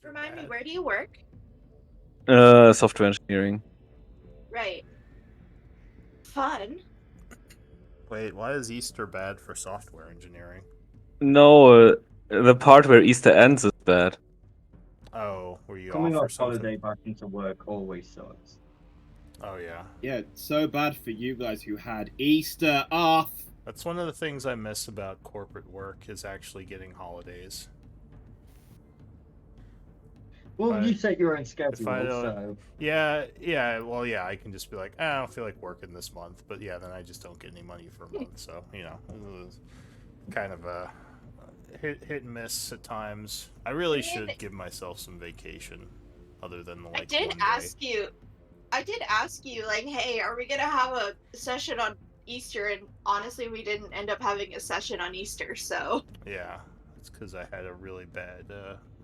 Remind me, where do you work? Software engineering. Right. Fun. Wait, why is Easter bad for software engineering? No, the part where Easter ends is bad. Oh, were you Coming off or off something? holiday back into work always sucks. Oh yeah. Yeah, so bad for you guys who had Easter off. That's one of the things I miss about corporate work is actually getting holidays. Well, But you set your own I schedule, don't- so Yeah, well, yeah, I can just be like, I don't feel like working this month, but yeah, then I just don't get any money for a month, so, you know, it was kind of a hit and miss at times. I really should give myself some vacation, other than the, like, I did one day. ask you, like, hey, are we gonna have a session on Easter? And honestly, we didn't end up having a session on Easter, so. Yeah, it's because I had a really bad,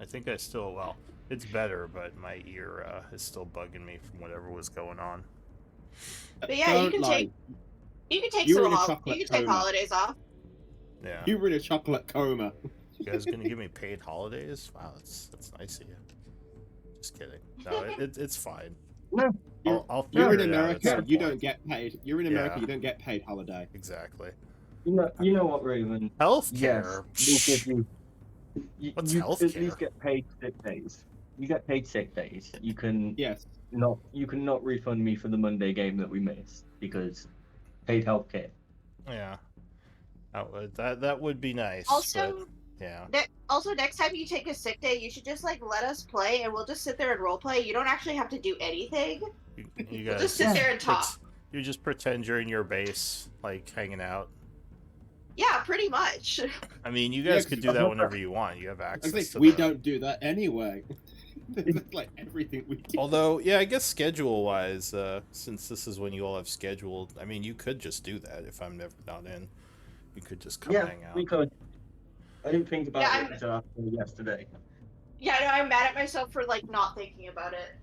I think I still, well, it's better, but my ear is still bugging me from whatever was going on. But yeah, you can take You were some in a chocolate you can take coma. holidays off. Yeah. You were in a chocolate coma. You guys gonna give me paid holidays? Wow, that's nice of you. Just kidding. No, it's fine. No. I'll You're figure in it out at America. some You point. don't get paid. You're in America. Yeah. You don't get paid holiday. Exactly. you know what, Raven? Healthcare. Yes, we give you. What's you at healthcare? least get paid sick days. You get paid sick days. You can Yes. not refund me for the Monday game that we missed because paid healthcare. Yeah. That would be nice. Also, but, yeah. Also, next time you take a sick day, you should just like let us play, and we'll just sit there and roleplay. You don't actually have to do anything. You We'll guys just sit there and talk. you just pretend you're in your base, like hanging out. Yeah, pretty much. I mean, you guys Yeah, could do that whenever you want. You have I access think to we the- don't do that anyway. That's like everything we do. Although, yeah, I guess schedule-wise, since this is when you all have scheduled, I mean, you could just do that if I'm never not in. You could just come Yeah, hang out. we could. I didn't think about Yeah, it until after yesterday. Yeah, no, I'm mad at myself for like not thinking about it.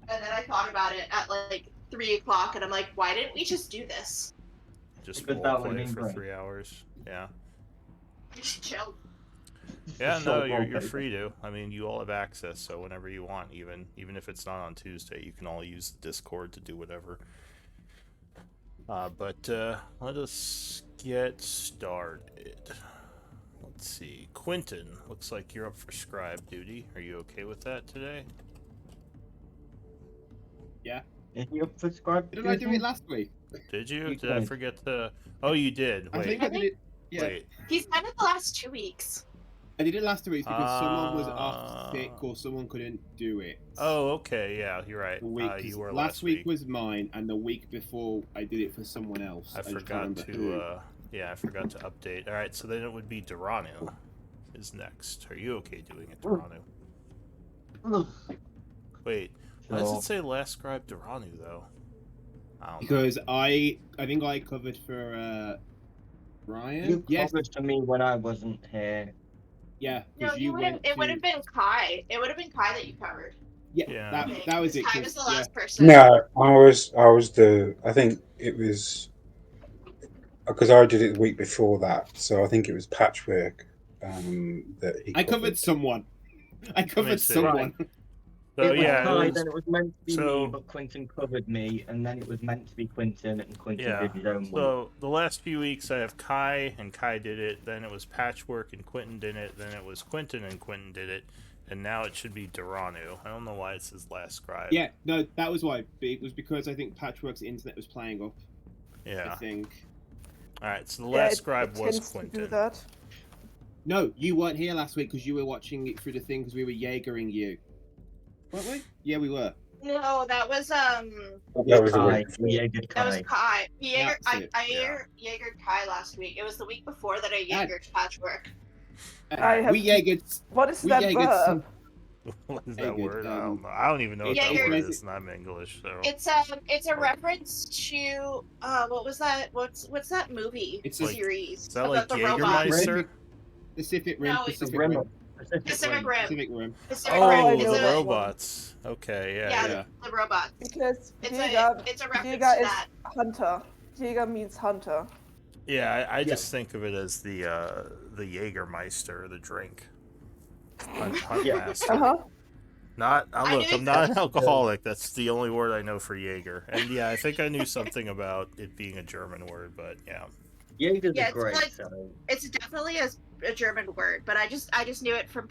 And then I thought about it at like 3 o'clock, and I'm like, why didn't we just do this? Just Because that would've roleplay been for great. 3 hours. Yeah. Just chill. Yeah, Short no, you're wallpaper. free to. I mean, you all have access, so whenever you want, even if it's not on Tuesday, you can all use the Discord to do whatever. But let us get started. Let's see. Quentin, looks like you're up for scribe duty. Are you okay with that today? Yeah. Is you up for scribe? Didn't I do it last week? Did you? You Did I did. forget to? Oh, you did. I Wait, think I did it. Yeah. wait. He's done it the last 2 weeks. I did it last week because someone was off sick Ah. or someone couldn't do it. Oh, okay. Yeah, you're right. The week, 'cause You were last week was mine, and the week before I did it for someone else. I just can't forgot remember to. who. Yeah, I forgot to update. All right, so then it would be Duranu is next. Are you okay doing it, Duranu? Wait, why does So- it say last scribe Duranu though? I don't know. Because I think I covered for Ryan. You Yes, covered for me when I wasn't here. yeah. No, Because you went. it would have been Kai. It would have been Kai that you covered. Yeah, Yeah. that was it. Kai 'cause- was the yeah. last person. No, I was the. I think it was because I did it the week before that, so I think it was Patchwork that he. I covered someone. I covered see. someone. So it was yeah, Kai, it was, then it was meant to be so- me, but Quentin covered me, and then it was meant to be Quentin, and Quentin yeah. did his own one. So the last few weeks I have Kai and Kai did it. Then it was Patchwork and Quentin did it. Then it was Quentin and Quentin did it. And now it should be Duranu. I don't know why it says last scribe. Yeah, no, that was why. It was because I think Patchwork's internet was playing up. I Yeah. think. All right. So the Yeah, last scribe it was tends to do Quentin. that. No, you weren't here last week because you were watching it through the thing because we were Jaegering you. Weren't we? Yeah, we were. No, that was That was the Kai, week before. Jaegered that was Kai. Kai. Jaeger, That's it, Jaegered Kai last week. It was the week before that I Jaegered Patchwork. I have- We Jaegered. What is We that Jaegered verb? some- What is Hey, that good, word? I don't know. I don't even know what Yeah, that you're- word is, and I'm English, so. It's a reference to what was that? What's that movie It's like- series Is that like about the robot? Jägermeister? Pacific Rim. No, it's Pacific Rim. Rim. Pacific Rim. Pacific Rim. Pacific Oh, Rim. I It's know the that a, one. robots. Okay, yeah, yeah. Yeah. the robot. Because It's Jäger, a reference Jäger to is that. hunter. Jäger means hunter. Yeah, I just think of it as the Jägermeister, the drink. Hunt Yeah. master. Uh huh. Look, knew I'm not an that. alcoholic. That's the only word I know for Jaeger. And yeah, I think I knew something about it being a German word, but yeah. Jaegers Yeah, are it's great. like- So It's definitely a German word, but I just knew it from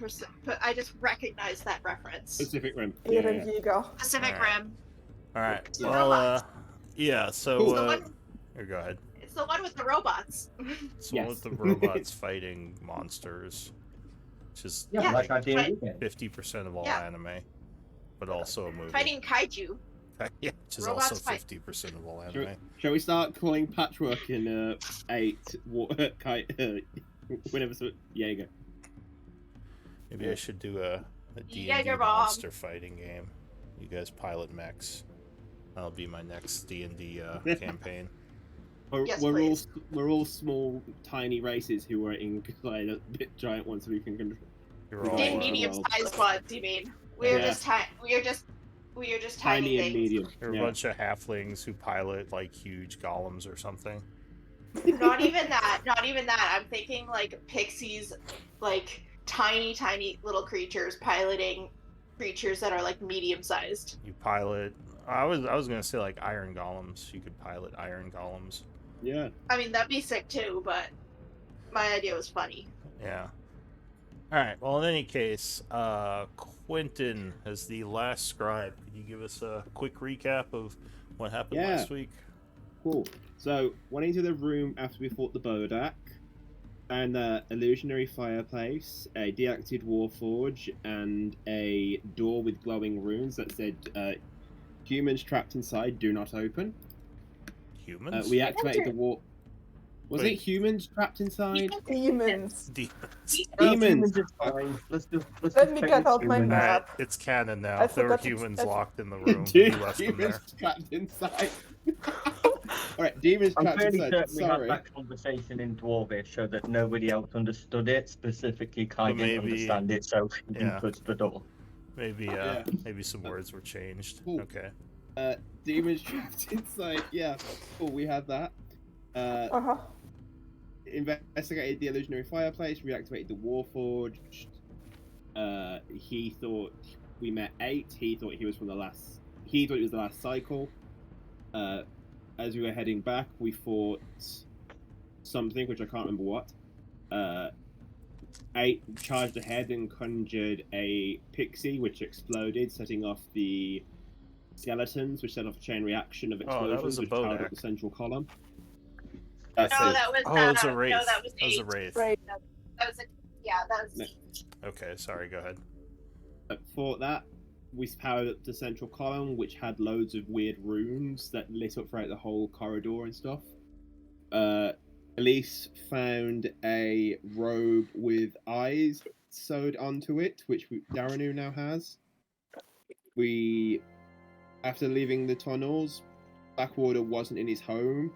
I just recognized that reference. Pacific Rim. Yeah, yeah. Ehrenjäger. Pacific Alright. Rim. All right. Yeah. Well, Robots. yeah. It's So, the one. here, go ahead. It's the one with the robots. It's the one with Yes. the robots fighting monsters, which is yeah, Yeah, like I did right. again. 50% of all Yeah. anime, but also a movie. Fighting kaiju. Yeah, which is Robots also fight. 50% of all Shall, anime. shall we start calling Patchwork in 8 whenever Jaeger? Maybe I should do a D&D Jaeger bomb. monster fighting game. You guys pilot mechs. That'll be my next D&D campaign. Yes, We're all small, tiny races who are in like a bit giant ones we can control. You're all In Oh, medium-sized ones, you mean? We are Yeah. just tiny Tiny and things. medium. you're a Yeah. bunch of halflings who pilot like huge golems or something. Not even that. Not even that. I'm thinking like pixies, like tiny little creatures piloting creatures that are like medium-sized. You pilot. I was gonna say like iron golems. You could pilot iron golems. Yeah. I mean, that'd be sick too, but my idea was funny. Yeah. All right. Well, in any case, Quentin, as the last scribe, could you give us a quick recap of what happened Yeah. last week? Cool. So, went into the room after we fought the Bodak, and illusionary fireplace, a deactivated warforge, and a door with glowing runes that said, "Humans trapped inside, do not open." Humans. We activated the war. Was Wait. it humans trapped inside? Demons. Demons. Demons. Is fine. Let's Let me take get this out my human. All right, map. it's canon now. I There were forgot to- humans I- locked in the room. Dude, You left them demons there. trapped inside. Alright, demons I'm trapped fairly inside. certain we had Sorry. that conversation in Dwarvish so that nobody else understood it. Specifically, Kai But didn't maybe- understand it, so he yeah. didn't touch the door. Maybe, Yeah. maybe some words were changed. Cool. Okay. Demons trapped inside. Yeah, cool. We had that. Uh-huh. Investigated the illusionary fireplace. Reactivated the warforged. He thought we met 8. He thought he was from the last. He thought it was the last cycle. As we were heading back, we fought something which I can't remember what. 8 charged ahead and conjured a pixie, which exploded, setting off the skeletons, which set off a chain reaction of Oh, explosions, that was a which powered Bodak. up the central column. No, That's it. that was Oh, it's a wraith. No, that was That was a 8. wraith. Right. That was that was No. Okay, sorry. Go ahead. For that, we powered up the central column, which had loads of weird runes that lit up throughout the whole corridor and stuff. Elise found a robe with eyes sewed onto it, which Daranu now has. We, after leaving the tunnels, Blackwater wasn't in his home.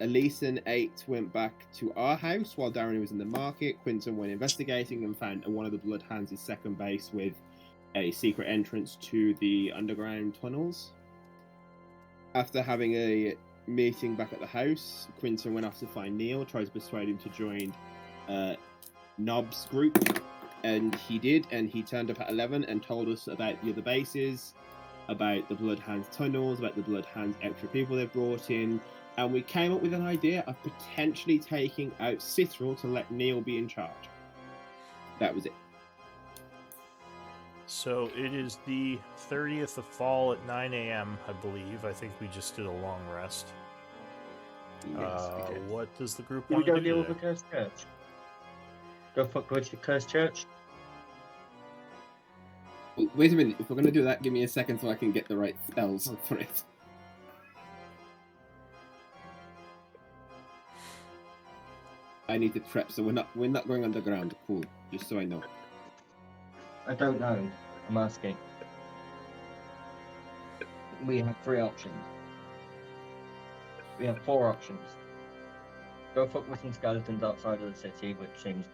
Elise and 8 went back to our house while Darren was in the market. Quinton went investigating and found one of the Blood Hands' second base with a secret entrance to the underground tunnels. After having a meeting back at the house, Quinton went off to find Neil, tried to persuade him to join Nob's group, and he did, and he turned up at 11 and told us about the other bases, about the Blood Hands tunnels, about the Blood Hands extra people they've brought in, and we came up with an idea of potentially taking out Cithril to let Neil be in charge. That was it. So it is the 30th of fall at 9 a.m., I believe. I think we just did a long rest. Yes, we did. What does the group Did we want to go do deal with the today? cursed church? Go fuck with the cursed church? Wait a minute, if we're going to do that, give me a second so I can get the right spells for it. I need to prep, so we're not going underground. Cool, just so I know. I don't know. I'm asking. We have 3 options. We have 4 options. Go fuck with some skeletons outside of the city, which seems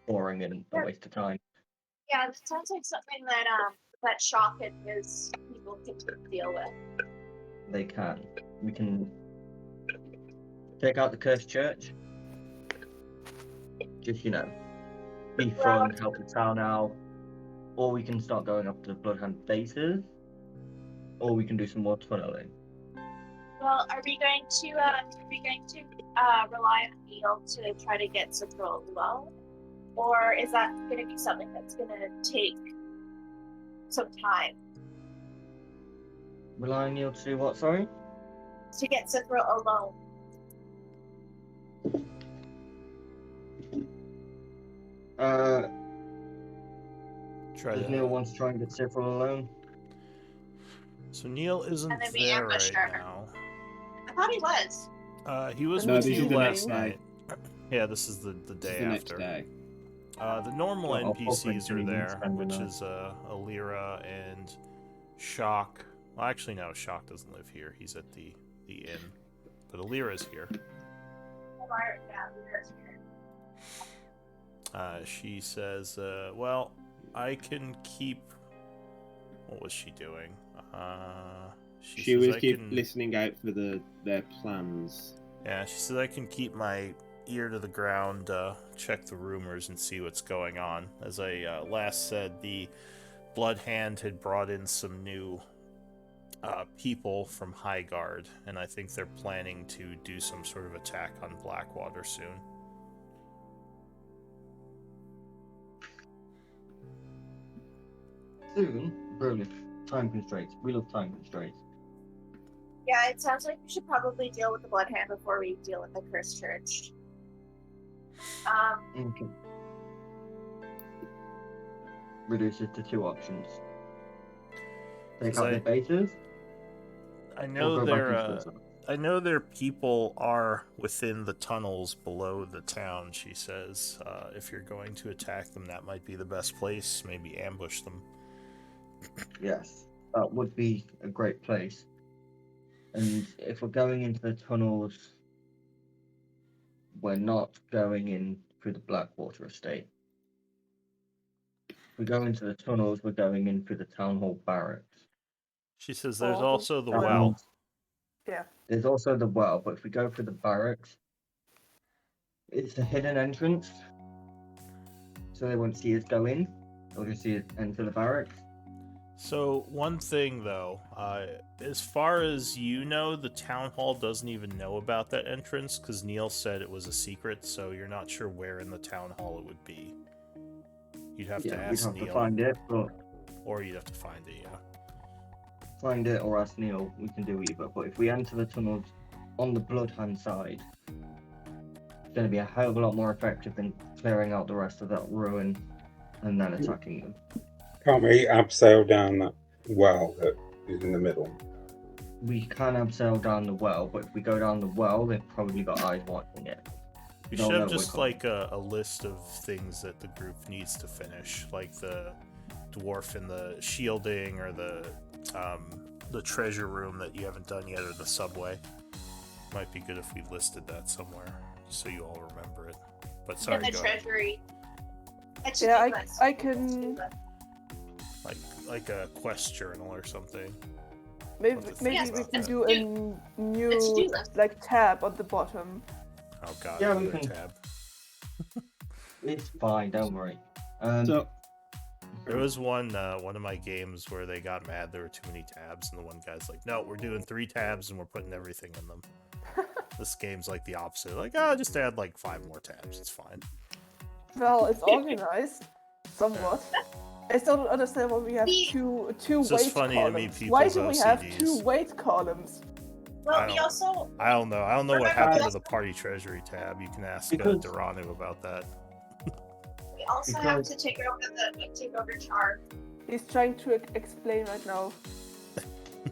boring and a waste of time. Yeah, that sounds like something that Shock and his people can deal with. They can. We can take out the cursed church. Just, be fun, help the town out. or we can start going up to the Bloodhound bases, or we can do some more tunneling. Well, are we going to rely on Neil to try to get Citral as well, or is that going to be something that's going to take some time Relying Neil to do what? Sorry. to get Citral alone? Try Does to. Neil want to try and get Citral alone? So Neil isn't And then we there ambush right her. now. I thought he was. He was No, with this you is the last next day. night. Yeah, this is the This day is the next after. day. The normal Well, I'll NPCs probably are there, spend the which night. is Alira and Shock. Well, actually, no, Shock doesn't live here. He's at the inn. But Alira's here. She says, well, I can keep... What was she doing? She says was I keep can... listening out for their plans. Yeah, she says I can keep my ear to the ground, check the rumors, and see what's going on. As I last said, the Blood Hand had brought in some new people from Highguard, and I think they're planning to do some sort of attack on Blackwater soon. Soon? Brilliant. Time constraints. We love time constraints. Yeah, it sounds like we should probably deal with the Blood Hand before we deal with the Cursed Church. Okay. Reduce it to 2 options. Take out their bases. I or know go back there. into the zone. I know their people are within the tunnels below the town. She says, if you're going to attack them, that might be the best place. Maybe ambush them. Yes, that would be a great place. And if we're going into the tunnels, we're not going in through the Blackwater estate. If we go into the tunnels, we're going in through the town hall barracks. She says there's Oh, also the That well. means- Yeah. There's also the well, but if we go through the barracks, it's a hidden entrance, so they won't see us go in. They'll just see us enter the barracks. So one thing though, as far as you know, the town hall doesn't even know about that entrance because Neil said it was a secret. So you're not sure where in the town hall it would be. You'd have to Yeah, we'd ask have Neil, to find it, but or you'd have to find it. Yeah. find it or ask Neil. We can do either. But if we enter the tunnels on the Bloodhand side, it's going to be a hell of a lot more effective than clearing out the rest of that ruin and then attacking them. Can't we abseil down that well that is in the middle? We can abseil down the well, but if we go down the well, they've probably got eyes watching it. We No, should have no, we're just coming. like a list of things that the group needs to finish, like the dwarf in the shielding or the treasure room that you haven't done yet, or the subway. Might be good if we listed that somewhere, so you all remember it. But sorry, in the go ahead. treasury. Yeah, I can Like a quest journal or something. maybe Yes, we let's can do- do a let's do new that. like tab on the bottom. Oh god, Yeah, we another can- tab. It's fine, don't worry. So There was one of my games where they got mad there were too many tabs, and the one guy's like, "No, we're doing 3 tabs and we're putting everything in them." This game's like the opposite. Like, just add like 5 more tabs. It's fine. Well, it's organized somewhat. I still don't understand why we have We- two It's weight just funny to columns. me Why people's do we have OCDs. 2 weight columns? Well, I we don't- also I don't know. I don't know what Remember happened to this- the party treasury tab. You can ask Because- Duranu about that. have to take over Char. He's trying to explain right now.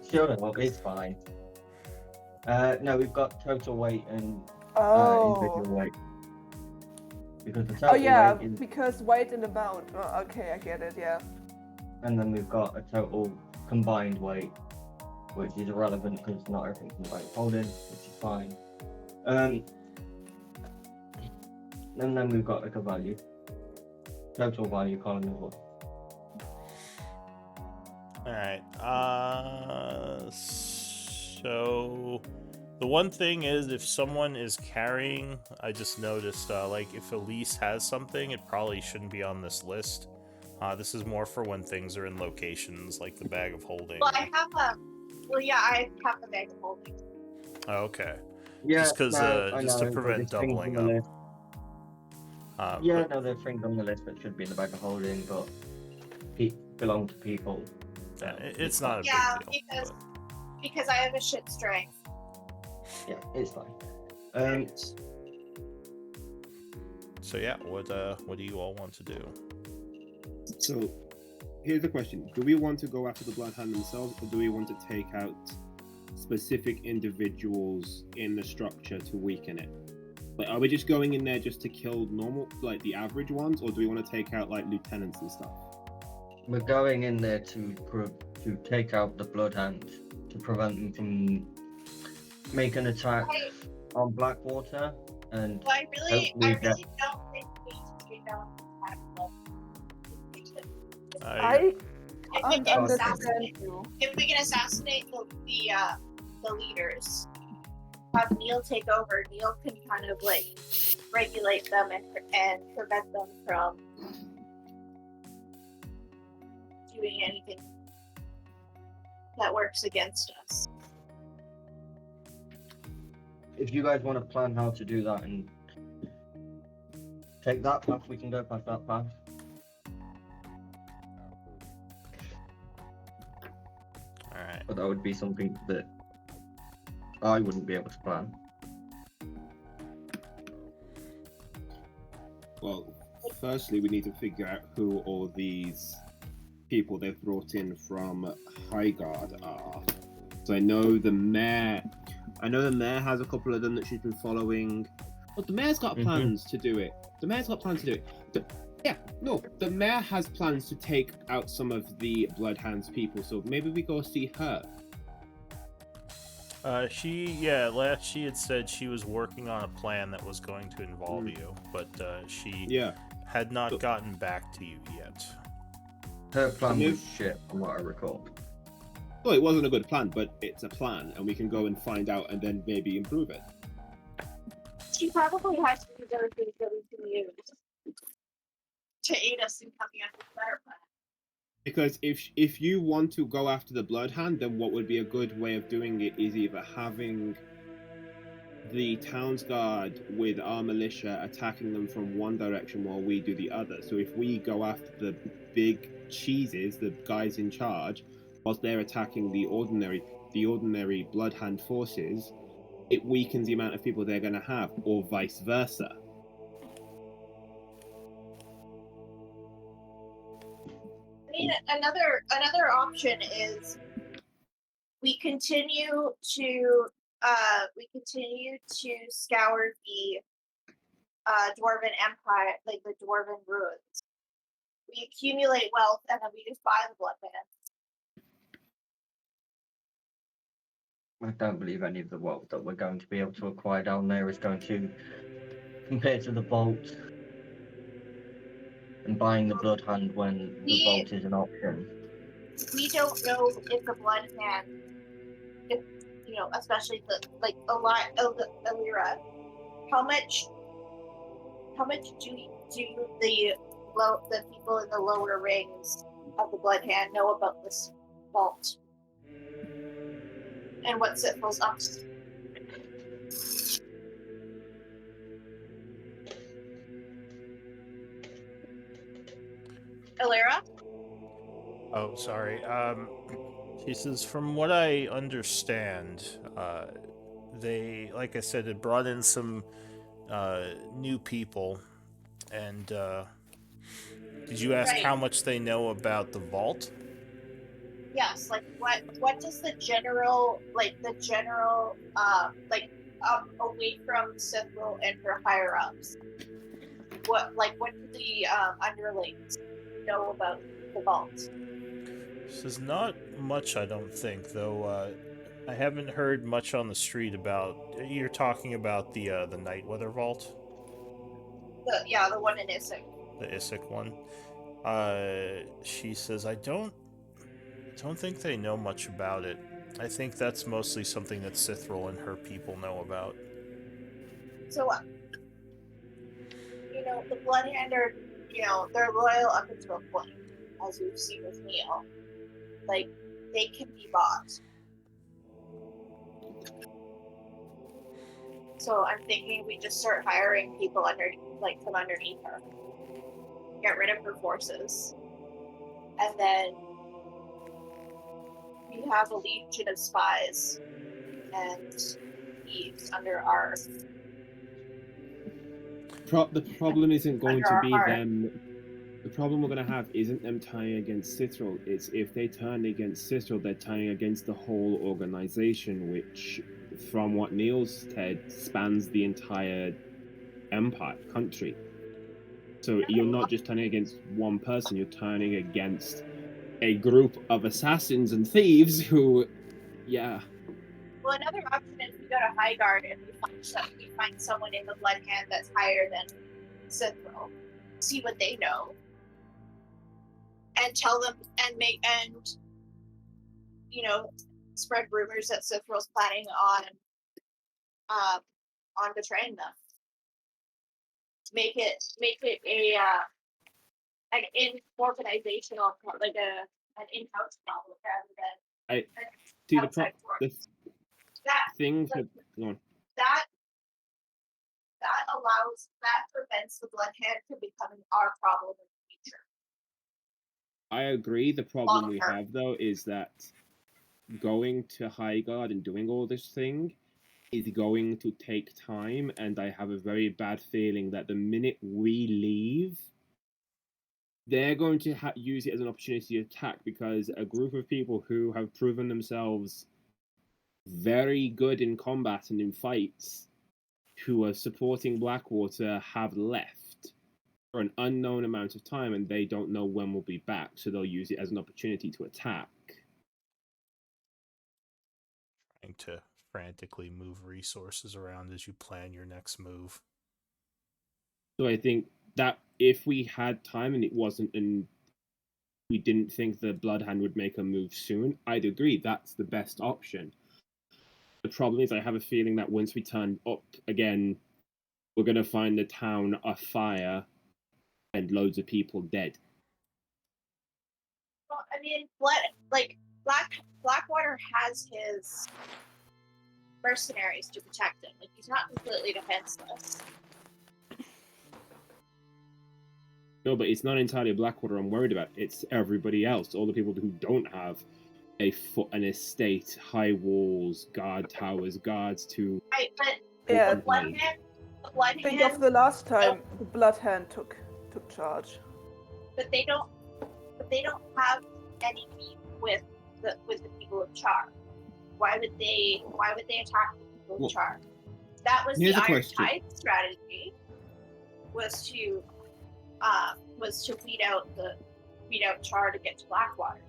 Sure, well, it's fine. No, we've got total weight and Oh. individual weight. Because the total Oh yeah, weight is, because weight and amount. Oh, okay, I get it. Yeah. and then we've got a total combined weight, which is irrelevant because not everything's in the right holding, which is fine. And then we've got like a value. Total value column as well. Alright. So the one thing is, if someone is carrying, I just noticed, like if Elise has something, it probably shouldn't be on this list. This is more for when things are in locations like the bag of holding. Well, I have a. Well, yeah, I have the bag of holding. Oh, okay. Yeah, Just because, I just know, to but prevent there's things on doubling the up. list. Yeah, But- no, there's things on the list that should be in the bag of holding, but belong to people. Yeah, it's not a Yeah, big deal. Because I have a shit strength. Yeah, it's fine. So yeah, what do you all want to do? So, here's the question: do we want to go after the Bloodhound themselves, or do we want to take out specific individuals in the structure to weaken it? Like, are we just going in there just to kill normal, like the average ones, or do we want to take out like lieutenants and stuff? We're going in there to take out the Bloodhound to prevent them from making an attack on Blackwater, and Well, I really hopefully don't think we need to take out the attack. I If we can understand assassinate, you. if we can assassinate the leaders, have Neil take over. Neil can kind of like regulate them and prevent them from doing anything that works against us. if you guys want to plan how to do that and take that path, we can go past that path. Alright. But that would be something that I wouldn't be able to plan. Well, firstly, we need to figure out who all these people they've brought in from Highguard are. So I know the mayor. I know the mayor has a couple of them that she's been following. But the mayor's got plans to do it. The mayor's got plans to do it. The mayor has plans to take out some of the Bloodhounds people. So maybe we go see her. She had said she was working on a plan that was going to involve you, but she had not gotten back to you yet. Her plan was shit, from what I recall. Well, it wasn't a good plan, but it's a plan, and we can go and find out and then maybe improve it. She probably has to use everything that we can use to aid us in coming up with a better plan. Because if you want to go after the Bloodhound, then what would be a good way of doing it is either having the Town's Guard with our militia attacking them from one direction while we do the other. So if we go after the big cheeses, the guys in charge, whilst they're attacking the ordinary Bloodhound forces, it weakens the amount of people they're going to have, or vice versa. I mean, another option is we continue to scour the Dwarven Empire, like the Dwarven ruins. We accumulate wealth and then we just buy the Bloodbands. I don't believe any of the wealth that we're going to be able to acquire down there is going to compare to the vault. And buying the Bloodhound when the vault is an option. We don't know if the Bloodhand, especially Alira, how much do the people in the lower rings of the Bloodhand know about this vault and what Sithl's up to? Alira? Oh, sorry. She says, from what I understand, they, like I said, had brought in some new people, and did you ask how much they know about the vault? Yes, like what does the general away from Sithel and her higher ups, what do the underlings know about the vault? This is not much, I don't think, though. I haven't heard much on the street about. You're talking about the Nightweather Vault? The one in Issac. The Issac one. She says, I don't think they know much about it. I think that's mostly something that Sithril and her people know about. So, the Bloodhand are, they're loyal up until a point. as we've seen with Neil, like they can be bought. So I'm thinking we just start hiring people from underneath her. Get rid of her forces. And then we have a legion of spies and thieves under our The problem isn't going Under to our be heart. them. The problem we're going to have isn't them turning against Cithril. It's if they turn against Cithril, they're turning against the whole organization, which, from what Neil's said, spans the entire country. So you're not just turning against one person, you're turning against a group of assassins and thieves who, yeah. Well, another option is we go to Highguard and we find someone in the Blood Hand that's higher than Cithril, see what they know, and tell them and spread rumors that Cithril's planning on betraying them. Make it an organizational, like an in-house problem rather than outside force. That prevents the Blood Hand from becoming our problem in the future. I agree. The problem we have, though, is that going to Highguard and doing all this thing is going to take time, and I have a very bad feeling that the minute we leave, they're going to use it as an opportunity to attack, because a group of people who have proven themselves very good in combat and in fights, who are supporting Blackwater, have left for an unknown amount of time, and they don't know when we'll be back, so they'll use it as an opportunity to attack. Trying to frantically move resources around as you plan your next move. So I think that if we had time and it wasn't, and we didn't think the Bloodhand would make a move soon, I'd agree that's the best option. The problem is I have a feeling that once we turn up again, we're going to find the town afire and loads of people dead. Well, I mean, Blackwater has his mercenaries to protect him. Like, he's not completely defenseless. No, but it's not entirely Blackwater I'm worried about. It's everybody else. All the people who don't have an estate, high walls, guard towers, guards to... Right, but Yeah. the Blood Hand, Think of the last time the Blood Hand took charge. but they don't have any beef with the people of Char. Why would they attack the people of Char? That was the Iron Tide strategy. Was to weed out Char to get to Blackwater.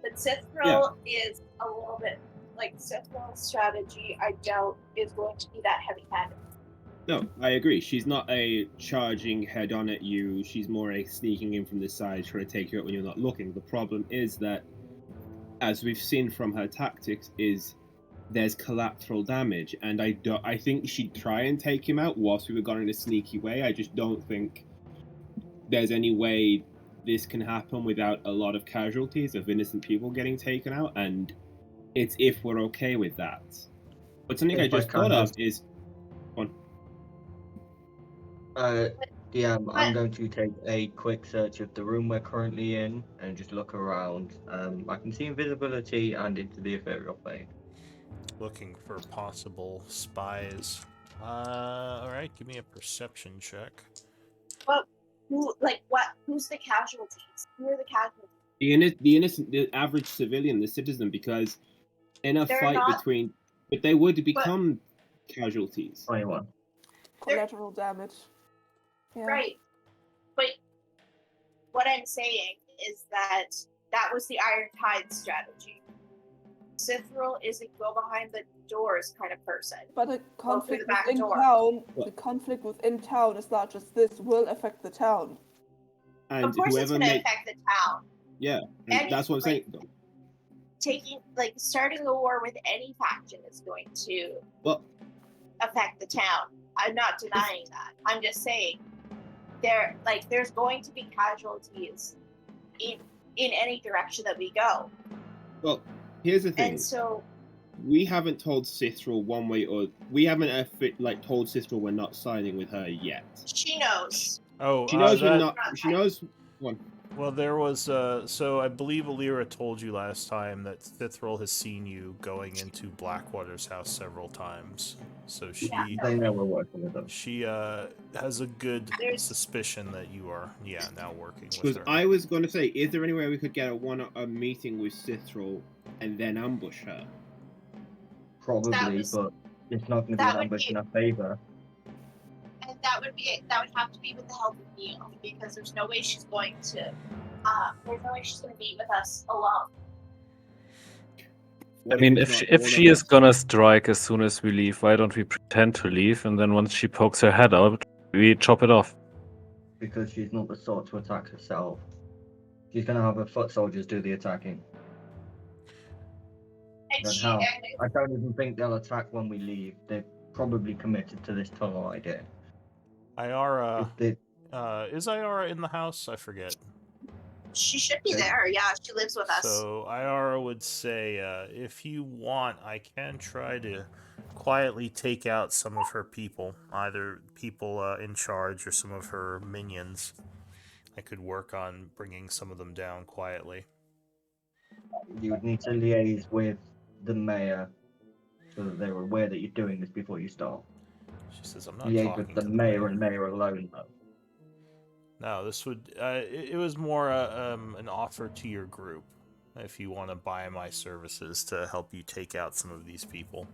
But Cithril is a little bit like Cithril's strategy. I doubt is going to be that heavy-handed. No, I agree. She's not a charging head-on at you. She's more a sneaking in from the side, trying to take you out when you're not looking. The problem is that, as we've seen from her tactics, is there's collateral damage, and I think she'd try and take him out whilst we were going in a sneaky way. I just don't think there's any way this can happen without a lot of casualties of innocent people getting taken out, and it's if we're okay with that. But something I just thought of is... DM, I'm going to take a quick search of the room we're currently in and just look around. I can see invisibility and into the ethereal plane. Looking for possible spies. Alright, give me a perception check. But who's the casualties? Who are the casualties? The innocent, the average civilian, the citizen, because in a fight between... But they would become casualties. 21. Collateral damage. Yeah. Right. But what I'm saying is that was the Iron Tide strategy. Cithril is a go behind the doors kind of person. But the conflict within town is not just this, will affect the town. And of course it's going to affect the town. Yeah, and that's what I'm saying. Starting a war with any faction is going to affect the town. I'm not denying that. I'm just saying there's going to be casualties in any direction that we go. Well, here's the thing. And so we haven't told Cithril one way or we haven't told Cithril we're not siding with her yet. she knows. Oh, She knows we're that- not. She knows one. Well, there was, so I believe Alira told you last time that Cithril has seen you going into Blackwater's house several times. So she Yeah. They know we're working with them. she has a good There's- suspicion that you are, now working with Because her. I was going to say, is there any way we could get a meeting with Cithril and then ambush her? Probably, was- but it's not going to be that an would ambush be- in our favor. And that would have to be with the help of Neil, because there's no way she's going to meet with us alone. I What mean, it's if not if all she of is us? gonna strike as soon as we leave, why don't we pretend to leave, and then once she pokes her head out, we chop it off? Because she's not the sort to attack herself. She's going to have her foot soldiers do the attacking. And Then she how? and I don't even think they'll attack when we leave. They're probably committed to this tunnel idea. Iara, If they, is Iara in the house? I forget. she should be Okay. there. Yeah, she lives with us. So Iara would say, if you want, I can try to quietly take out some of her people, either people in charge or some of her minions. I could work on bringing some of them down quietly. you would need to liaise with the mayor so that they're aware that you're doing this before you start. She says, I'm not Liaise talking with the to mayor and mayor alone, though. No, this would, it was more an offer to your group, if you want to buy my services to help you take out some of these people.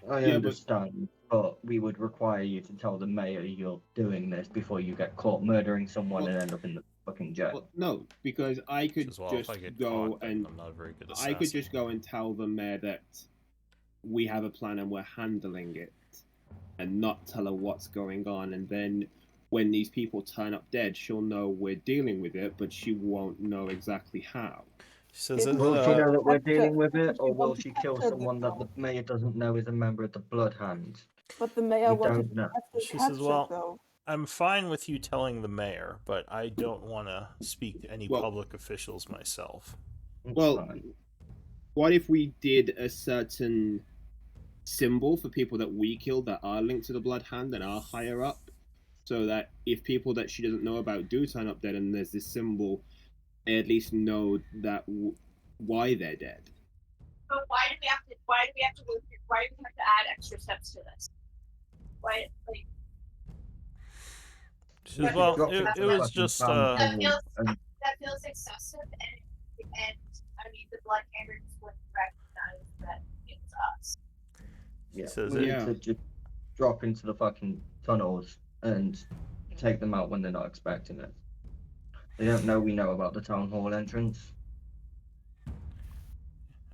I Yeah, but- understand, but we would require you to tell the mayor you're doing this before you get caught murdering someone Well- and end up in the fucking jail. Well, no, because I could As well, if just I get go caught, then and I'm not a very good I assassin. could just go and tell the mayor that we have a plan and we're handling it, and not tell her what's going on. And then when these people turn up dead, she'll know we're dealing with it, but she won't know exactly how. She says, It- Will she know that we're Capture- dealing with it, she or will wants she to kill capture the someone that the town. mayor doesn't know is a member of the Bloodhound? But the mayor We wanted don't know. to She capture says, well, though. I'm fine with you telling the mayor, but I don't want to speak to any Well- public officials myself. It's Well, fine. what if we did a certain symbol for people that we killed that are linked to the Bloodhound and are higher up, so that if people that she doesn't know about do turn up dead and there's this symbol, they at least know that why they're dead. But why do we have to? Why do we have to add extra steps to this? Why, like, She says, But- well, Drop it the was fucking just, bomb That feels- and that feels excessive, and I mean, the Bloodhanders wouldn't recognize that it's us. yeah, says we it- need to just drop into the fucking tunnels and take them out when they're not expecting it. They don't know we know about the town hall entrance.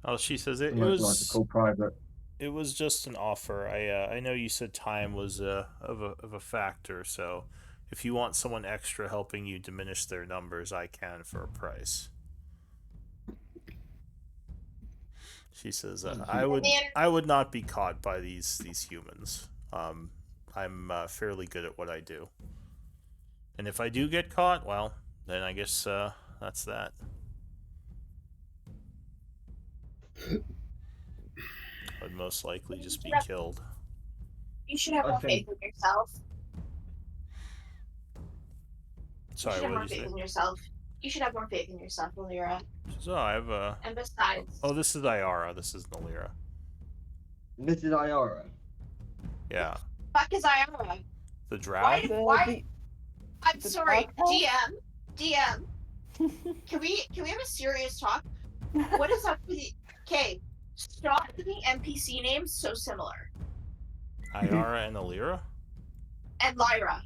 oh, she says The it most was logical private. it was just an offer. I know you said time was of a factor, so if you want someone extra helping you diminish their numbers, I can for a price. She says, I would not be caught by these humans. I'm fairly good at what I do, and if I do get caught, well, then I guess that's that. I'd most likely just be killed. You should have I more think- faith in yourself. You Sorry, should have what more did you faith say? in yourself. You should have more faith in yourself, Alira. So I have a. And besides, Oh, this is Iara. This is Nalira. This is Iara. Yeah, fuck is Iara? the Why? drow. The- Why? I'm the sorry, Bloodhound? DM. Can we have a serious talk? What is up with the? Okay, stop giving NPC names so similar. Iara and Alira. And Lyra.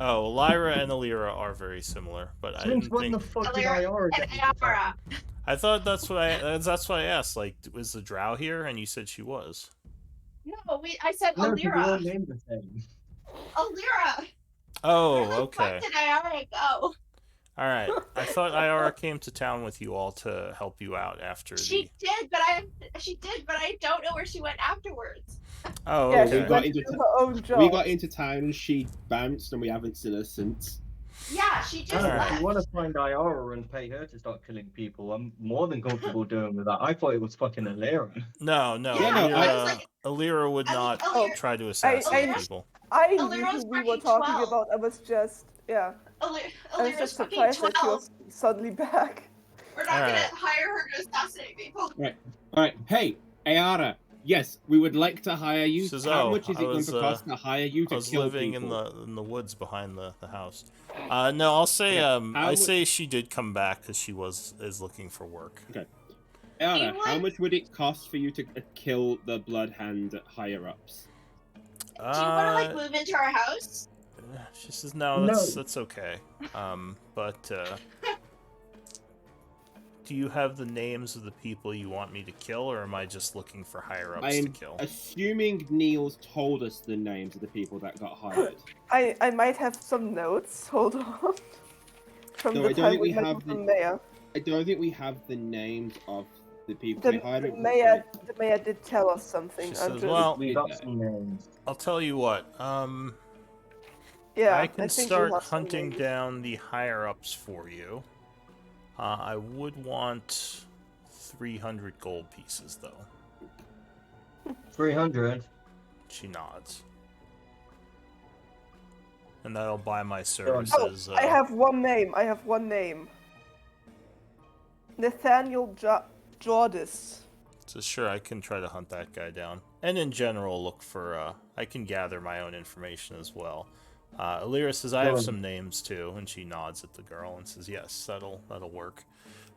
Oh, Lyra and Alira are very similar, but I Since didn't when the think. fuck did Alira Iara And get into town? Iara. I thought that's what I asked. Like, was the drow here? And you said she was. No, I said No, because we all Alira. named the same. Alira. Oh, Where the okay. fuck did Iara go? All right. I thought Iara came to town with you all to help you out after She the. did, but I don't know where she went afterwards. Oh, Yeah, okay. she got went into to her own job. We got into town and she bounced and we haven't seen her since. Yeah, she just Alright. If left. you want to find Iara and pay her to start killing people, I'm more than comfortable doing with that. I thought it was fucking Alira. No, Yeah, no, Alira, I was like, Alira would I mean, not Alira- try to assassinate Alira's- people. I Alira's knew who we were fucking talking 12. about. I was just, yeah. I was Alira's just fucking surprised that she 12. was suddenly back. We're not Alright. gonna hire her to assassinate people. Alright, hey, Ayara, yes, we would like to hire you. Says, How "Oh, much is I it going was, to cost to hire you I to was kill living people? in the woods behind the house. No, I'll say Okay, how I mu- say she did come back because she is looking for work. Ayara, You how would- much would it cost for you to kill the Bloodhand higher-ups? Do you wanna like move into our house? She says, "No, that's okay." But do you have the names of the people you want me to kill, or am I just looking for higher ups to I'm kill? assuming Niels told us the names of the people that got hired. I might have some notes. Hold on. From No, the I don't time think we we met have with the- the mayor. I don't think we have the names of the people The, they hired. the mayor did tell us something. She I'm says, just, "Well, We got some names. I'll tell you what. yeah, I can think we start have some hunting names. down the higher ups for you. I would want 300 gold pieces, though." 300. She nods. And that'll buy my Oh, services. I have one name. Nathaniel Jordis. So sure, I can try to hunt that guy down. And in general, look for, I can gather my own information as well. Alira says, "I have some names too," and she nods at the girl and says, "Yes, that'll work."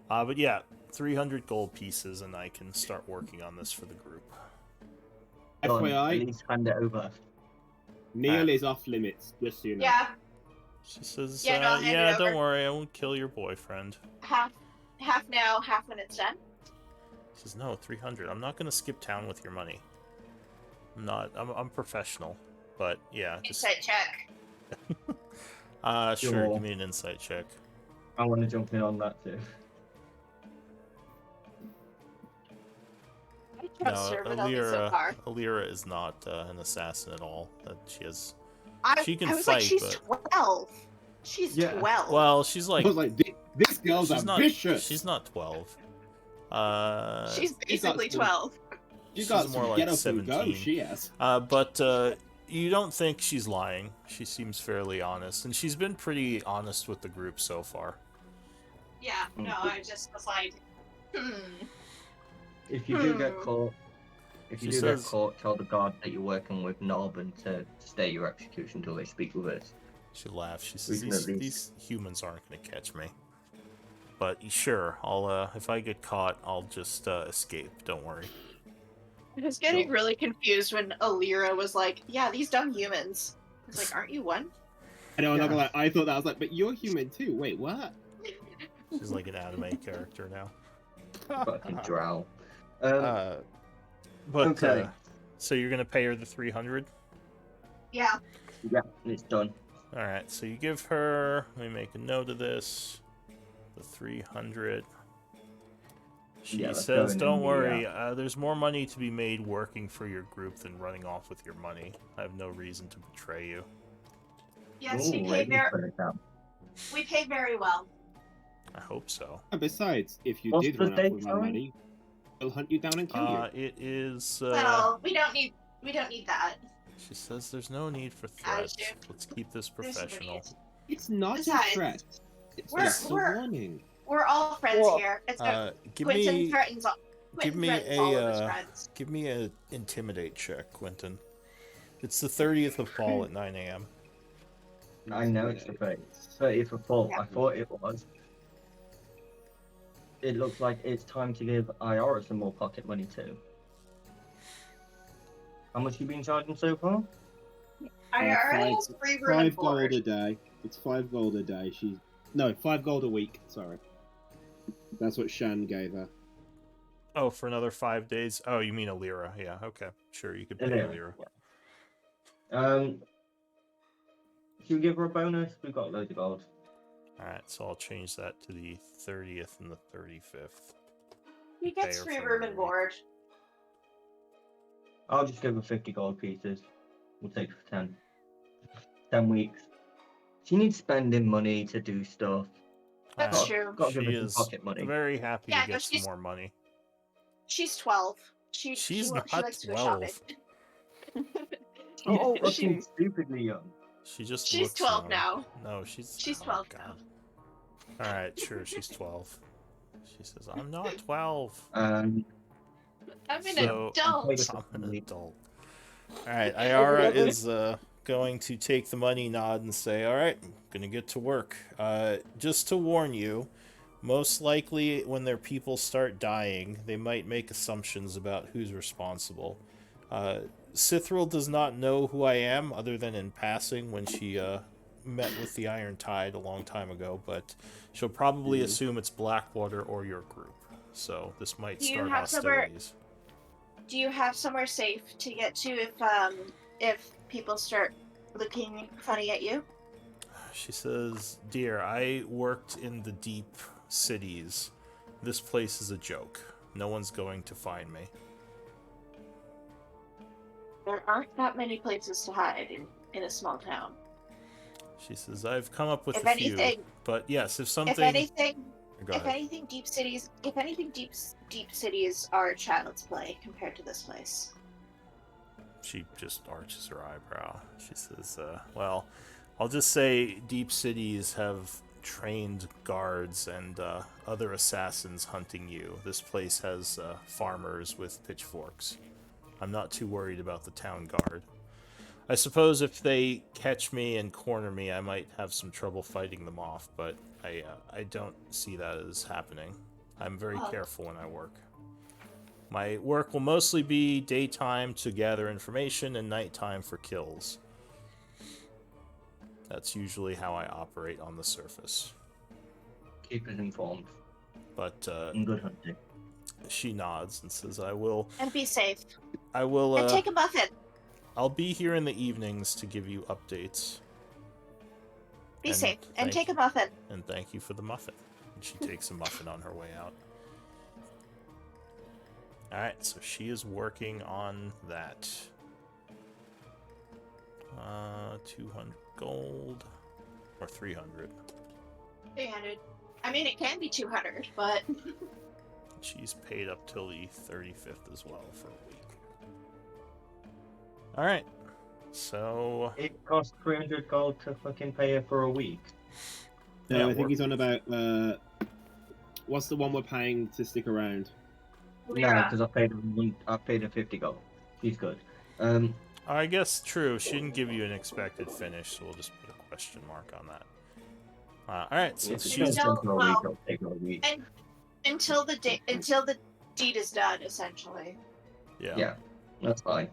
But yeah, 300 gold pieces, and I can start working on this for the group. Done. At FYI, least hand it over. Neil is off limits, just so you know. Yeah, She says, Yeah, no, I'll hand it don't over." worry, I won't kill your boyfriend." half now, half when it's done. She says, "No, 300. I'm not going to skip town with your money. I'm professional. But yeah, just... Insight check. Sure, Sure. give me an insight check. I want to jump in on that too. I trust her, but only so far. Alira is not an assassin at all. She has... I can was fight, like, she's but- 12. She's Yeah. 12. Well, she's I like... was like, this girl's she's not, ambitious. she's not 12. she's basically some- 12. She's got she's more some like get up and go. 17. She has. But you don't think she's lying. She seems fairly honest, and she's been pretty honest with the group so far. Yeah, no, I just was like, If you do get Hmm. caught, She says- tell the guard that you're working with Nob and to stay your execution until they speak with us. She laughs. She We says, can at "These least- humans aren't going to catch me. But sure, I'll if I get caught, I'll just escape. Don't worry." I was getting really confused when Alira was like, yeah, these dumb humans. I was like, aren't you one? I know, I'm not Yeah. gonna lie, I thought that. I was like, but you're human too. Wait, what? She's like an anime character now. Fucking drow. But okay. so you're gonna pay her the 300. Yeah. Yeah, it's done. All right. So you give her. Let me make a note of this. The 300. She Yeah, that's says, going "Don't in the, worry. There's more money to be made working for your group than running off with your money. I have no reason to betray you." Yes, Ooh, ladies for the count. we pay very well. I hope so. And besides, if you What's did the run out date, with my sorry? money, we'll hunt you down and kill you. It is. Well, we don't need that. She says, "There's no need for I threats. do. Let's keep this There's no professional." need. It's not Besides, a threat. It's we're- just a we're- warning. We're all friends Whoa. here. It's Give Quentin me. threatens all. give Quentin me threatens all of his a. friends. Give me a intimidate check, Quentin. It's the 30th of fall at 9 a.m. I know it's the 30th of fall. Yeah. I thought it was. It looks like it's time to give Iara some more pocket money too. How much you been charging so far? I already have free room and 5 gold board. a day. It's 5 gold a day. 5 gold a week. Sorry, that's what Shan gave her. Oh, for another 5 days? Oh, you mean Alira. Yeah, okay. Sure, you could pay Alira. Should we give her a bonus? We've got loads of gold. Alright, so I'll change that to the 30th and the 35th. He gets Pay her free for room the and week. board. I'll just give her 50 gold pieces. We'll take it for 10. 10 weeks. She needs spending money to do stuff. That's Uh, true. Got to She give her some is pocket money. very happy Yeah, to no, get some she's- more money. She's 12. She She's she not likes to go shopping. 12. How old is Fucking she? stupidly young. She just She's looks 12 young. now. No, she's She's oh, 12 God. All right, sure, she's 12. She says, "I'm not 12." I'm an So- adult. I'm an adult. All right, Ayara is going to take the money nod and say, "All right, I'm gonna get to work. Just to warn you, most likely when their people start dying, they might make assumptions about who's responsible. Sithril does not know who I am, other than in passing when she met with the Iron Tide a long time ago. But she'll probably assume it's Blackwater or your group. So this might Do you start have somewhere- hostilities." Do you have somewhere safe to get to if people start looking funny at you? She says, "Dear, I worked in the deep cities. This place is a joke. No one's going to find me." There aren't that many places to hide in a small town. She says, "I've come up with If a few, anything- but yes, if something." If anything, Go if ahead. anything, deep cities are child's play compared to this place. She just arches her eyebrow. She says, "Well, I'll just say deep cities have trained guards and other assassins hunting you. This place has farmers with pitchforks. I'm not too worried about the town guard. I suppose if they catch me and corner me, I might have some trouble fighting them off, but I don't see that as happening. I'm very careful when I work. My work will mostly be daytime to gather information and nighttime for kills. That's usually how I operate on the surface." Keep us informed. But And good hunting. she nods and says, "I will. And be safe. I will. And take a muffin. I'll be here in the evenings to give you updates. Be And safe. And thank take you. a muffin. And thank you for the muffin." And she takes a muffin on her way out. Alright, so she is working on that. 200 gold. Or 300. 300. I mean, it can be 200, but She's paid up till the 35th as well for a week. Alright. So... It costs 300 gold to fucking pay her for a week. No, Yeah, I think we're- he's on about what's the one we're paying to stick around? No, Lyra. because I paid her 50 gold. She's good. I guess true. She didn't give you an expected finish, so we'll just put a question mark on that. Alright, so if it's she's... gonna take her a week, well, I'll take her a week. and until the deed is done, essentially. Yeah, that's fine.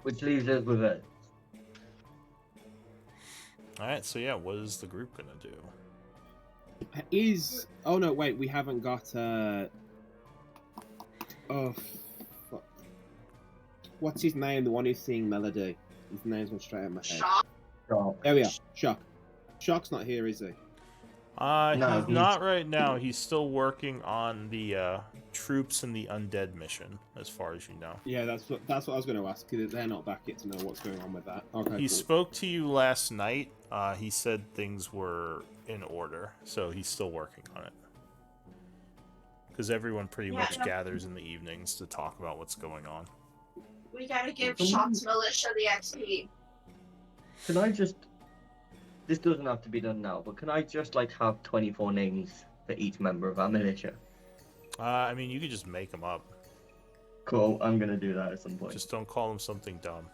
Which leaves us with it. Alright, so yeah, what is the group gonna do? Oh no, wait, we haven't got oh fuck. What's his name? The one who's singing Melody. His name's gone straight out of my head. Shock. So, There we are. Shock. Shock's not here, is he? No, He's not right now. He's still working on the troops and the undead mission, as far as you know. Yeah, that's what I was going to ask. They're not back yet to know what's going on with that. Okay. He cool. spoke to you last night. He said things were in order, so he's still working on it. Because everyone pretty Yeah, much no. gathers in the evenings to talk about what's going on. We gotta give Shock's militia the XP. can I just... This doesn't have to be done now, but can I just, like, have 24 names for each member of our militia? I mean, you could just make them up. Cool, I'm gonna do that at some point. Just don't call them something dumb.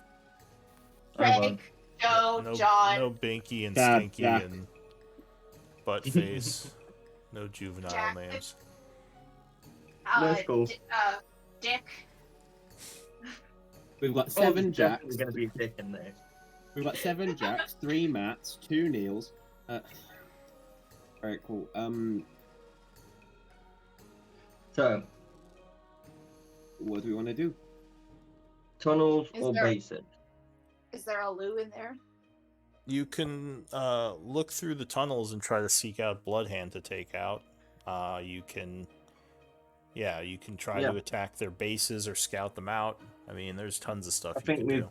I won't. Frank, Joe, No, John. no Binky and Dad, Stinky Jack. and Buttface. No juvenile Jack. names. That's cool. Dick. We've got Oh, 7 there's Jacks. definitely gonna be a dick in there. We've got 7 Jacks, 3 Matts, 2 Neils. Alright, cool. So, What do we want to do? tunnels Is or there- basin? Is there a Lou in there? You can look through the tunnels and try to seek out Bloodhand to take out. You can try Yeah. to attack their bases or scout them out. I mean, there's tons of stuff I you think can we've do.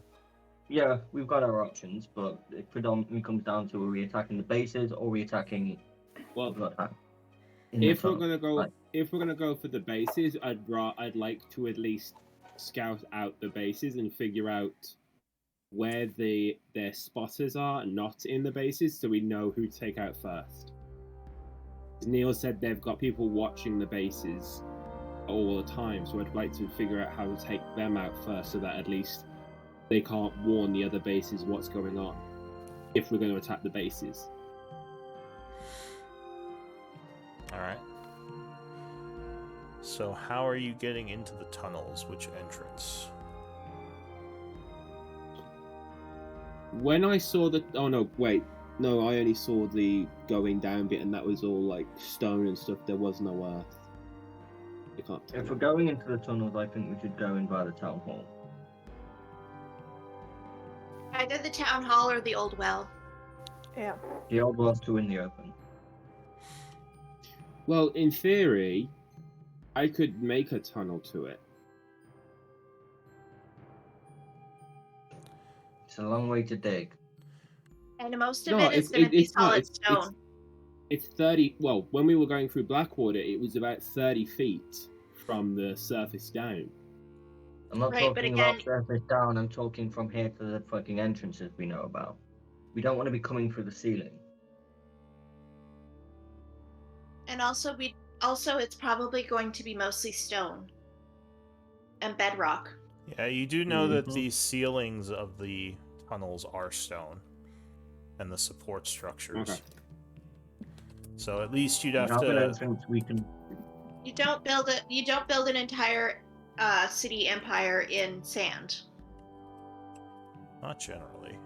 Yeah, we've got our options, but it predominantly comes down to are we attacking the bases or are we attacking Well, the Bloodhound? if we're gonna go for the bases, I'd like to at least scout out the bases and figure out where their spotters are, not in the bases, so we know who to take out first. Neil said they've got people watching the bases all the time, so I'd like to figure out how to take them out first, so that at least they can't warn the other bases what's going on if we're going to attack the bases. Alright. So how are you getting into the tunnels? Which entrance? When I saw the... Oh, no, wait. No, I only saw the going down bit, and that was all, like, stone and stuff. There was no earth. I can't tell. If we're going into the tunnels, I think we should go in by the town hall. Either the town hall or the old well. Yeah. The old well's too in the open. Well, in theory, I could make a tunnel to it. It's a long way to dig. And most of it is going to be solid stone. It's 30... Well, when we were going through Blackwater, it was about 30 feet from the surface down. I'm not Right, but talking again- about surface down, I'm talking from here to the fucking entrances we know about. We don't want to be coming through the ceiling. And also it's probably going to be mostly stone and bedrock. Yeah, you do know that the ceilings of the tunnels are stone. And the support structures. Okay. So at least you'd have Now that to... entrance we can... You don't build an entire city empire in sand. Not generally.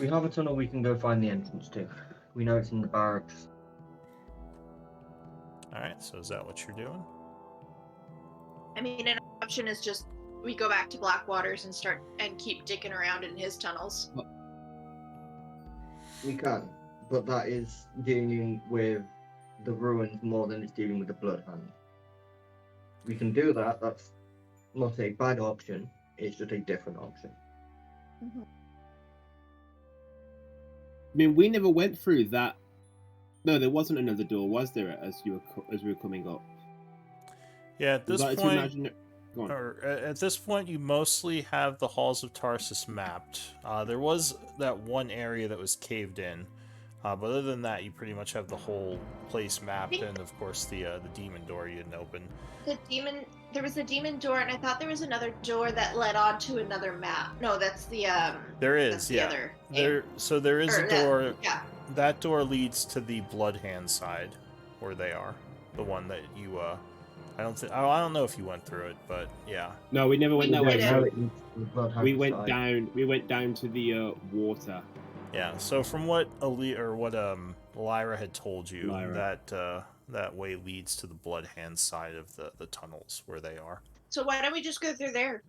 We have a tunnel we can go find the entrance to. We know it's in the barracks. Alright, so is that what you're doing? I mean, an option is just we go back to Blackwaters and start and keep dicking around in his tunnels. We can, but that is dealing with the ruins more than it's dealing with the Bloodhound. We can do that, that's not a bad option, it's just a different option. I mean, we never went through that. No, there wasn't another door, was there? As we were coming up. Yeah, at this Would you like to point... imagine it? Go on. Or at this point, you mostly have the halls of Tarsus mapped. There was that one area that was caved in, but other than that, you pretty much have the whole place mapped, and of course the demon door you didn't open. There was a demon door, and I thought there was another door that led on to another map. No, that's the There is, that's the yeah. other. So there is or a door. yeah. That door leads to the Bloodhand side, where they are. The one that you I don't know if you went through it, but yeah. No, we never went that way. didn't. We went down. We went down to the water. Yeah. So from what Lyra had told you, Lyra. that way leads to the Bloodhand side of the tunnels where they are. So why don't we just go through there?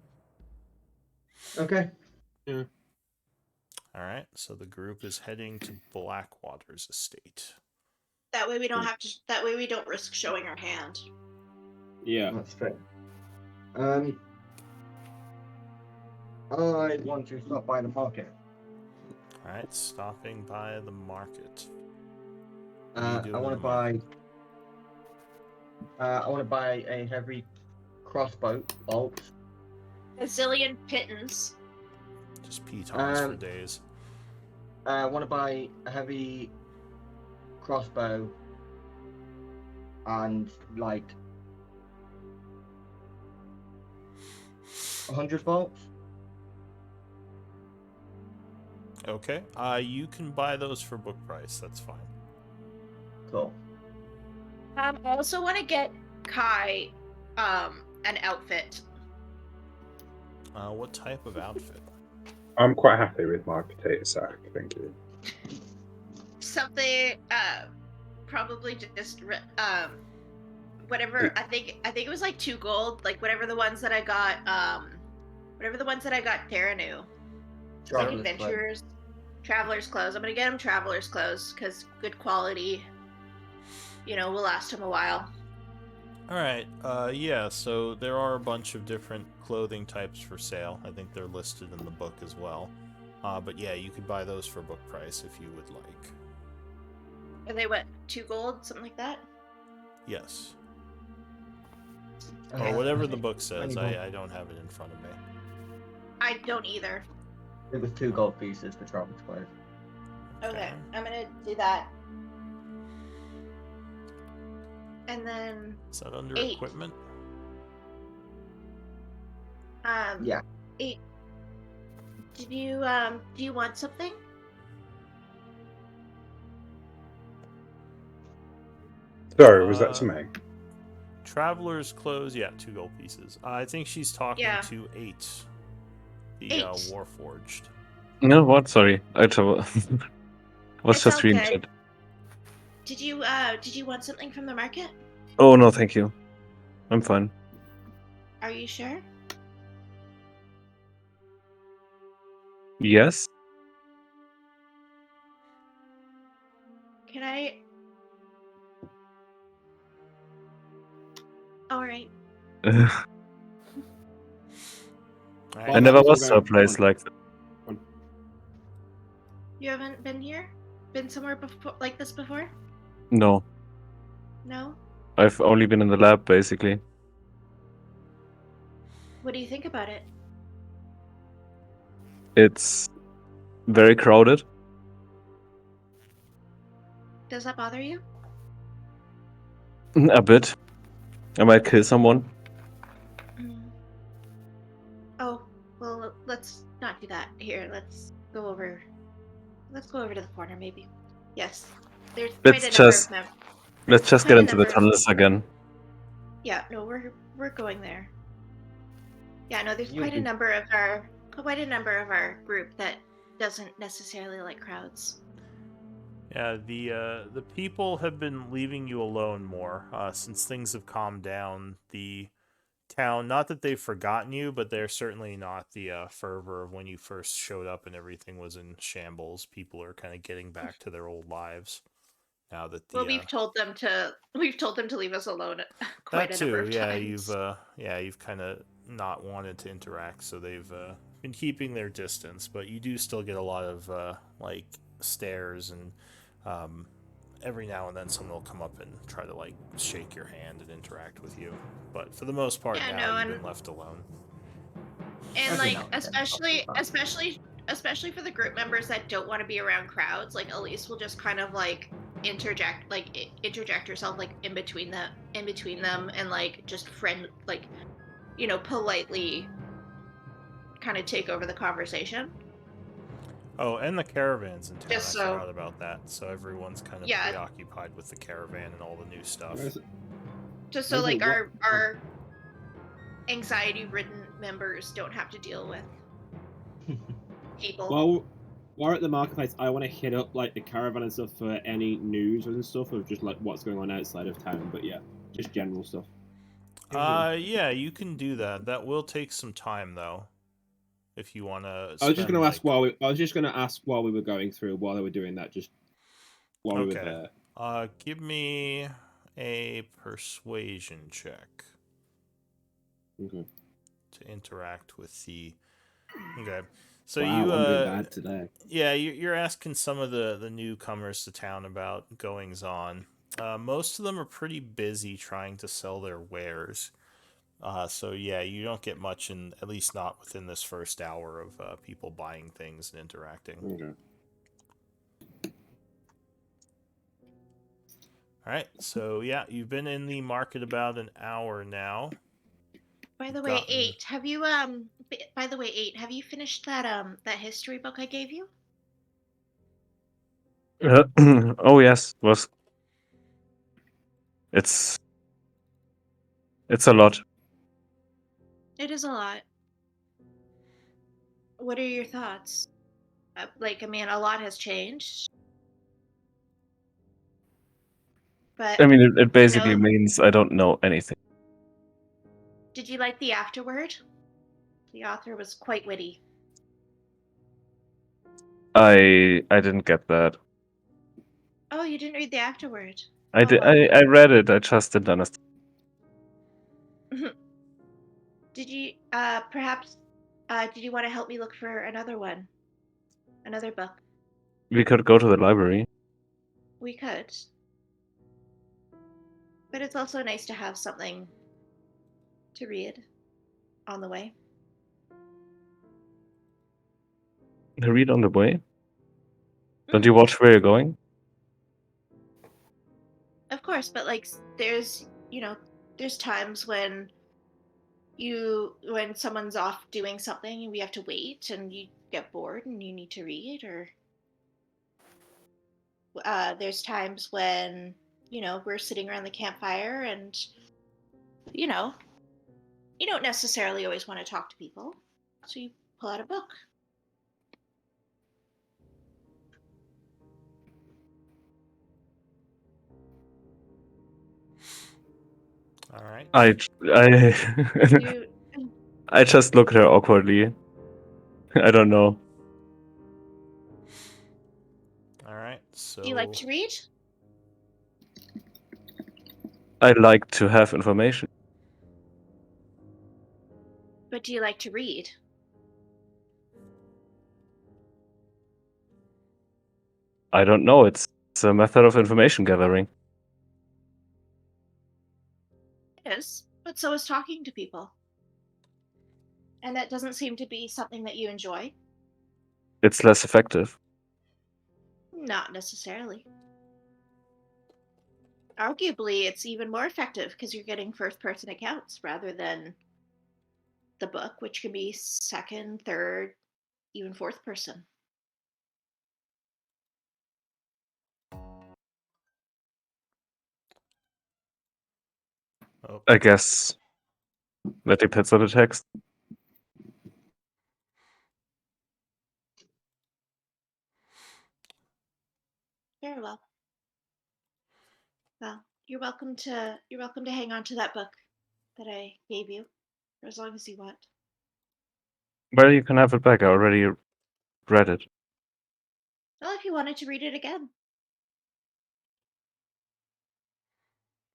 Okay. Yeah. All right. So the group is heading to Blackwater's estate. That way we don't have to. That way we don't risk showing our hand. Yeah. That's fair. I want to stop by the market. All right. Stopping by the market. I doing want in to the buy. I want to buy a heavy crossbow bolt. A zillion pittance. Just pitons for days. I want to buy a heavy crossbow and like 100 bolts. Okay. You can buy those for book price. That's fine. Cool. I also want to get Kai an outfit. What type of outfit? I'm quite happy with my potato sack, thank you. Something probably just whatever. I think it was like 2 gold, like whatever the ones that I got Terranu. Like adventurers, traveler's clothes. I'm gonna get him traveler's clothes because good quality. You know, will last him a while. Alright, yeah, so there are a bunch of different clothing types for sale. I think they're listed in the book as well. But yeah, you could buy those for book price if you would like. Are they what, 2 gold, something like that? Yes. Okay. Or whatever the book says. Any more? I don't have it in front of me. I don't either. It was 2 gold pieces for travel clothes. Okay, I'm gonna do that. And then Is that under 8. equipment? Yeah. 8. Do you want something? Sorry, was that to me? Traveler's clothes, yeah, 2 gold pieces. I think she's talking Yeah. to 8. The 8. Warforged. No, what? Sorry, I trouble. Was It's just okay. reading it. Did you want something from the market? Oh no, thank you. I'm fine. Are you sure? Yes. Can I? All right. I Well, never that was was to a all place going- like that. You haven't been here? Been somewhere before like this before? No, No. I've only been in the lab basically. What do you think about it? It's very crowded. Does that bother you? A bit. I might kill someone. Oh, well, let's not do that. Here, let's go over to the corner, maybe. Yes. There's quite Let's a number just of them. let's just Quite get a into the number of- tunnels again. Yeah, no, we're going there. Yeah, no, there's You- quite a number of our group that doesn't necessarily like crowds. Yeah, the people have been leaving you alone more since things have calmed down. The town, not that they've forgotten you, but they're certainly not the fervor of when you first showed up and everything was in shambles. People are kind of getting back to their old lives now that the Well, we've told them to leave us alone quite that a number too. of Yeah, times. you've kind of not wanted to interact, so they've been keeping their distance. But you do still get a lot of like stares and. Every now and then someone will come up and try to like shake your hand and interact with you, but for the most part Yeah, now no, you've and- been left alone. And Every like now and then, especially obviously. especially for the group members that don't want to be around crowds, like Elise will just kind of like interject herself like in between them and like just politely kind of take over the conversation. Oh, and the caravans in town. Just I so- forgot about that. So everyone's kind of Yeah. preoccupied with the caravan and all the new stuff. Just so Wait, like what- our anxiety-ridden members don't have to deal with people. While we're at the marketplace, I want to hit up like the caravan and stuff for any news and stuff of just like what's going on outside of town. But yeah, just general stuff. Yeah, you can do that. That will take some time though. If you want to. I was just going to ask while we were going through while they were doing that, just while we were Okay. there. Give me a persuasion check Okay. to interact with the. Okay. So wow, you I'm doing bad today. yeah, you're asking some of the newcomers to town about goings on. Most of them are pretty busy trying to sell their wares. So yeah, you don't get much in, at least not within this first hour of people buying things and interacting. Okay. All right, so yeah, you've been in the market about an hour now. By the way, gotten- 8, have you have you finished that history book I gave you? Oh yes, was. It's a lot. It is a lot. What are your thoughts? I mean, a lot has changed. But I mean, it basically know- means I don't know anything. did you like the afterword? The author was quite witty. I didn't get that. Oh, you didn't read the afterword. I Oh, did. wow. I read it. I just didn't understand. Did you perhaps did you want to help me look for another one? Another book? We could go to the library. We could. But it's also nice to have something to read on the way. Read on the way. Don't you watch where you're going? Of course, but like there's, there's times when when someone's off doing something and we have to wait and you get bored and you need to read, or there's times when, we're sitting around the campfire and, you don't necessarily always want to talk to people, so you pull out a book. All right. I You, I just look at her awkwardly. I don't know. All right. So. do you like to read? I like to have information. But do you like to read? I don't know. It's a method of information gathering. It is, but so is talking to people. And that doesn't seem to be something that you enjoy. It's less effective. Not necessarily. Arguably, it's even more effective because you're getting first-person accounts rather than the book, which can be second, third, even fourth person. Oh. I guess that depends on the text. Very well. Well, you're welcome to hang on to that book that I gave you for as long as you want. Well, you can have it back. I already read it. Well, if you wanted to read it again.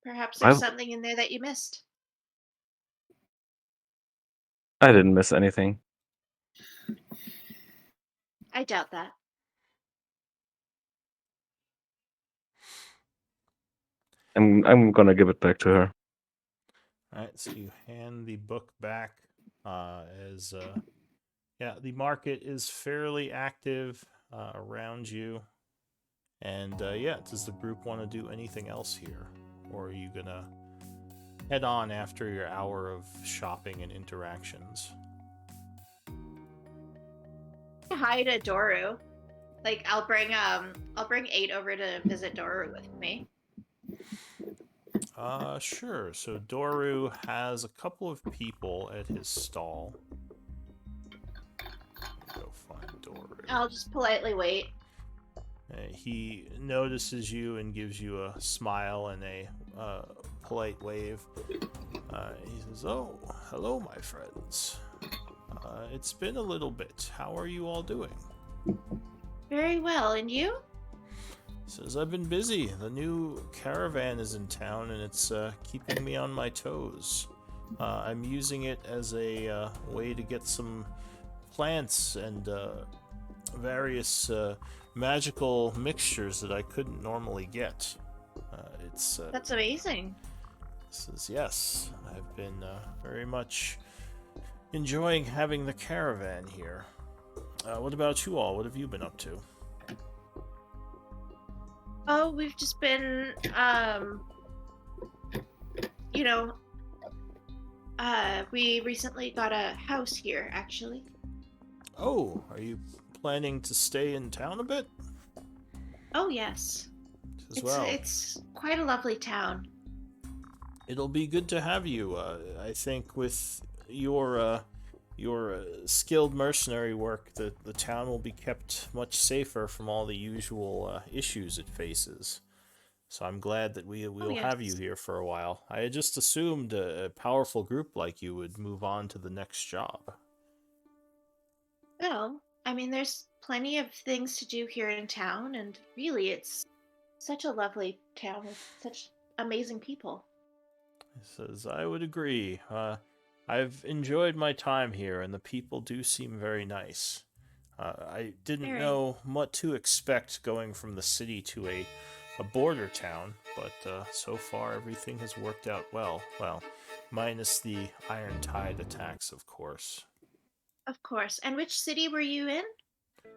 Perhaps there's something in there that you missed. I didn't miss anything. I doubt that. I'm gonna give it back to her. All right, so you hand the book back as the market is fairly active around you. And does the group want to do anything else here? Or are you gonna head on after your hour of shopping and interactions? Hi to Doru. Like I'll bring 8 over to visit Doru with me. Sure. So Doru has a couple of people at his stall. Go find Doru. I'll just politely wait. He notices you and gives you a smile and a polite wave. He says, "Oh, hello, my friends. It's been a little bit. How are you all doing?" Very well, and you? Says, "I've been busy. The new caravan is in town, and it's keeping me on my toes. I'm using it as a way to get some plants and various magical mixtures that I couldn't normally get. That's amazing." Says, "Yes, I've been very much enjoying having the caravan here. What about you all? What have you been up to?" Oh, we've just been, we recently got a house here, actually. Oh, are you planning to stay in town a bit? Oh, yes. It's quite a lovely town. It'll be good to have you. I think with your skilled mercenary work, the town will be kept much safer from all the usual issues it faces. So I'm glad that we'll have you here for a while. I had just assumed a powerful group like you would move on to the next job. Well, I mean, there's plenty of things to do here in town, and really, it's such a lovely town with such amazing people. He says, I would agree. I've enjoyed my time here, and the people do seem very nice. I didn't Very. know what to expect going from the city to a border town, but so far everything has worked out well. Well, minus the Iron Tide attacks, of course. Of course. And which city were you in?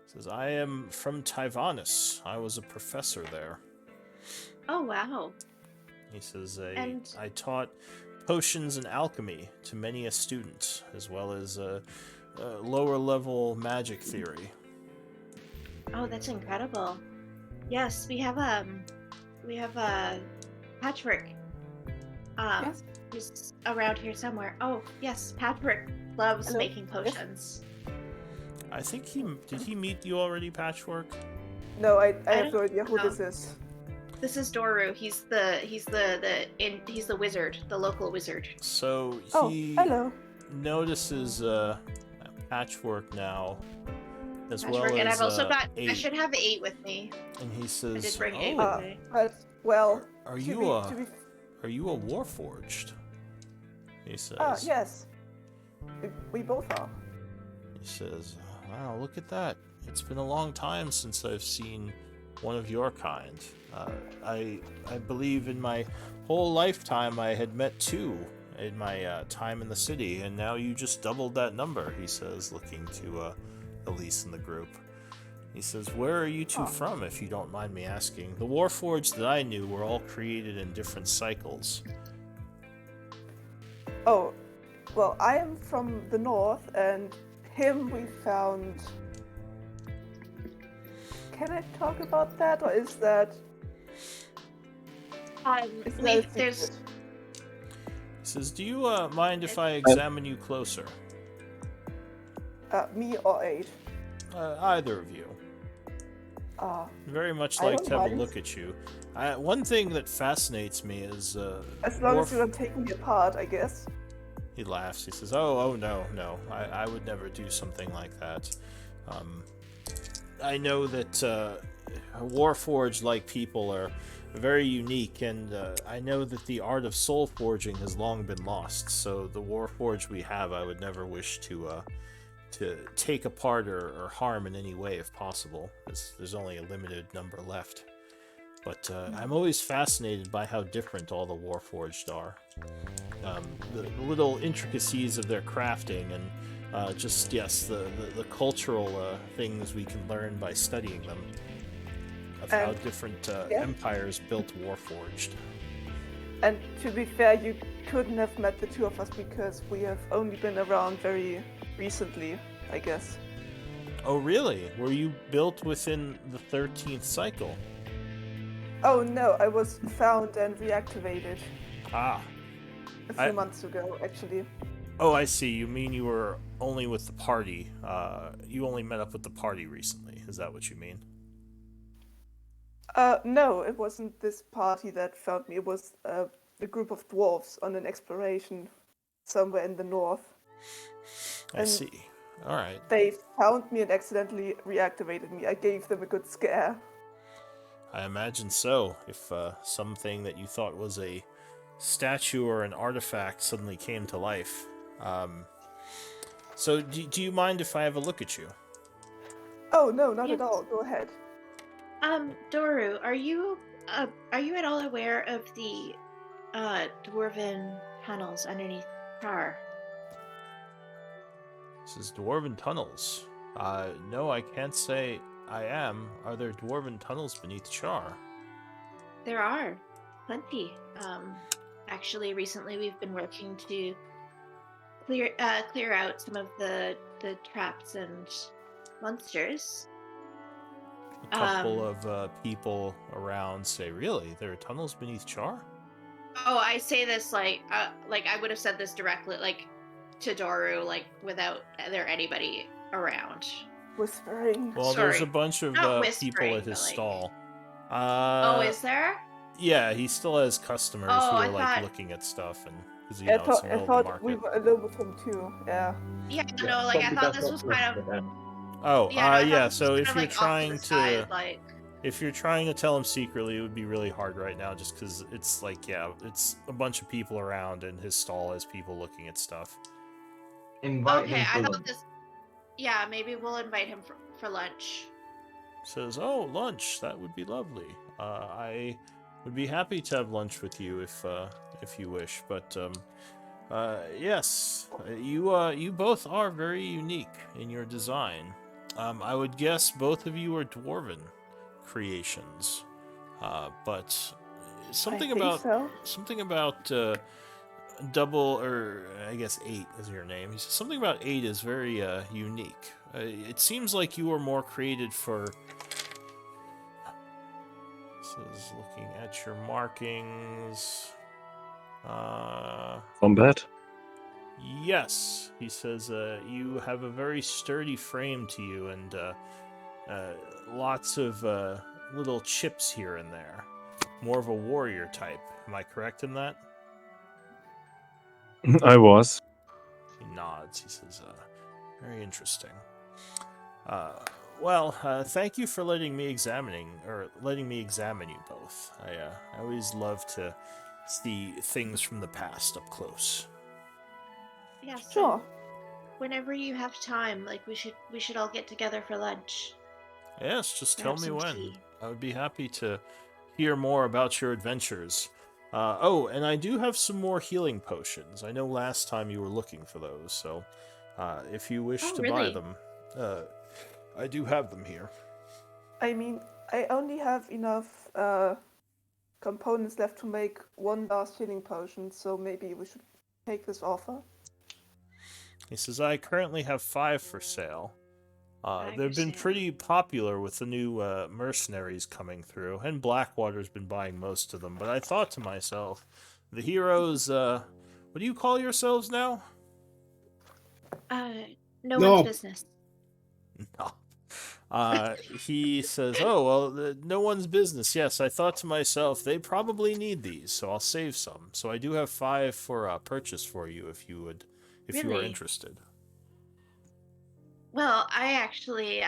Says, I am from Tyvanus. I was a professor there. Oh, wow. He says, And- I taught potions and alchemy to many a student, as well as lower level magic theory. Oh, that's incredible. Yes, we have Patchwork. Yes. Who's around here somewhere. Oh, yes, Patchwork loves Hello. making Yes. potions. I think did he meet you already, Patchwork? No, I I have no don't idea who know. this is. This is Doru. He's the wizard, the local wizard. So Oh, he hello. notices Patchwork now, as well Patchwork, as and I've also got. I 8, should have 8 with me. and he I says, did bring 8 "Oh, with me. But, well, are to you be, a to be, are you a Warforged?" He says. yes. We both are. He says, "Wow, look at that! It's been a long time since I've seen one of your kind. I believe in my whole lifetime I had met 2 in my time in the city, and now you just doubled that number." He says, looking to Elise in the group. He says, "Where are you 2 from, if you don't mind me asking? The Warforged that I knew were all created in different cycles." Oh, well, I am from the north, and him we found. Can I talk about that, or is that? Is that a There's. secret? He says, "Do you mind if I examine you closer?" Me or 8? Either of you. Very much I like don't to have a mind. look at you. One thing that fascinates me is As long as Warf- you don't take me apart, I guess. He laughs. He says, "Oh no. I would never do something like that. I know that Warforged-like people are very unique, and I know that the art of soul forging has long been lost. So the Warforged we have, I would never wish to take apart or harm in any way, if possible. There's only a limited number left. But I'm always fascinated by how different all the Warforged are. The little intricacies of their crafting, and just, yes, the cultural things we can learn by studying them, of how different yeah. empires built Warforged." And to be fair, you couldn't have met the 2 of us because we have only been around very recently, I guess. Oh, really? Were you built within the 13th cycle? Oh no, I was found and reactivated Ah. a few months ago, actually. Oh, I see. You mean you were only with the party. You only met up with the party recently. Is that what you mean? No, it wasn't this party that found me. It was a group of dwarves on an exploration somewhere in the north. I And see. All right. They found me and accidentally reactivated me. I gave them a good scare. I imagine so. If something that you thought was a statue or an artifact suddenly came to life. So, do you mind if I have a look at you? Oh no, not Yes. at all. Go ahead. Doru, are you at all aware of the dwarven tunnels underneath Char? This is Dwarven Tunnels. No, I can't say I am. Are there Dwarven tunnels beneath Char? There are plenty. Actually, recently we've been working to clear out some of the traps and monsters. A couple of people around say, "Really? There are tunnels beneath Char?" Oh, I say this like I would have said this directly, like to Doru, like without there anybody around. Whispering. Well, there's a Sorry. bunch of Not people whispering, at his but, like- stall. Oh, is there? Yeah, he still has customers Oh, who I are like thought- looking at stuff, and because I it's the thought, middle I of the thought we market. were alone with him too. Yeah. Yeah, no, like I thought this was kind of Oh, yeah. No, I thought yeah. this So was if kind of, you're like, off trying the to, side, like if you're trying to tell him secretly, it would be really hard right now, just because it's like, yeah, it's a bunch of people around, and his stall has people looking at stuff. Invite Okay, him for I thought lunch. this. Yeah, maybe we'll invite him for lunch. Says, "Oh, lunch. That would be lovely. I would be happy to have lunch with you if you wish. But yes, you both are very unique in your design. I would guess both of you are dwarven creations. But something I think so. double, or I guess 8 is your name. He says something about 8 is very unique. It seems like you are more created for." This is looking at your markings. Combat? Yes, he says you have a very sturdy frame to you, and lots of little chips here and there. More of a warrior type. Am I correct in that? I was. He nods. He says, very interesting. Well, thank you for letting me examine you both. I always love to see things from the past up close. Yeah, so Sure. whenever you have time, like we should all get together for lunch. Yes, just Grab tell me some when. tea. I would be happy to hear more about your adventures. Oh, and I do have some more healing potions. I know last time you were looking for those, so if you wish Oh, to buy really? them, I do have them here. I mean, I only have enough components left to make one last healing potion, so maybe we should take this offer. He says, I currently have 5 for sale. 5 They've for been sale. pretty popular with the new mercenaries coming through, and Blackwater's been buying most of them. But I thought to myself, the heroes, what do you call yourselves now? No No. one's business. No. He says, oh, well, no one's business. Yes, I thought to myself, they probably need these, so I'll save some. So I do have 5 for purchase for you if you are Really? interested. Well, I actually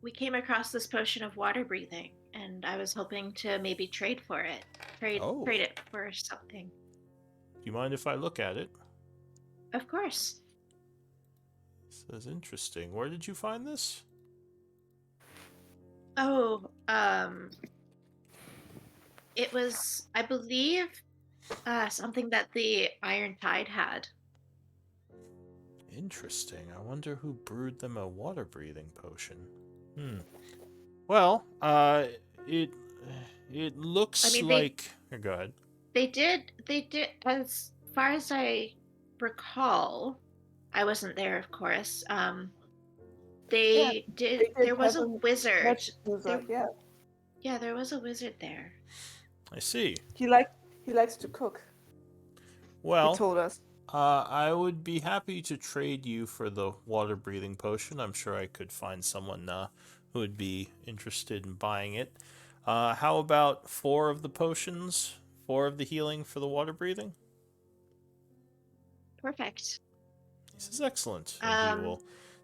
we came across this potion of water breathing, and I was hoping to maybe trade for it. Trade it for something. Do you mind if I look at it? Of course. Says interesting. Where did you find this? Oh, it was, I believe, something that the Iron Tide had. Interesting. I wonder who brewed them a water-breathing potion. Well, it looks like. Go ahead. They did. As far as I recall, I wasn't there, of course. They did. There was a wizard. Yeah, there was a wizard there. I see. He likes to cook. Well, he told us. I would be happy to trade you for the water-breathing potion. I'm sure I could find someone who would be interested in buying it. How about 4 of the potions? 4 of the healing for the water-breathing? Perfect. This is excellent. And he will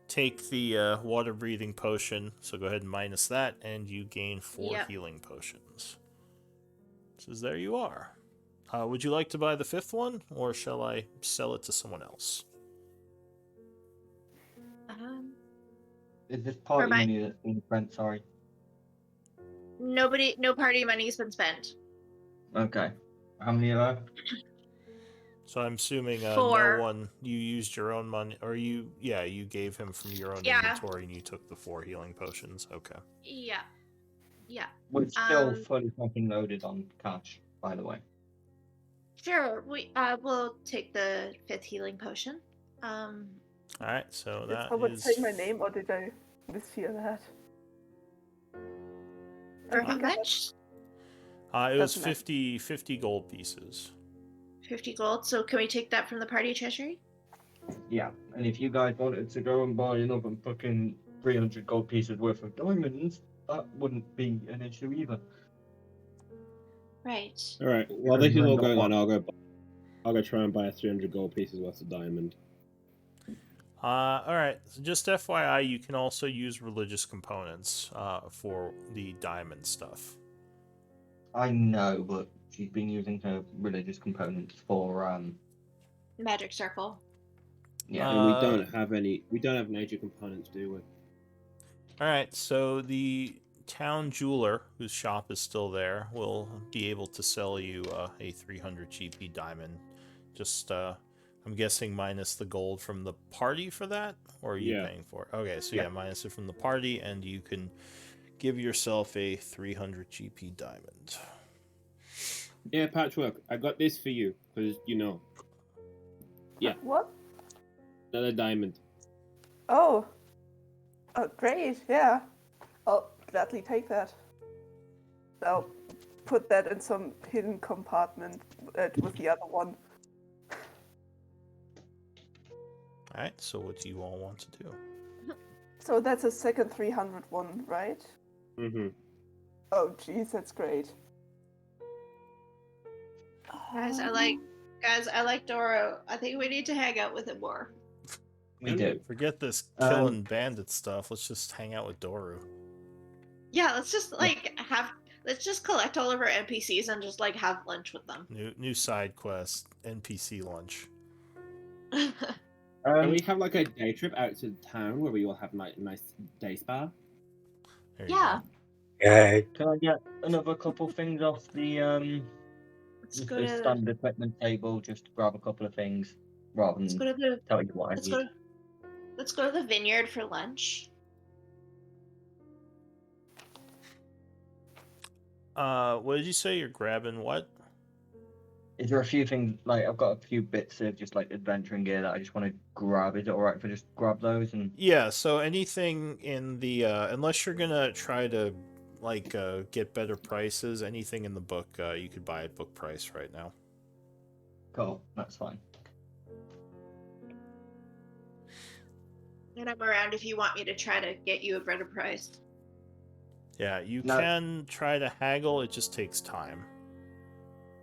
take the water-breathing potion, so go ahead and minus that, and you gain 4 healing potions. So there you are. Would you like to buy the 5th one, or shall I sell it to someone else? Is this party money that's been spent? Sorry. No party money's been spent. Okay. How many are there? So I'm assuming 4. no one, you used your own money, or you gave him from your own inventory and you took the 4 healing potions. Okay. Yeah. We're still fully fucking loaded on cash, by the way. Sure, we'll take the 5th healing potion. All right, so Did that someone is. say my name, or did I mishear that? For how much? It was 50 gold pieces. 50 gold. So can we take that from the party treasury? Yeah, and if you guys wanted to go and buy another fucking 300 gold pieces worth of diamonds, that wouldn't be an issue either. Right. All right. While this is all going on, I'll go try and buy 300 gold pieces worth of diamond. Alright, so just FYI, you can also use religious components for the diamond stuff. I know, but she's been using her religious components for Magic circle. yeah. And we don't have any. We don't have major components, do we? Alright, so the town jeweler, whose shop is still there, will be able to sell you a 300 GP diamond. Just, I'm guessing minus the gold from the party for that? Or are you paying for it? Okay, so yeah, minus it from the party, and you can give yourself a 300 GP diamond. Yeah, Patchwork, I got this for you, because, you know. Yeah. What? Another diamond. Oh. Oh, great, yeah. I'll gladly take that. I'll put that in some hidden compartment with the other one. Alright, so what do you all want to do? So that's a second 300 one, right? Mm-hmm. Oh, jeez, that's great. Guys, I like Doro. I think we need to hang out with him more. We do. Forget this killing bandit stuff. Let's just hang out with Doru. Yeah, let's just let's just collect all of our NPCs and just like have lunch with them. New side quest, NPC lunch. And we have like a day trip out to town where we all have like a nice day spa. Yeah. Yay. Can I get another couple things off the Let's just go the to standard equipment table? Just grab a couple of things rather let's than go to the tell you what I let's need. go let's go to the vineyard for lunch. What did you say? You're grabbing what? Is there a few things, like, I've got a few bits of just, like, adventuring gear that I just want to grab. Is it alright if I just grab those? And Yeah, so anything in the, unless you're gonna try to, like, get better prices, anything in the book, you could buy at book price right now. Cool, that's fine. And I'm around if you want me to try to get you a better price. Yeah, you No. can try to haggle, it just takes time.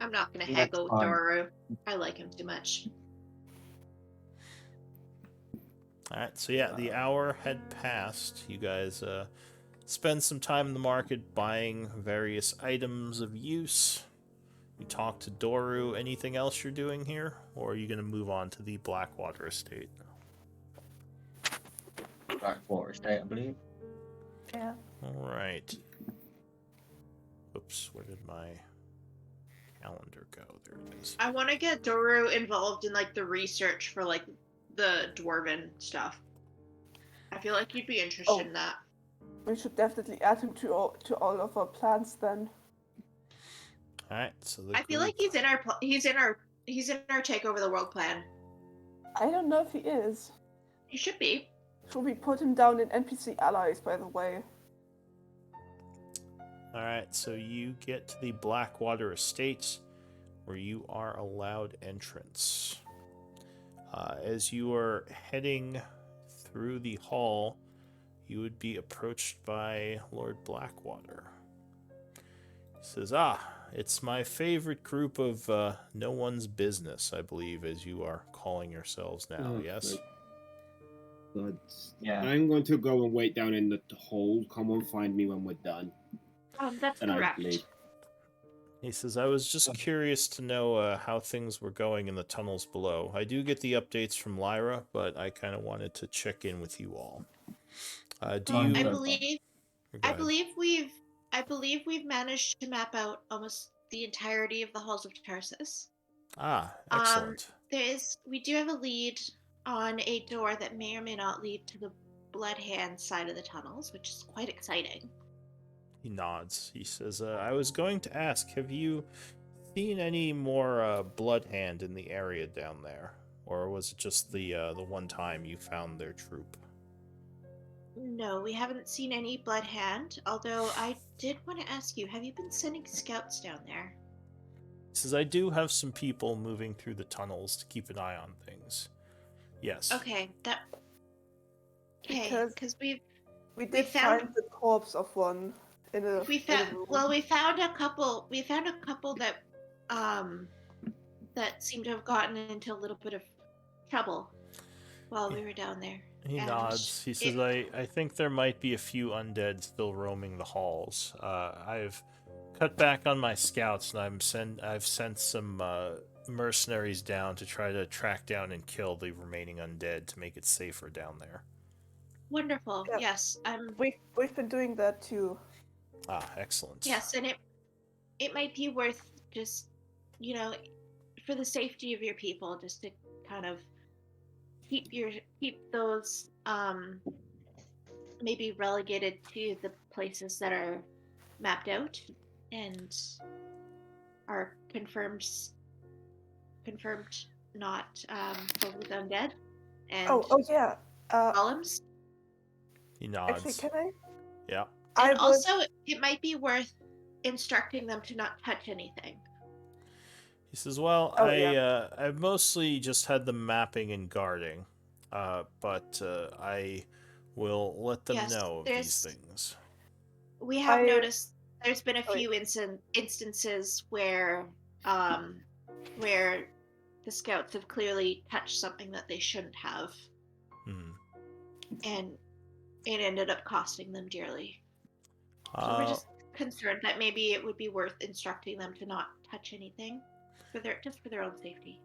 I'm not gonna That's haggle with fine. Doru. I like him too much. Alright, so yeah, the hour had passed. You guys spend some time in the market buying various items of use. You talk to Doru. Anything else you're doing here? Or are you going to move on to the Blackwater estate? Blackwater estate, I believe. Yeah. Alright. Oops, where did my calendar go? There it is. I want to get Doru involved in like the research for like the dwarven stuff. I feel like you'd be interested in that. We should definitely add him to all of our plans then. All right, so I feel like he's in our take over the world plan. I don't know if he is. He should be. Should we put him down in NPC allies, by the way? All right, so you get to the Blackwater Estates, where you are allowed entrance. As you are heading through the hall, you would be approached by Lord Blackwater. He says, it's my favorite group of no one's business, I believe, as you are calling yourselves now, yes? But Yeah. I'm going to go and wait down in the hole. Come and find me when we're done. That's And I correct. leave. He says, I was just curious to know how things were going in the tunnels below. I do get the updates from Lyra, but I kind of wanted to check in with you all. Do you... I believe we've managed to map out almost the entirety of the halls of Tarsus. Excellent. We do have a lead on a door that may or may not lead to the Blood Hand side of the tunnels, which is quite exciting. He nods. He says, I was going to ask, have you seen any more Blood Hand in the area down there? Or was it just the one time you found their troop? No, we haven't seen any Blood Hand, although I did want to ask you, have you been sending scouts down there? He says, I do have some people moving through the tunnels to keep an eye on things. Yes. Okay, because we did find the corpse of one in a we found a couple that that seemed to have gotten into a little bit of trouble. while we were down there. He And nods. He says, I think there might be a few undead still roaming the halls. I've cut back on my scouts, and I've sent some mercenaries down to try to track down and kill the remaining undead to make it safer down there. Wonderful. Yeah. Yes. We've been doing that too. Ah, excellent. Yes, and it might be worth just, for the safety of your people, just to kind of keep those maybe relegated to the places that are mapped out and are confirmed not filled with undead and Oh yeah. golems. He nods. Actually, can I? Yeah. And also, it might be worth instructing them to not touch anything. He says, well, I've mostly just had them mapping and guarding, but I will let them know of these things. We have noticed there's been a few instances where the scouts have clearly touched something that they shouldn't have, and it ended up costing them dearly. So we're just concerned that maybe it would be worth instructing them to not touch anything, for their own safety.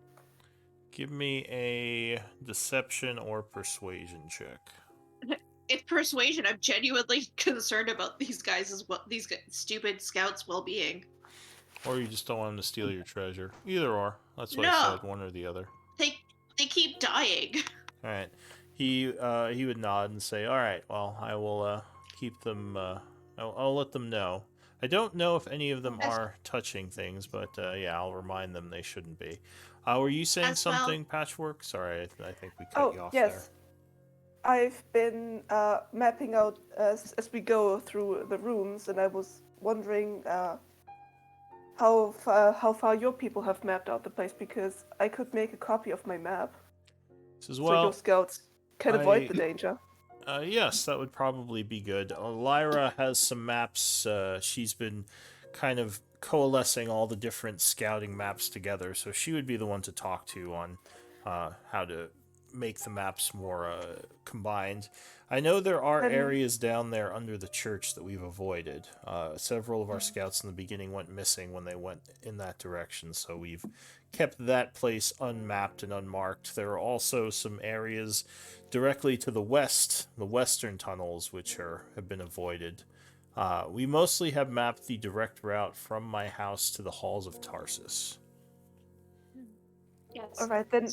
Give me a deception or persuasion check. It's persuasion. I'm genuinely concerned about these guys' these stupid scouts' well-being. Or you just don't want them to steal your treasure. Either or. That's what I said, one or the other. They keep dying. All right. He would nod and say, "All right. Well, I will keep them. I'll let them know. I don't know if any of them are touching things, but yeah, I'll remind them they shouldn't be." Were you saying something, Patchwork? Sorry, I think we cut you off there. I've been mapping out as we go through the rooms, and I was wondering how far your people have mapped out the place, because I could make a copy of my map. So your scouts can avoid the danger. Yes, that would probably be good. Lyra has some maps. She's been kind of coalescing all the different scouting maps together, so she would be the one to talk to on how to make the maps more combined. I know there are areas down there under the church that we've avoided. Several of our scouts in the beginning went missing when they went in that direction, so we've kept that place unmapped and unmarked. There are also some areas directly to the west, the western tunnels, which have been avoided. We mostly have mapped the direct route from my house to the halls of Tarsus. Yes. All right, then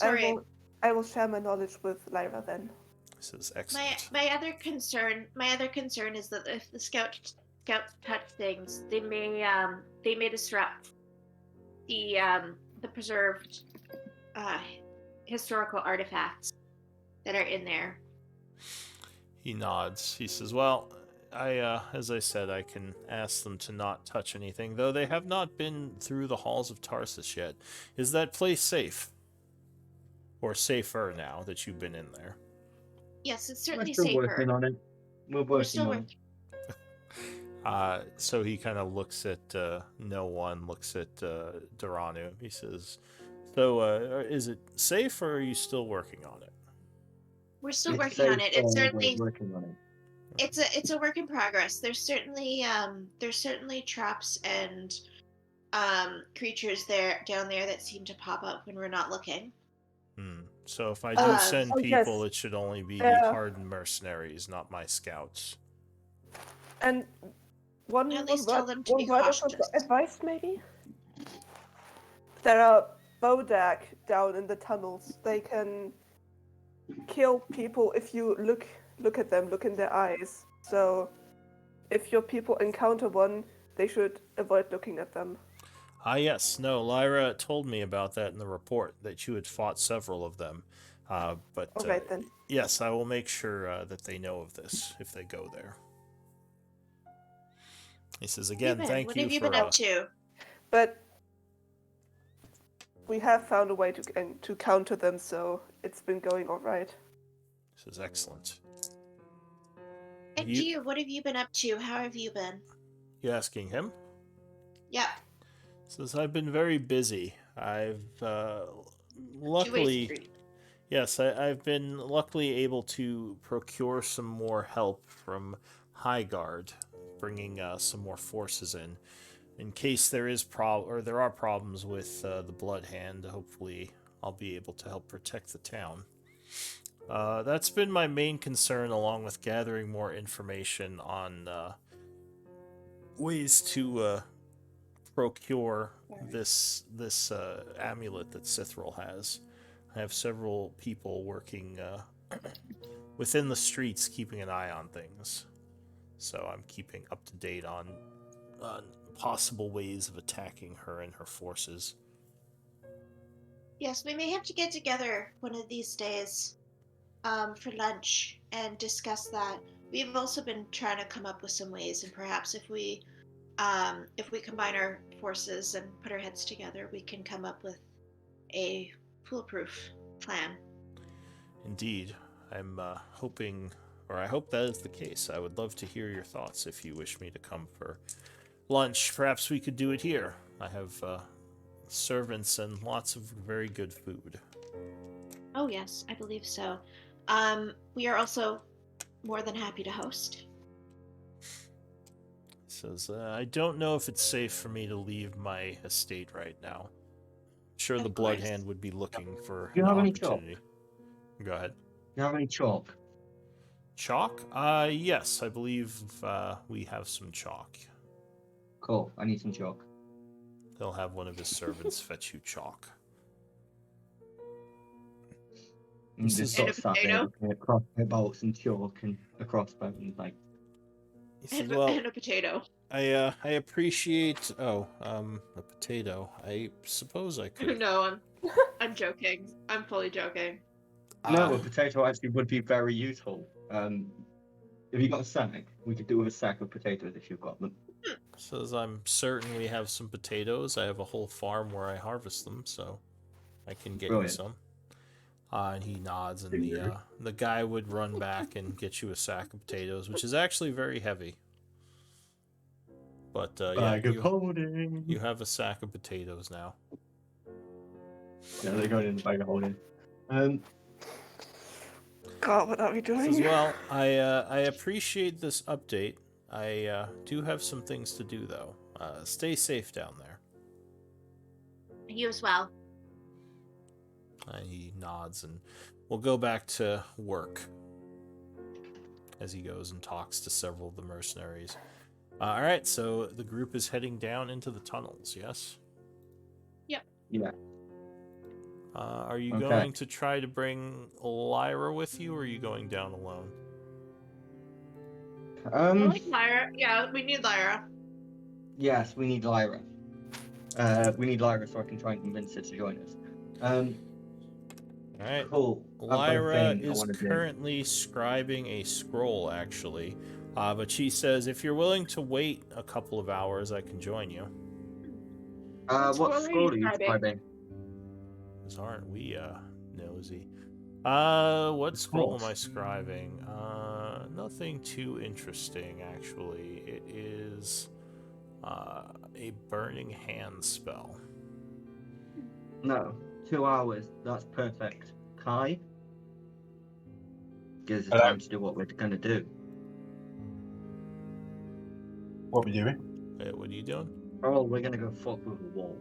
I will share my knowledge with Lyra then. This is excellent. My other concern is that if the scouts touch things, they may disrupt the preserved historical artifacts that are in there. He nods. He says, well, as I said, I can ask them to not touch anything, though they have not been through the halls of Tarsus yet. Is that place safe? Or safer now that you've been in there? Yes, it's certainly We're still safer. working on it. We're still working on it. So he kind of looks at no one, looks at Duranu. He says, so is it safe, or are you still working on it? We're still working on it. It's certainly working on it. It's a work in progress. There's certainly traps and creatures down there that seem to pop up when we're not looking. So if I do send people, it should only be the hardened mercenaries, not my scouts. And one word of advice, maybe? There are Bodak down in the tunnels. They can kill people if you look at them, look in their eyes. So if your people encounter one, they should avoid looking at them. Yes. No, Lyra told me about that in the report, that you had fought several of them. But right, then. Yes, I will make sure that they know of this if they go there. He says, again, thank you for... What have you been up to? But we have found a way to counter them, so it's been going all right. This is excellent. And what have you been up to? How have you been? You asking him? Yeah. Says, I've been very busy. I've luckily... Yes, I've been luckily able to procure some more help from Highguard, bringing some more forces in case there is there are problems with the Blood Hand. Hopefully, I'll be able to help protect the town. That's been my main concern, along with gathering more information on ways to procure this amulet that Cithril has. I have several people working within the streets, keeping an eye on things. So I'm keeping up to date on possible ways of attacking her and her forces. Yes, we may have to get together one of these days for lunch and discuss that. We've also been trying to come up with some ways, and perhaps if we combine our forces and put our heads together, we can come up with a foolproof plan. Indeed. I'm hoping, or I hope that is the case. I would love to hear your thoughts if you wish me to come for lunch. Perhaps we could do it here. I have servants and lots of very good food. Oh yes, I believe so. We are also more than happy to host. Says, I don't know if it's safe for me to leave my estate right now. Sure, the Blood Hand would be looking for Do you an have any opportunity. Go ahead. Do you have any chalk? Chalk? Yes, I believe we have some chalk. Cool, I need some chalk. They'll have one of his servants fetch you chalk. And This just is- sort And of a sat there potato? looking at crossbow bolts and chalk and a crossbow and like, He says, And, well, and a potato. I appreciate... Oh, a potato. I suppose I could... No, I'm joking. I'm fully joking. no, Ah. a potato actually would be very useful. If you got a sack, we could do with a sack of potatoes if you've got them. Says, I'm certain we have some potatoes. I have a whole farm where I harvest them, so I can get Brilliant. you some. And he nods, and the guy would run back and get you a sack of potatoes, which is actually very heavy. But yeah, Bag of holding. you have a sack of potatoes now. Yeah, they're going in the bag of holding. God, what are we Says, doing? well, I appreciate this update. I do have some things to do, though. Stay safe down there. You as well. He nods, and we'll go back to work as he goes and talks to several of the mercenaries. All right, so the group is heading down into the tunnels, yes? Yep. Yeah. Are you Okay. going to try to bring Lyra with you, or are you going down alone? I like Lyra. Yeah, we need Lyra. Yes, we need Lyra. We need Lyra so I can try and convince her to join us. All right. Cool. I've got a Lyra thing I is wanna do. currently scribing a scroll, actually. But she says, if you're willing to wait a couple of hours, I can join you. What scroll are scroll are you you scribing? scribing? Because aren't we nosy? What scroll am I course. scribing? Nothing too interesting, actually. It is a burning hand spell. No, 2 hours. That's perfect. Kai? Gives us Hello. time to do what we're gonna do. What we doing? What are you doing? Oh, we're gonna go fuck with a wall.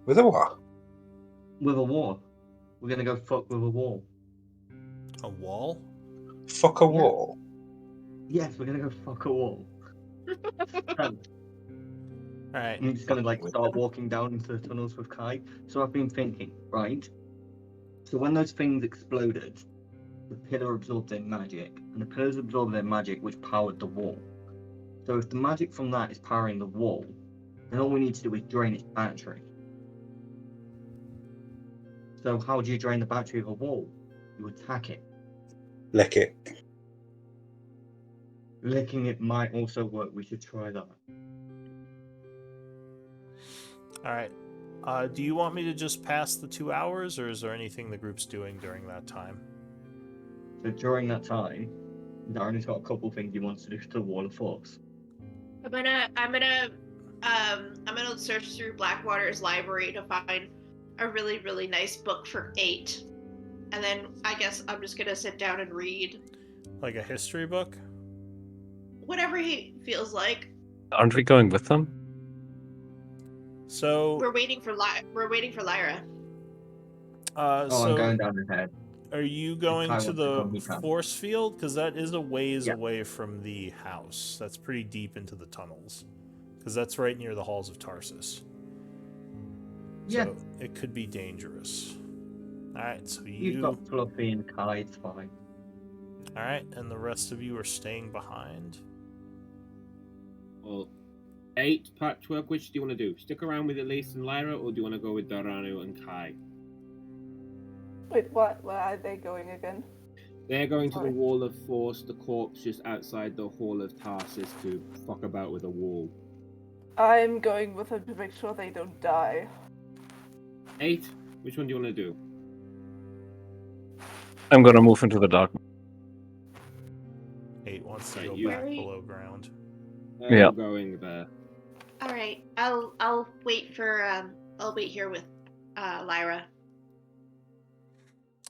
With a what? With a wall. We're gonna go fuck with a wall. A wall? Fuck a Yeah. wall. Yes, we're gonna go fuck a wall. So, All right. I'm just gonna like start walking down into the tunnels with Kai. So I've been thinking, right? So when those things exploded, the pillar absorbed their magic, and the pillars absorbed their magic, which powered the wall. So if the magic from that is powering the wall, then all we need to do is drain its battery. So how do you drain the battery of a wall? You attack it. Lick it. Licking it might also work. We should try that. All right. Do you want me to just pass the 2 hours, or is there anything the group's doing during that time? So during that time, Darren's got a couple things he wants to do to the Wall of Force. I'm gonna search through Blackwater's library to find a really, really nice book for 8. And then I guess I'm just gonna sit down and read Like a history book? whatever he feels like. Aren't we going with them? So, We're waiting for Lyra. Oh, so I'm going down ahead. are you going I to want to come, the he can. force field? Because that is a ways Yeah. away from the house. That's pretty deep into the tunnels. Because that's right near the halls of Tarsus. Yeah. So it could be dangerous. Alright, so You've got Fluffy and Kai, it's fine. Alright, and the rest of you are staying behind. Well, 8, Patchwork, which do you want to do? Stick around with Elise and Lyra, or do you want to go with Daranu and Kai? Wait, what? Where are they going again? They're going to the Sorry. Wall of Force, the corpse just outside the Hall of Tarsus to fuck about with a wall. I'm going with them to make sure they don't die. 8, which one do you want to do? I'm gonna move into the dark. 8 wants to Right, go you- back Right. below ground. Yeah. I'm going there. All right, I'll wait for I'll wait here with Lyra.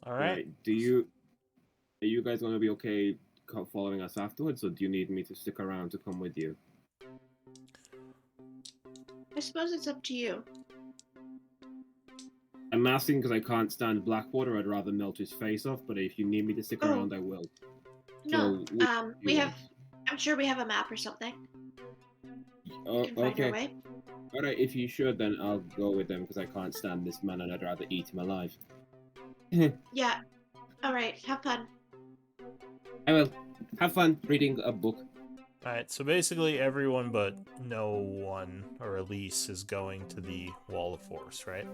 Alright. Are you guys going to be okay following us afterwards, or do you need me to stick around to come with you? I suppose it's up to you. I'm asking because I can't stand Blackwater. I'd rather melt his face off, but if you need me to stick Oh. around, I will. No, So, which we you have. I'm sure we have a map or something. Oh, We can find our okay. way. Alright, if you should, then I'll go with them because I can't stand this man and I'd rather eat him alive. Yeah. All right. Have fun. I will. Have fun reading a book. Alright, so basically everyone but no one, or Elise, is going to the Wall of Force, right?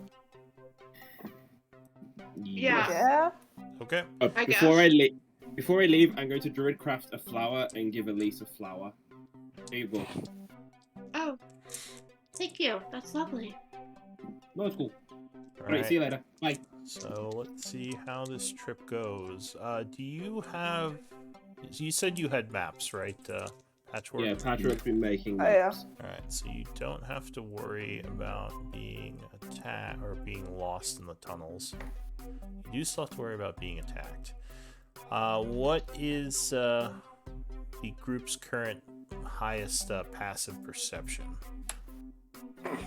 Yeah. Yeah? Okay. I Before guess. before I leave, I'm going to druidcraft a flower and give Elise a flower. There you go. Oh, thank you. That's lovely. No, it's cool. All Alright, see you later. Bye. So let's see how this trip goes. Do you have? You said you had maps, right? Patchwork. Yeah, Patrick's been making Oh, yeah. maps. All right, so you don't have to worry about being attacked or being lost in the tunnels. You do still have to worry about being attacked. What is the group's current highest passive perception?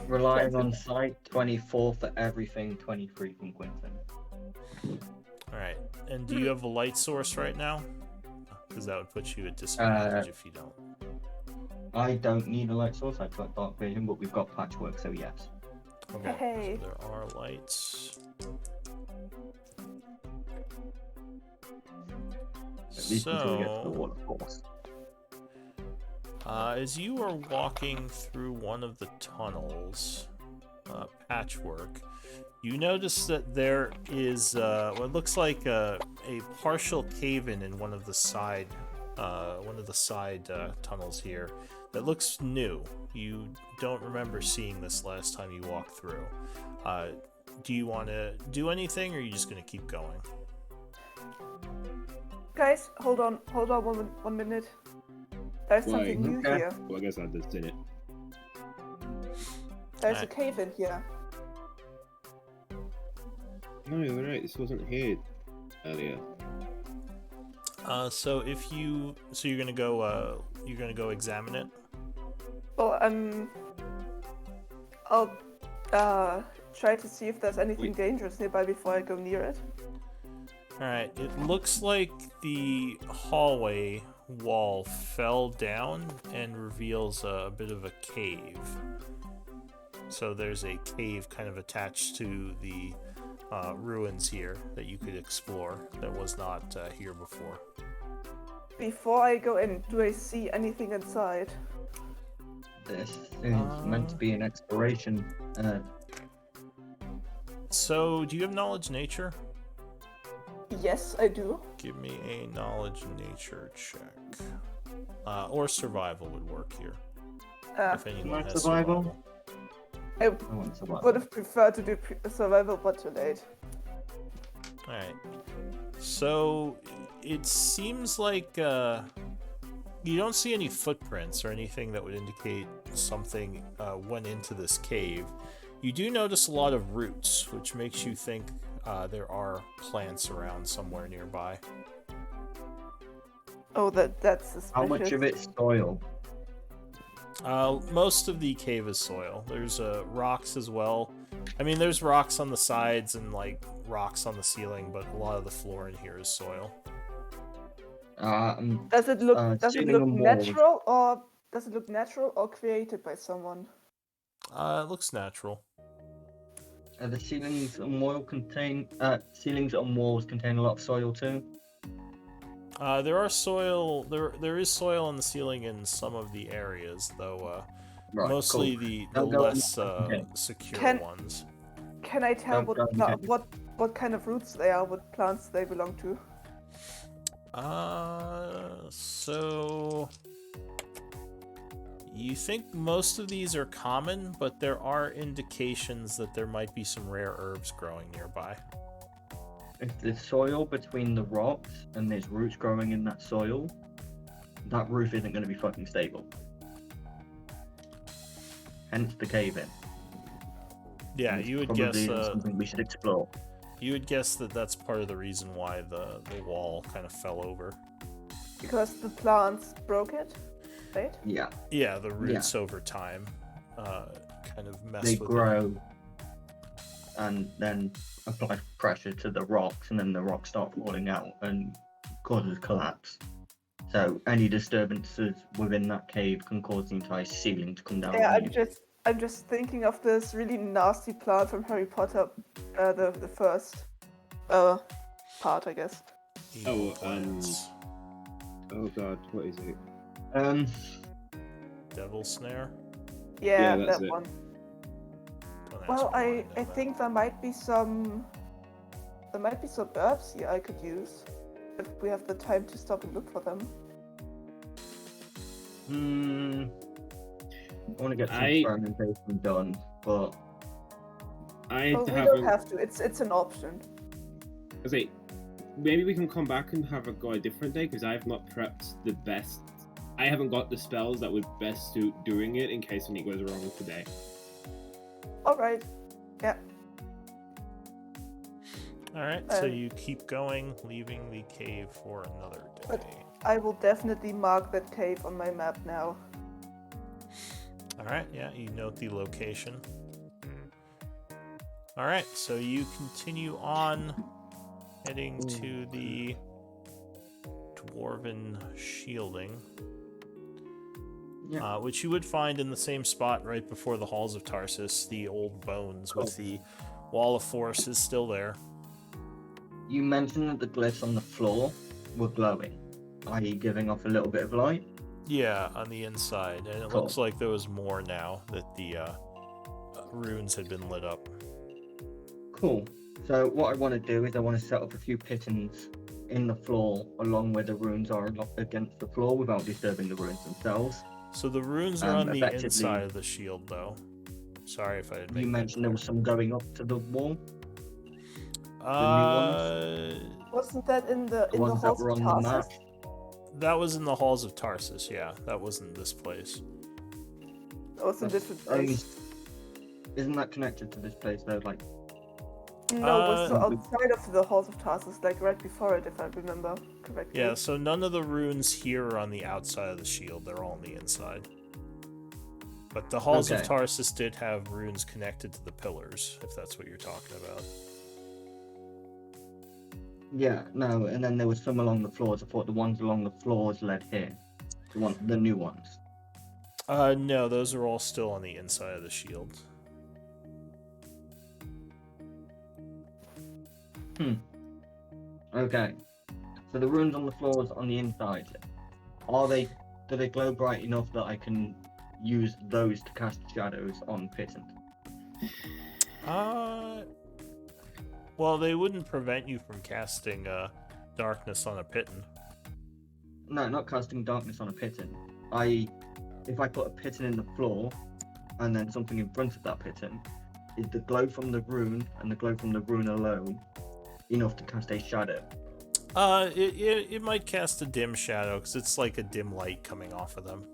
Relying on sight, 24 for everything, 23 from Quentin. All right, and do you have a light source right now? Because that would put you at disadvantage if you don't. I don't need a light source, I've got dark vision, but we've got Patchwork, so yes. Okay, Hey. so there are lights. At least until we get to the So, Wall of Force. as you are walking through one of the tunnels, Patchwork, you notice that there is what looks like a partial cave-in in one of the side tunnels here that looks new. You don't remember seeing this last time you walked through. Do you want to do anything, or are you just going to keep going? Guys, hold on 1 minute. There's Why? something new Okay. here. Well, I guess I just did it. There's a Alright. cave in here. No, you're right. This wasn't here earlier. So you're gonna go examine it. Well, I'll try to see if there's anything Wait. dangerous nearby before I go near it. All right. It looks like the hallway wall fell down and reveals a bit of a cave. So there's a cave kind of attached to the ruins here that you could explore that was not here before. Before I go in, do I see anything inside? This is meant to be an exploration. So do you have knowledge nature? Yes, I do. Give me a knowledge nature check. Or survival would work here. If anyone want has survival? survival. I I want to would have preferred to do survival, but too late. Alright. So it seems like you don't see any footprints or anything that would indicate something went into this cave. You do notice a lot of roots, which makes you think there are plants around somewhere nearby. Oh, that's suspicious. How much of it's soil? Most of the cave is soil. There's rocks as well. I mean, there's rocks on the sides and like rocks on the ceiling, but a lot of the floor in here is soil. Does it look ceiling and walls. natural or created by someone? It looks natural. The ceilings and walls contain a lot of soil too. There are soil. There is soil on the ceiling in some of the areas, though. Right, mostly cool. the less secure ones. Can I tell what kind of roots they are? What plants they belong to? So you think most of these are common, but there are indications that there might be some rare herbs growing nearby. If there's soil between the rocks and there's roots growing in that soil, that roof isn't going to be fucking stable. Hence the cave-in. Yeah, It's you would probably guess. something we should explore. You would guess that that's part of the reason why the wall kind of fell over. Because the plants broke it, right? Yeah, Yeah, the roots over time kind of mess they with grow and then apply pressure to the rocks, and then the rocks start falling out and causes collapse. So any disturbances within that cave can cause the entire ceiling to come down. Yeah, on you. I'm just thinking of this really nasty plant from Harry Potter, the first part, I guess. it. Oh, Evil plants. Oh god, what is it? Devil snare. Yeah, that's that it. one. Don't ask Well, me why I know that. think there might be some herbs here I could use if we have the time to stop and look for them. I want to get some experimentation done, but I Well, we haven't. don't have to. It's an option. I say, maybe we can come back and have go a different day because I've not prepped the best. I haven't got the spells that would best suit doing it in case anything goes wrong today. All right. Yeah. All right, so you keep going, leaving the cave for another day. But I will definitely mark that cave on my map now. All right, yeah, you note the location. All right, so you continue on, heading to the dwarven shielding, which you would find in the same spot right before the Halls of Tarsus. The old bones with the Wall of Force is still there. you mentioned that the glyphs on the floor were glowing, i.e. giving off a little bit of light. Yeah, on the inside, and it Cool. looks like there was more now that the runes had been lit up. Cool. So what I want to do is I want to set up a few pittons in the floor along where the runes are against the floor without disturbing the runes themselves. So the runes are on the effectively- inside of the shield, though. Sorry if I didn't make You that mentioned there was some going up to the wall. Wasn't that in the ones that halls were of on the Tarsus? map. That was in the halls of Tarsus, yeah. That wasn't this place. That was a different place. Isn't that connected to this place though? Like, No, it was outside of the halls of Tarsus, like right before it, if I remember correctly. Yeah, so none of the runes here are on the outside of the shield. They're all on the inside. But the halls of Okay. Tarsus did have runes connected to the pillars, if that's what you're talking about. yeah, no, and then there was some along the floors. I thought the ones along the floors led here. The new ones. No, those are all still on the inside of the shield. Okay. So the runes on the floors on the inside, do they glow bright enough that I can use those to cast shadows on Pittons? Well, they wouldn't prevent you from casting darkness on a Pitton. No, not casting darkness on a Pitton. If I put a Pitton in the floor and then something in front of that Pitton, is the glow from the rune and the glow from the rune alone enough to cast a shadow? It might cast a dim shadow because it's like a dim light coming off of them.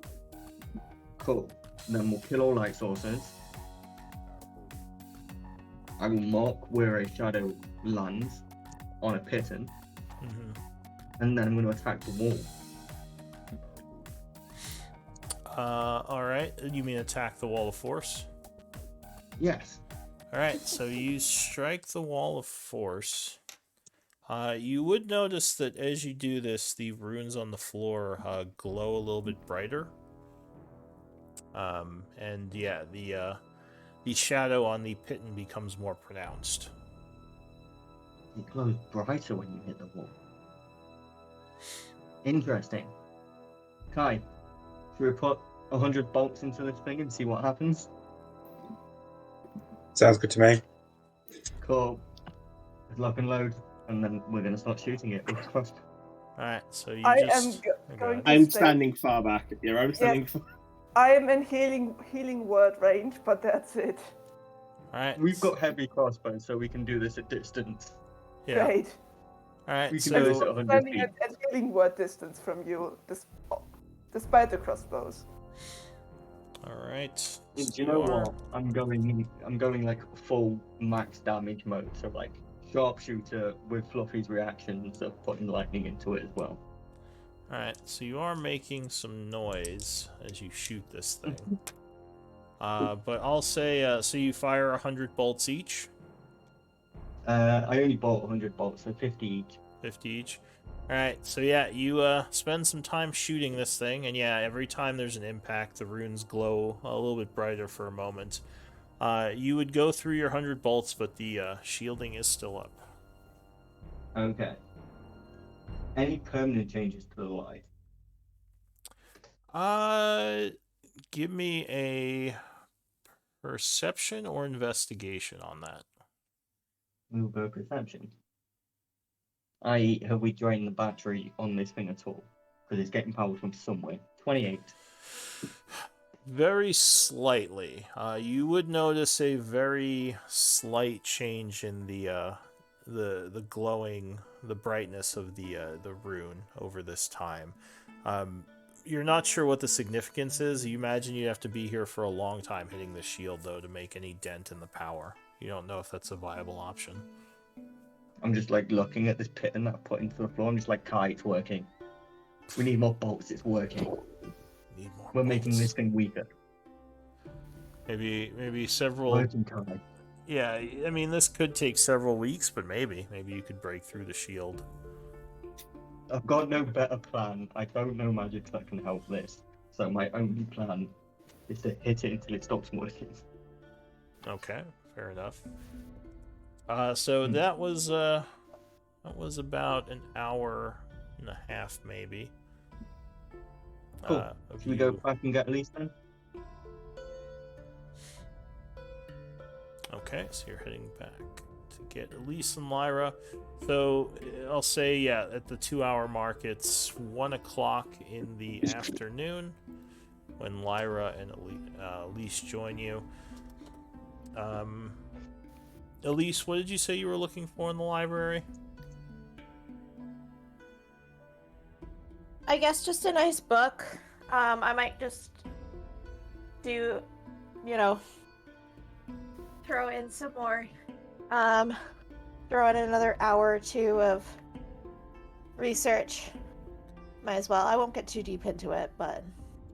Cool. Then we'll kill all light sources. I will mark where a shadow lands on a pitten, and then I'm going to attack the wall. Alright, you mean attack the wall of force? Yes. Alright, so you strike the wall of force. You would notice that as you do this, the runes on the floor glow a little bit brighter. And yeah, the shadow on the pitten becomes more pronounced. It glows brighter when you hit the wall. Interesting. Kai, should we put 100 bolts into this thing and see what happens? Sounds good to me. Cool. Let's lock and load, and then we're going to start shooting it. Alright, so you I just... am going to I'm stay- standing far back here. I'm standing far... I am in healing word range, but that's it. Alright. We've got heavy crossbows, so we can do this at distance. Yeah. Great. Alright, We can so... do this at 100 Standing feet. at healing word distance from you, despite the crossbows. Alright. Do you know what? I'm going like full max damage mode, so like sharpshooter with Fluffy's reactions of putting lightning into it as well. Alright, so you are making some noise as you shoot this thing. But I'll say, so you fire 100 bolts each? I only bought 100 bolts, so 50 each. 50 each. Alright, so yeah, you spend some time shooting this thing, and yeah, every time there's an impact, the runes glow a little bit brighter for a moment. You would go through your 100 bolts, but the shielding is still up. Okay. Any permanent changes to the light? Give me a perception or investigation on that. We'll go perception. I.e., have we drained the battery on this thing at all? Because it's getting power from somewhere. 28. Very slightly. You would notice a very slight change in the glowing, the brightness of the rune over this time. You're not sure what the significance is. You imagine you'd have to be here for a long time hitting the shield, though, to make any dent in the power. You don't know if that's a viable option. I'm just like looking at this pit and that I put into the floor. I'm just like, Kai, it's working. We need more bolts, it's working. Need more We're making bolts. this thing weaker. Maybe several... Working, Kai. Yeah, I mean, this could take several weeks, but maybe you could break through the shield. I've got no better plan. I don't know magic that can help this. So my only plan is to hit it until it stops working. Okay, fair enough. So that was about an hour and a half, maybe. Cool. Should we go back and get Elise then? Okay, so you're heading back to get Elise and Lyra. So I'll say, yeah, at the 2-hour mark, it's 1 o'clock in the afternoon when Lyra and Elise join you. Elise, what did you say you were looking for in the library? I guess just a nice book. I might just do, throw in some more. Throw in another hour or two of research. Might as well. I won't get too deep into it, but...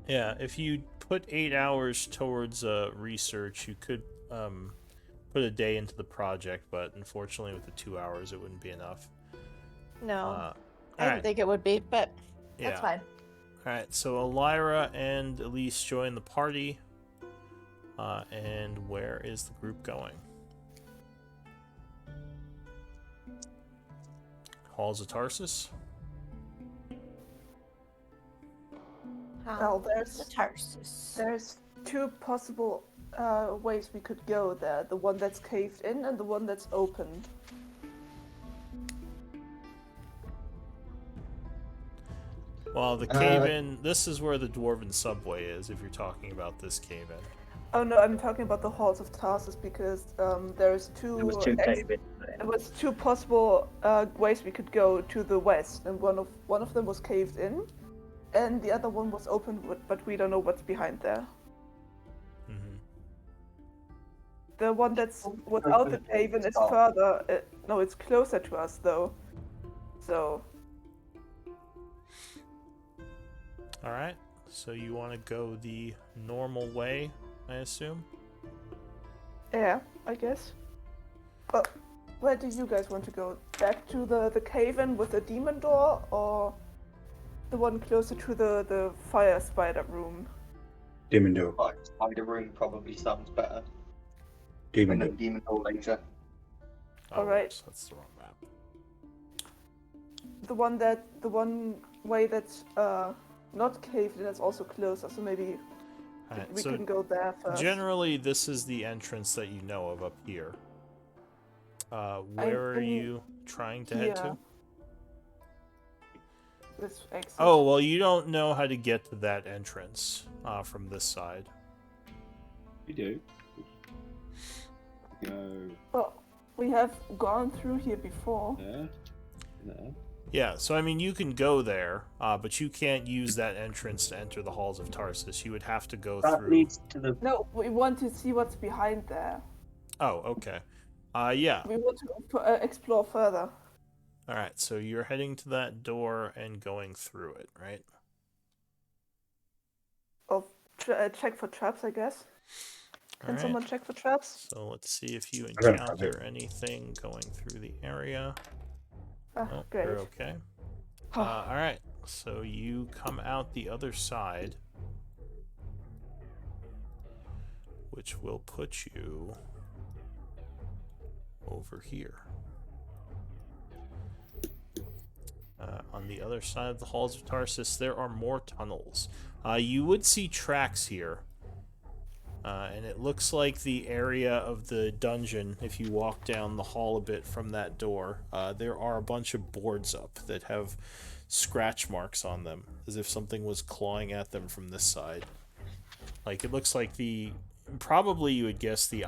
Yeah, if you put 8 hours towards research, you could put a day into the project, but unfortunately with the 2 hours, it wouldn't be enough. No. I didn't think it would be, but that's fine. Alright, so Lyra and Elise join the party. And where is the group going? Halls of Tarsus? Well, The Tarsus. there's two possible ways we could go there. The one that's caved in and the one that's opened. Well, the cave-in, this is where the Dwarven subway is, if you're talking about this cave-in. Oh no, I'm talking about the Halls of Tarsus because there's two. There was two cave-in. There was two possible ways we could go to the west, and one of them was caved in, and the other one was open, but we don't know what's behind there. the one that's without the cave-in is further. No, it's closer to us though. So. All right. So you want to go the normal way, I assume? Yeah, I guess. But where do you guys want to go? Back to the cave-in with the demon door, or the one closer to the fire spider room? Demon door. Spider room probably sounds better. Demon And door. then demon door later. Oh, Alright. whoops, that's the wrong map. The one way that's not caved in that's also closer, so maybe Alright, we so can go there first. generally, this is the entrance that you know of up here. Where are you trying to head to? This exit. Oh, well, you don't know how to get to that entrance from this side. We do. Go Well, we have gone through here before. there. There. Yeah, so I mean, you can go there, but you can't use that entrance to enter the halls of Tarsus. You would have to go That through. leads to the. No, we want to see what's behind there. Oh, okay. Yeah. We want to explore further. All right. So you're heading to that door and going through it, right? Or check for traps, I guess. All Can right. someone check for traps? So let's see if you I don't have encounter it. anything going through the area. Ah, Oh, great. you're okay. All right. So you come out the other side, which will put you over here. On the other side of the halls of Tarsus, there are more tunnels. You would see tracks here. And it looks like the area of the dungeon, if you walk down the hall a bit from that door, there are a bunch of boards up that have scratch marks on them, as if something was clawing at them from this side. Like, it looks like probably you would guess the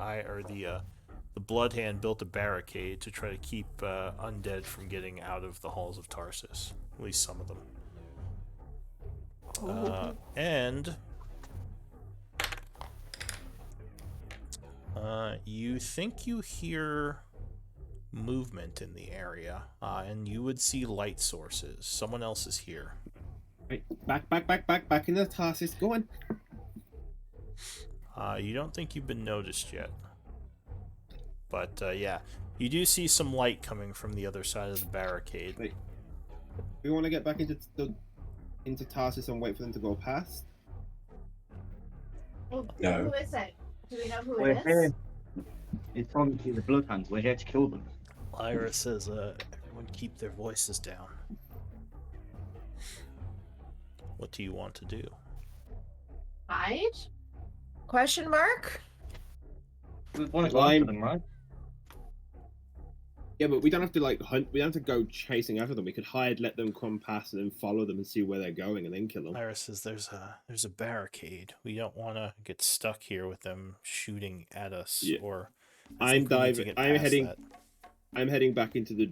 Blood Hand built a barricade to try to keep undead from getting out of the halls of Tarsus. At least some of them. And you think you hear movement in the area, and you would see light sources. Someone else is here. Wait, back into the Tarsus. Go on. You don't think you've been noticed yet. But, yeah. You do see some light coming from the other side of the barricade. Wait. We want to get back into Tarsus and wait for them to go past. Well, No. Who is it? Do we know who We're it is? here. It's obviously the Bloodhands. We're here to kill them. Lyra says, everyone keep their voices down. What do you want to do? Hide? Question mark? We want to go Fine. after them, right? Yeah, but we don't have to like hunt. We don't have to go chasing after them. We could hide, let them come past, and then follow them and see where they're going, and then kill them. Lyra says there's a barricade. We don't want to get stuck here with them shooting at us. Yeah. Or I'm think we need to diving. get I'm past heading. that. I'm heading back into the.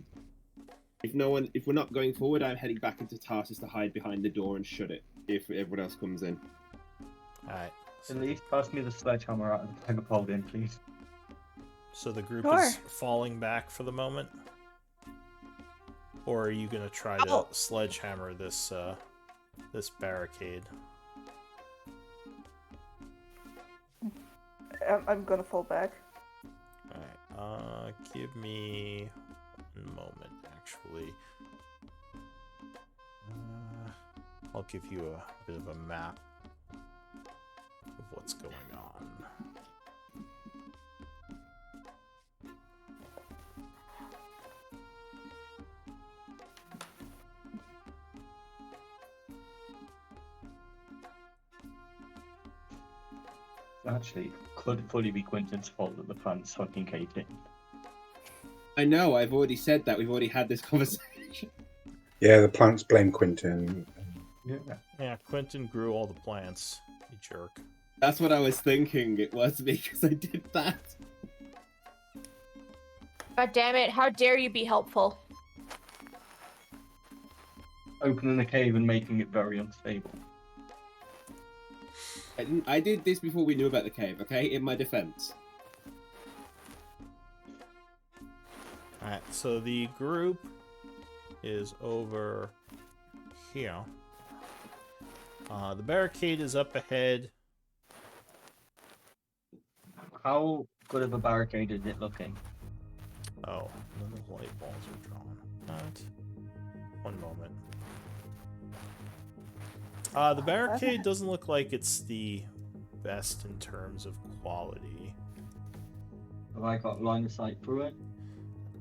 If we're not going forward, I'm heading back into Tarsus to hide behind the door and shut it. If everyone else comes in. All right. At least pass me the sledgehammer out of the bag of holding, please. So the group Sure. is falling back for the moment, or are you gonna try to Oh. sledgehammer this this barricade? I'm gonna fall back. All right. Give me one moment. Actually, I'll give you a bit of a map of what's going on. Actually, could fully be Quinton's fault that the plants fucking caved in. I know. I've already said that. We've already had this conversation. Yeah, the plants blame Quinton. Yeah. Yeah, Quentin grew all the plants. You jerk. That's what I was thinking. It was because I did that. God damn it! How dare you be helpful? Opening the cave and making it very unstable. I did this before we knew about the cave. Okay, in my defense. Alright, so the group is over here. The barricade is up ahead. How good of a barricade is it looking? Oh, none of the light balls are drawn. Not. One moment. The barricade doesn't look like it's the best in terms of quality. Have I got line of sight through it?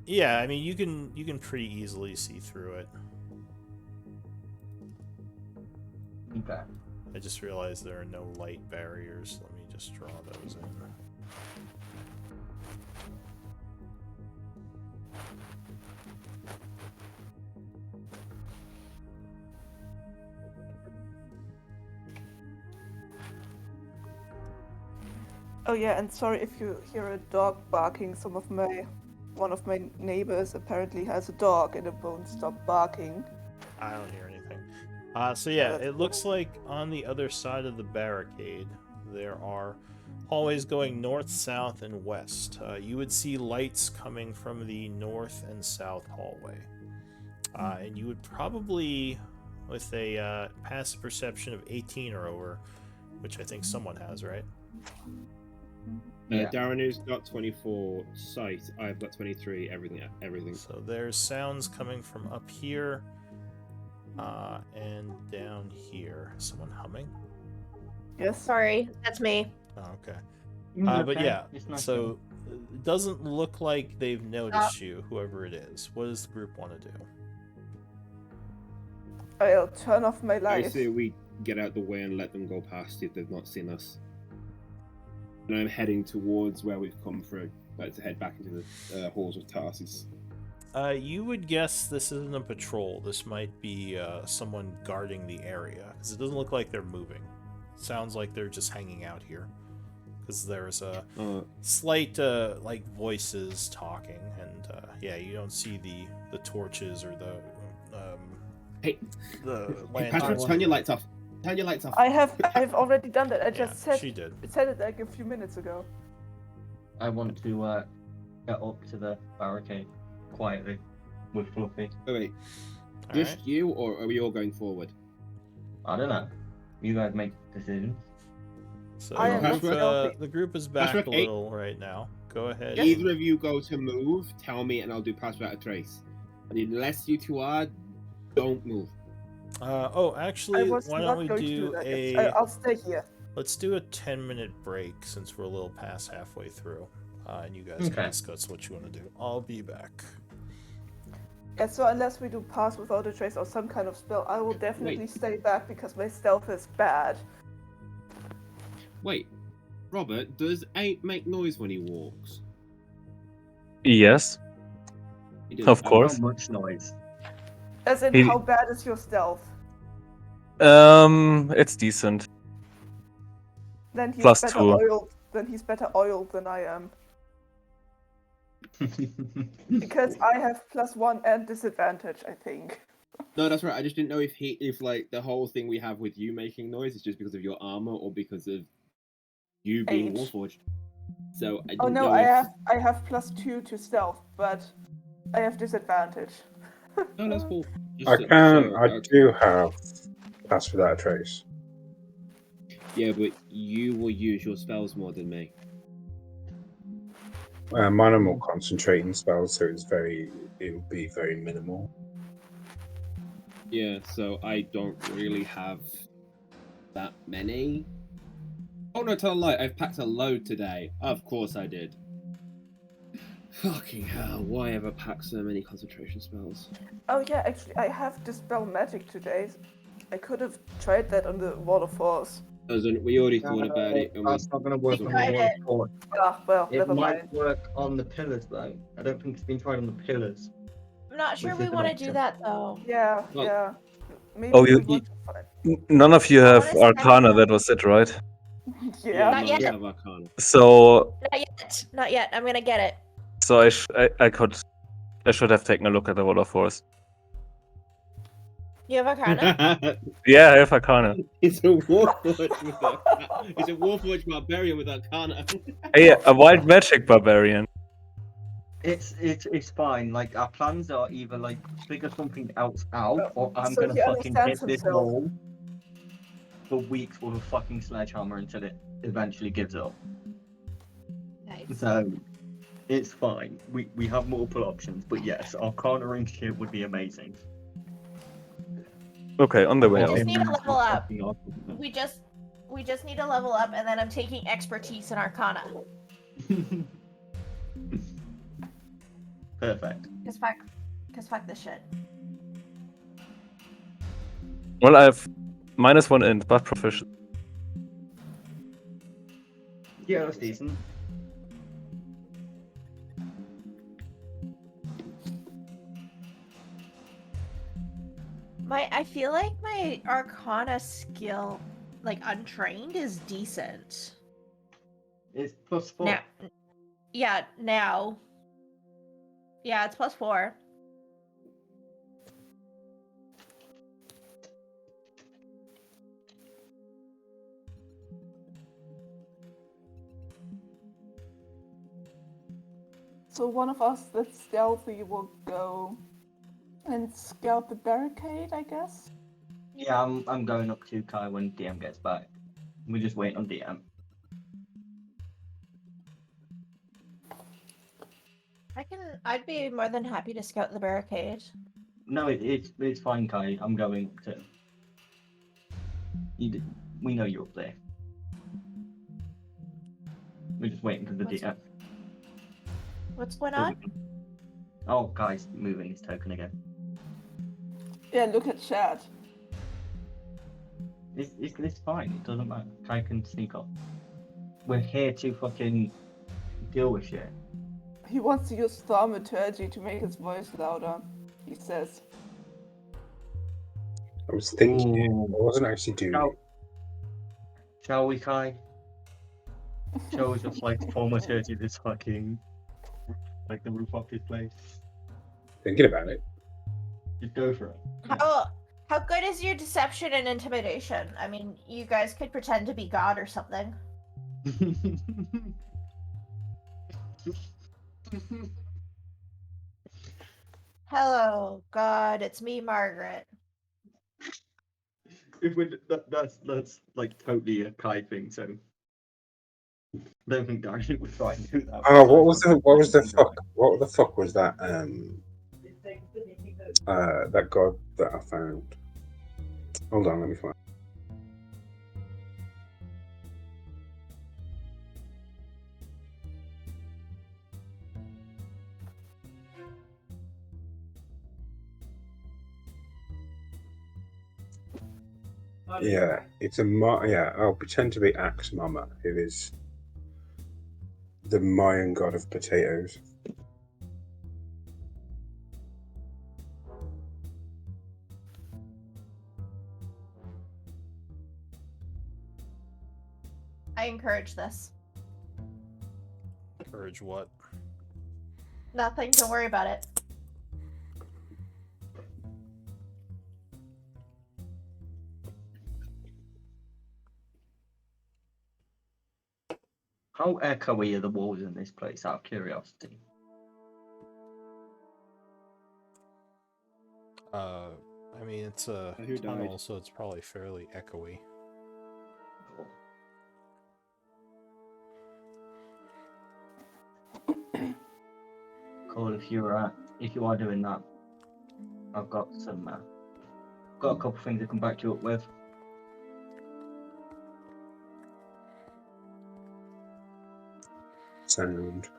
Yeah, I mean you can pretty easily see through it. Okay. I just realized there are no light barriers. Let me just draw those in. Oh yeah, and sorry if you hear a dog barking. One of my neighbors apparently has a dog and it won't stop barking. I don't hear anything. So yeah, it looks like on the other side of the barricade there are hallways going north, south, and west. You would see lights coming from the north and south hallway. And you would probably, with a passive perception of 18 or over, which I think someone has, right? Yeah. Daranu's got 24 sight. I've got 23. Everything. So there's sounds coming from up here and down here. Someone humming? Yes. Sorry, that's me. Oh, okay. Mm, But okay, yeah, it's nice so it doesn't look like they've noticed you, whoever it is. What does the group want to do? I'll turn off my I lights. say we get out the way and let them go past if they've not seen us. And I'm heading towards where we've come through, like to head back into the halls of Tarsus. You would guess this isn't a patrol. This might be someone guarding the area, because it doesn't look like they're moving. Sounds like they're just hanging out here, because there's a slight like voices talking, and yeah, you don't see the torches or the Hey, lantern. Patrick, turn your lights off. Turn your lights off. I've already done that. I just Yeah, she did. said it like a few minutes ago. I want to get up to the barricade quietly with Fluffy. Oh, wait, All just right. you, or are we all going forward? I don't know. You guys make decisions. So I am the group is back Patrick, a little right now. Go ahead. Either of you go to move, tell me, and I'll do pass without a trace. And unless you two are, don't move. Actually, I was why not don't we going to do that. a... I'll stay here. Let's do a 10-minute break since we're a little past halfway through. And you guys can Okay. discuss what you want to do. I'll be back. Yeah, so unless we do pass without a trace or some kind of spell, I will definitely stay back because my stealth is bad. Wait, Robert, does Ape make noise when he walks? Yes, He does. of course. Not much noise. As in, He- how bad is your stealth? It's decent. Then he's Plus better 2. oiled. Then he's better oiled than I am. Because I have +1 and disadvantage, I think. No, that's right. I just didn't know if like the whole thing we have with you making noise is just because of your armor or because of you being Age. Warforged. So I didn't Oh no, know I have +2 to stealth, but I have disadvantage. No, that's cool. I Just can. so- I do have pass without a trace. Yeah, but you will use your spells more than me. Mine are more concentrating spells, so it'll be very minimal. Yeah, so I don't really have that many. Oh no, tell a lie. I've packed a load today. Of course I did. Fucking hell! Why ever pack so many concentration spells? Oh yeah, actually, I have Dispel Magic today. I could have tried that on the Wall of Force. We already thought about it. And we... That's not going to work on tried the it. wall. Ah, well, It never might mind. work on the pillars though. I don't think it's been tried on the pillars. I'm not sure Which we is an want to do option. that though. Yeah, Well- yeah. Maybe Oh, we you- want to find. None of you have wanna spend Arcana, some- that was it, right? Yeah. Not yet. Have Arcana. So Not yet. Not yet. I'm gonna get it. I should have taken a look at the Wall of Force. You have Arcana? Yeah, I have Arcana. It's a Warforged with it's a Warforged barbarian with Arcana. Hey, a wild magic barbarian. It's fine. Like our plans are either like figure something else out, or I'm So gonna he fucking understands hit this himself. wall for weeks with a fucking sledgehammer until it eventually gives up. Nice. So it's fine. We have multiple options, but yes, our cornering shit would be amazing. Okay, on the way We out. just need to Fucking level up. awesome. We just need to level up, and then I'm taking expertise in Arcana. Perfect. Cause fuck this shit. Well, I have -1 int, but proficient. Yeah, that's decent. I feel like my Arcana skill, like untrained, is decent. It's +4. Now, now. Yeah, it's +4. So one of us that's stealthy will go and scout the barricade, I guess. Yeah, I'm going up to Kai when DM gets back. We just wait on DM. I'd be more than happy to scout the barricade. No, it's fine, Kai. I'm going to. We know you're up there. We're just waiting for the DM. What's going on? Oh, Kai's moving his token again. Yeah, look at chat. It's fine. It doesn't matter. Kai can sneak up. We're here to fucking deal with shit. He wants to use thaumaturgy to make his voice louder, he says. I was thinking it. Ooh. I wasn't actually doing it. Shall we, Kai? Shall we just like thaumaturgy this fucking like the roof off his place? Thinking about it. Just go for it. How good is your deception and intimidation? I mean, you guys could pretend to be God or something. Hello, God. It's me, Margaret. That's like totally a Kai thing. So I don't think Darren would try and do that. Oh, what the fuck was that? That god that I found. Hold on, let me find. Yeah, it's yeah. I'll pretend to be Axe Mama, who is the Mayan god of potatoes. I encourage this. Encourage what? Nothing. Don't worry about it. How echoey are the walls in this place? Out of curiosity. I mean, it's a Who tunnel, died? so it's probably fairly echoey. Cool. If you are doing that, I've got got a couple things to come back to you up with. Sound.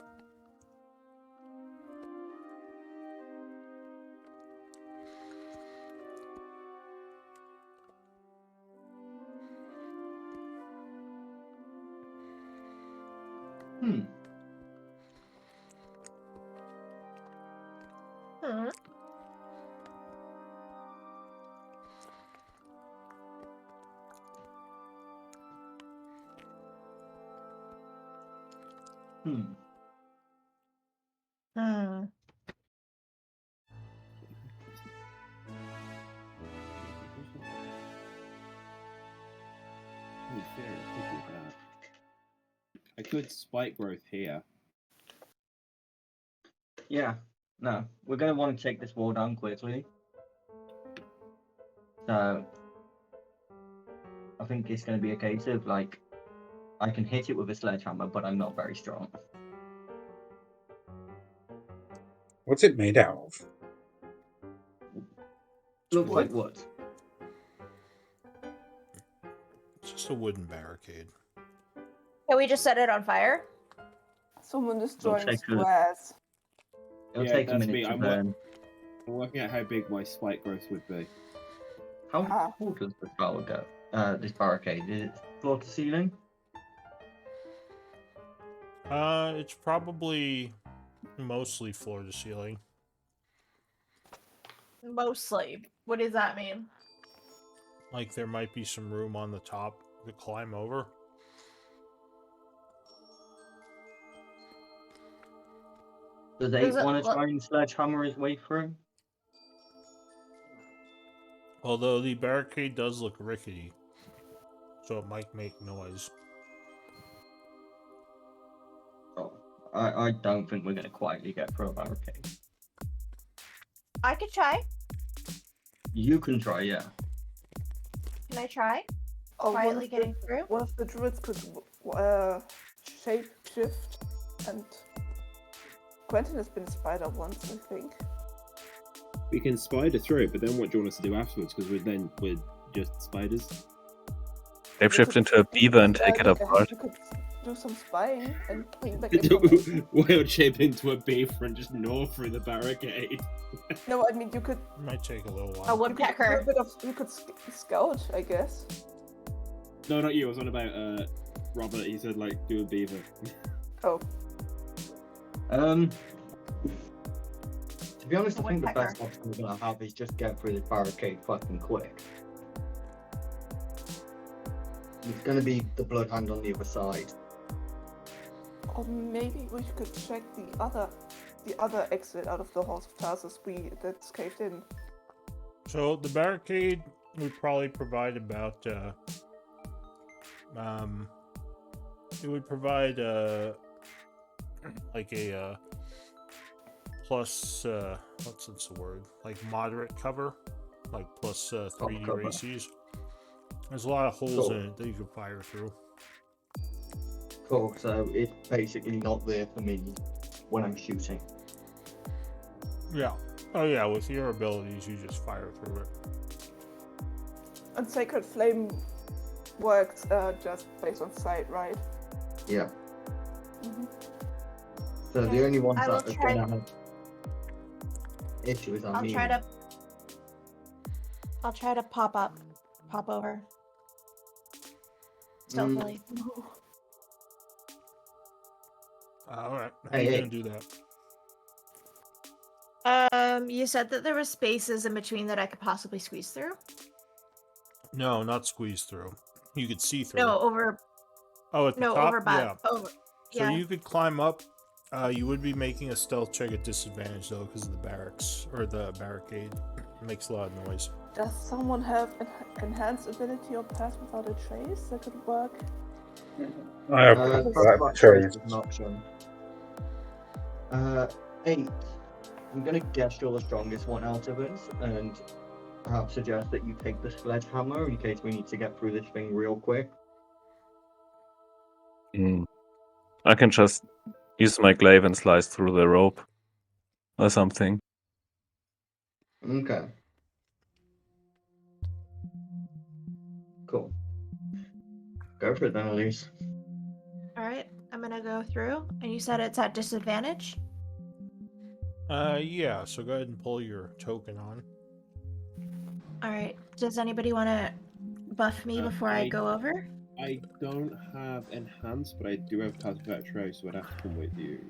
Hmm. Oh, fair, I could do that. I could spike growth here. Yeah. No, we're going to want to take this wall down quickly. So, I think it's going to be a case of, like, I can hit it with a sledgehammer, but I'm not very strong. What's it made out of? Looks like wood. It's just a wooden barricade. Can we just set it on fire? Someone destroying take a look. squares. It'll Yeah, take a that's minute me. to I'm burn. working out how big my spike growth would be. How Ah. tall does this tower go? This barricade? Is it floor to ceiling? It's probably mostly floor to ceiling. Mostly. What does that mean? Like there might be some room on the top to climb over. Does Does 8 it want to look- try and sledgehammer his way through? Although the barricade does look rickety, so it might make noise. Oh, I don't think we're going to quietly get through a barricade. I could try. You can try, yeah. Can I try? Oh, Quietly getting through? One of the druids could shape shift, and Quentin has been a spider once, I think. We can spider through it, but then what do you want us to do afterwards? Because we're just spiders. Shapeshift into a beaver and take it apart. You could do some spying and bring back information. Wild shape into a beaver and just gnaw through the barricade. No, I mean you could. It might take a little while. A You could, do a woodpecker. bit of, you could scout, I guess. No, not you. I was on about Robert. He said like do a beaver. Oh, To be honest, A I think the woodpecker. best option we're going to have is just get through this barricade fucking quick. It's going to be the Bloodhound on the other side. or maybe we could check the other exit out of the Halls of Tarsus that's caved in. So the barricade would probably provide about it would provide like a plus what's the word, like moderate cover, like plus 3D cover. races. There's a lot of holes Cool. in it that you could fire through. Cool, so it's basically not there for me when I'm shooting. Yeah. Oh yeah, with your abilities you just fire through it. And Sacred Flame works just based on sight, right? Yeah. Mm-hmm. So Okay, the only ones I will that are try- going to have issues are I'll me. try to pop over. Stealthily. Alright. How Hey, you hey. gonna do that? You said that there were spaces in between that I could possibly squeeze through. No, not squeeze through. You could see through. No, over. Oh, at the No, top? over by. Yeah. Over. So Yeah. you could climb up. You would be making a stealth check at disadvantage though, because of the barracks or the barricade. It makes a lot of noise. Does someone have enhanced ability or pass without a trace that could work? I have First black Black cherries. Trace is an option. 8. I'm going to guess you're the strongest one out of us, and perhaps suggest that you take the sledgehammer in case we need to get through this thing real quick. I can just use my glaive and slice through the rope or something. Okay. Cool. Go for it then, Elise. All right, I'm gonna go through. And you said it's at disadvantage. Yeah. So go ahead and pull your token on. All right. Does anybody want to buff me before I I- go over? I don't have enhanced, but I do have pass without trace, so I'd have to come with you.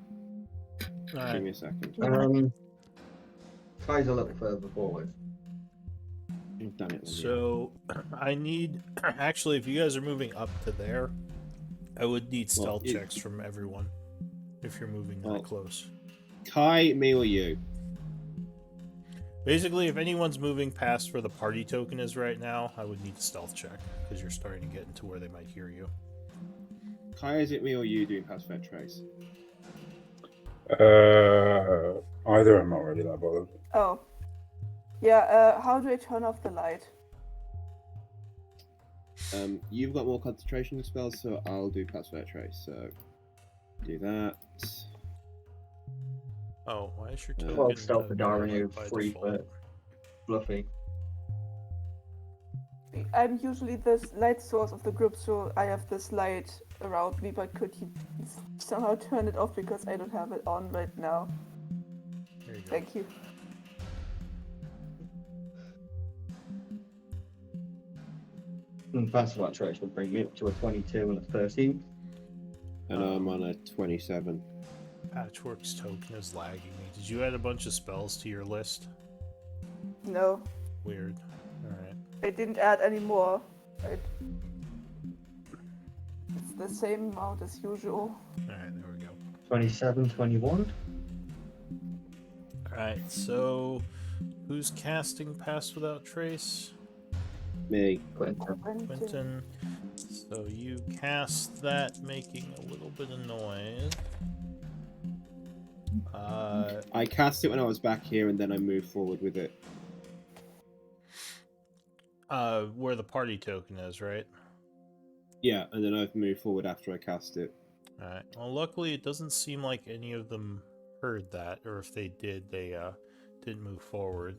Give Alright. me a second. Tries a little further forward. I've done it. So I need actually, if you guys are moving up to there, I would need Well, stealth it- checks from everyone if you're moving that Well- close. Kai, me, or you? Basically, if anyone's moving past where the party token is right now, I would need a stealth check because you're starting to get into where they might hear you. Kai, is it me or you doing pass without trace? Either. I'm not really that bothered. Oh. Yeah, how do I turn off the light? You've got more concentration spells, so I'll do Pass Without Trace. So do that. Oh, why is your Uh, token? 12 stealth for narrow Darinu, by 3 default? for Fluffy. I'm usually the light source of the group, so I have this light around me, but could you somehow turn it off because I don't have it on right now? There you go. Thank you. And Pass Without Trace will bring me up to a 22 and a 13. And I'm on a 27. Patchwork's token is lagging me. Did you add a bunch of spells to your list? No, Weird. Alright. I didn't add any more. It's the same amount as usual. Alright, there we go. 27, 21. Alright, so who's casting Pass Without Trace? Me. Quentin. So you cast that, making a little bit of noise. I cast it when I was back here, and then I moved forward with it. Where the party token is, right? Yeah, and then I've moved forward after I cast it. Alright. Well, luckily it doesn't seem like any of them heard that, or if they did, they didn't move forward.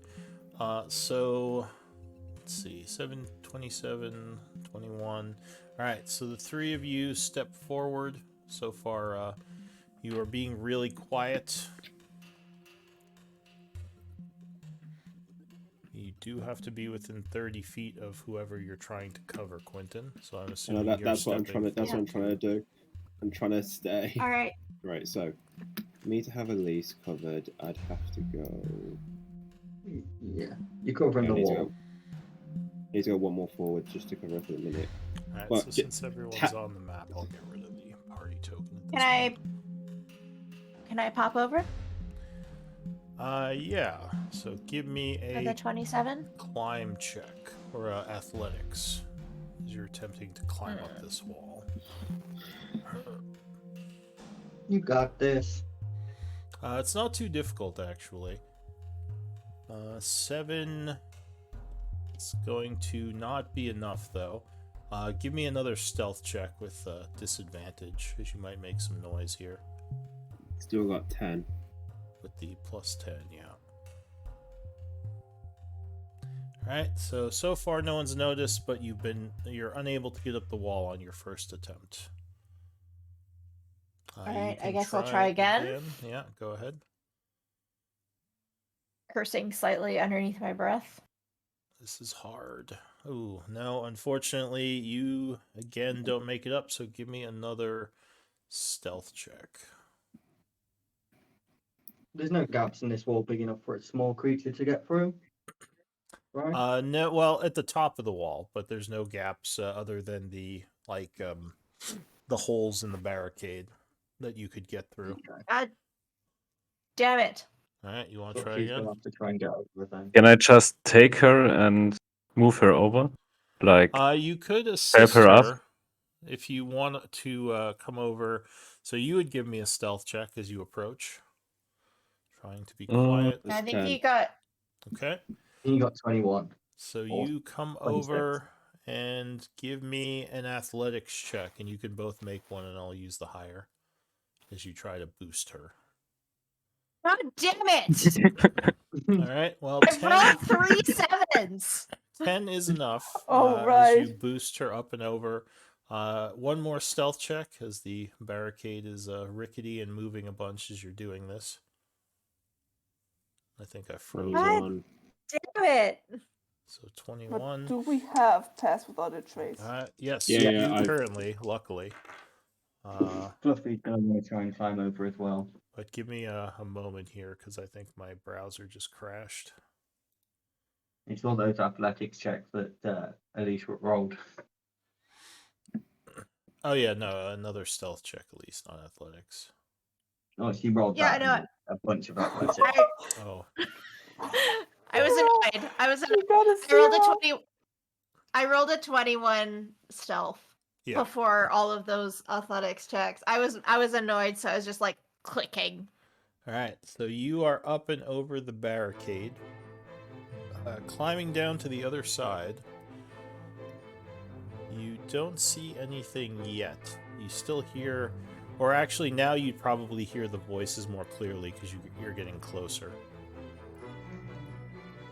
So let's see, 7, 27, 21. Alright, so the three of you step forward. So far, you are being really quiet. You do have to be within 30 feet of whoever you're trying to cover, Quentin. So I'm assuming That's what I'm trying to. That's what I'm trying to do. I'm trying to stay. All right. Right. So, for me to have Elise covered, I'd have to go. Yeah, you're covering Yeah, the I wall. need to go one more forward just to cover her for the minute. Alright, Well, so since everyone's on the map, I'll get rid of the party token. At this Can I pop over yeah. So give me for the a 27? climb check or athletics as you're attempting to climb up this wall. You got this. It's not too difficult actually. 7. It's going to not be enough though. Give me another stealth check with disadvantage, as you might make some noise here. Still got 10. With the plus 10, yeah. Alright, so far no one's noticed, but you're unable to get up the wall on your first attempt. Alright, I guess I'll try again. Yeah, go ahead. Cursing slightly underneath my breath. This is hard. Oh, no, unfortunately, you again don't make it up, so give me another stealth check. There's no gaps in this wall big enough for a small creature to get through. Right? No, well, at the top of the wall, but there's no gaps other than the holes in the barricade that you could get through. God damn it. Alright, you want to So try she's again? gonna have to try and get over then. Can I just take her and move her over? Like, You could assist her up? her if you want to come over. So you would give me a stealth check as you approach. Trying to be quiet. I think you got. Okay. You got 21. So Or you come 26. over and give me an athletics check, and you can both make one, and I'll use the higher as you try to boost her. God damn it! All right. Well, I rolled 3 7s. 10 is enough. Oh, As right. you boost her up and over. One more stealth check, as the barricade is rickety and moving a bunch as you're doing this. I think I froze God on. damn it! So But 21. do we have Pass Without a Trace? Yes, Yeah, you yeah, do I've- currently, luckily. Fluffy's gonna want to try and climb over as well. But give me a moment here, because I think my browser just crashed. It's all those athletics checks that Elise rolled. Oh yeah, no, another stealth check at least, not athletics. Oh, she rolled Yeah, that I know and a bunch of athletics. Oh, I was annoyed. I was annoyed. You got a I rolled a zero. 20. I rolled a 21 stealth yeah. before all of those athletics checks. I was annoyed, so I was just like clicking. Alright, so you are up and over the barricade. Climbing down to the other side. You don't see anything yet. You still hear... Or actually, now you'd probably hear the voices more clearly because you're getting closer.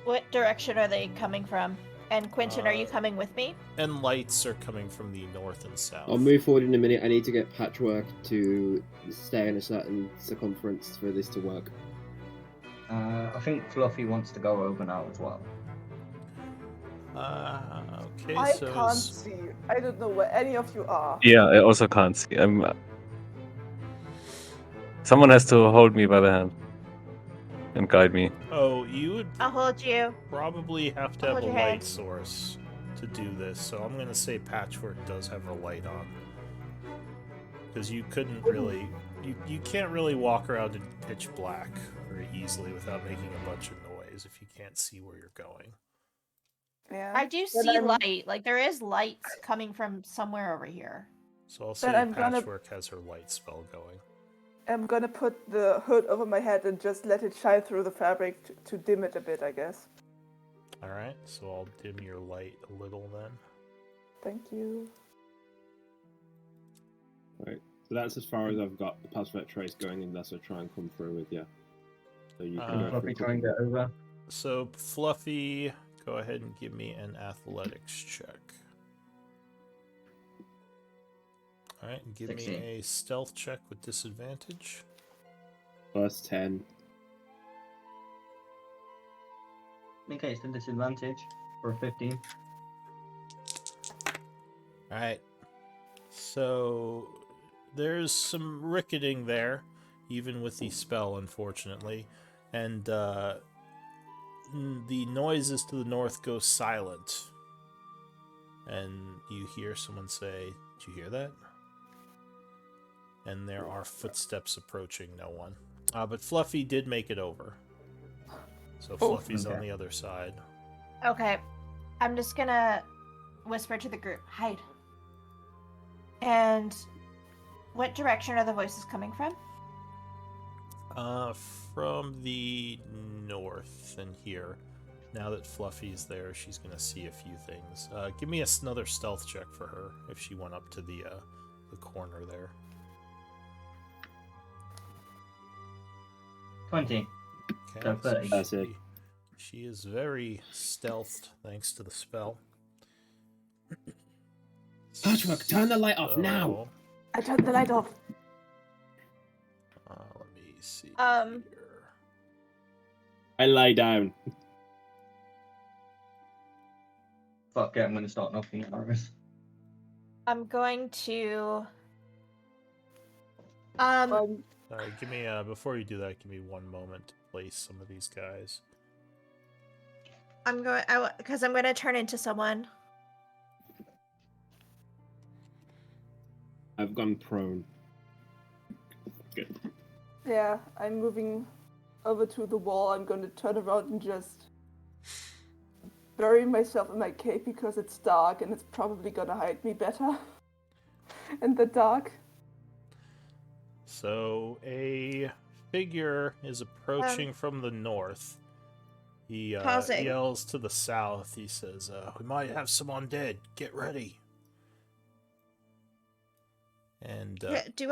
What direction are they coming from? And Quentin, are you coming with me? And lights are coming from the north and south. I'll move forward in a minute. I need to get Patchwork to stay in a certain circumference for this to work. I think Fluffy wants to go over now as well. Okay, I so... can't see. I don't know where any of you are. Yeah, I also can't see. Someone has to hold me by the hand and guide me. Oh, you would I'll hold you. probably have to I'll have a hold your light hand. source to do this, so I'm going to say Patchwork does have her light on. Because you couldn't really... You can't really walk around in pitch black very easily without making a bunch of noise if you can't see where you're going. Yeah. I do Then see I'm- light. Like, there is lights coming from somewhere over here. So I'll Then say I'm gonna- Patchwork has her light spell going. I'm gonna put the hood over my head and just let it shine through the fabric to dim it a bit, I guess. Alright, so I'll dim your light a little then. Thank you. Right. So that's as far as I've got the Password Trace going, unless I try and come through with you. So you can go Fluffy through try and get over. So, Fluffy, go ahead and give me an athletics check. Alright, and give 16. me a stealth check with disadvantage. plus 10. Okay, it's a disadvantage for a 15. Alright. So, there's some ricketing there, even with the spell, unfortunately. And, the noises to the north go silent. And you hear someone say, "Did you hear that?" And there are footsteps approaching, no one. But Fluffy did make it over. So Fluffy's on the other side. Okay. I'm just gonna whisper to the group, hide. And what direction are the voices coming from? From the north and here. Now that Fluffy's there, she's gonna see a few things. Give me another stealth check for her if she went up to the corner there. 20. Okay, So 30. That's it. She is very stealthed thanks to the spell. Patchwork, turn the light off now! I turned the light off. Let me see. Um, here. I lie down. Fuck it, I'm gonna start knocking at Iris. I'm going to... Sorry, give me before you do that, give me one moment to place some of these guys. I'm going... Because I'm going to turn into someone. I've gone prone. Good. Yeah, I'm moving over to the wall. I'm gonna turn around and just bury myself in my cape because it's dark and it's probably gonna hide me better in the dark. So a figure is approaching from the north. He Pausing. yells to the south. He says, "We might have some undead. Get ready." And Do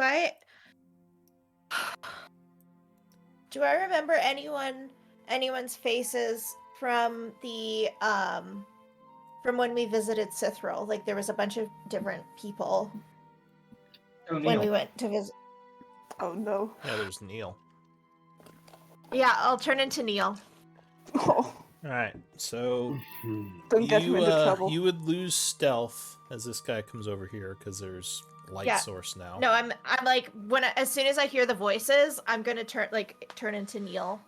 I remember anyone's faces from the from when we visited Cithril? Like there was a bunch of different people when we went to visit. Oh no. yeah, there's Neil. Yeah, I'll turn into Neil. Oh, All right, so don't get him into trouble. you would lose stealth as this guy comes over here because there's light Yeah. source now. No, I'm like as soon as I hear the voices, I'm gonna turn into Neil.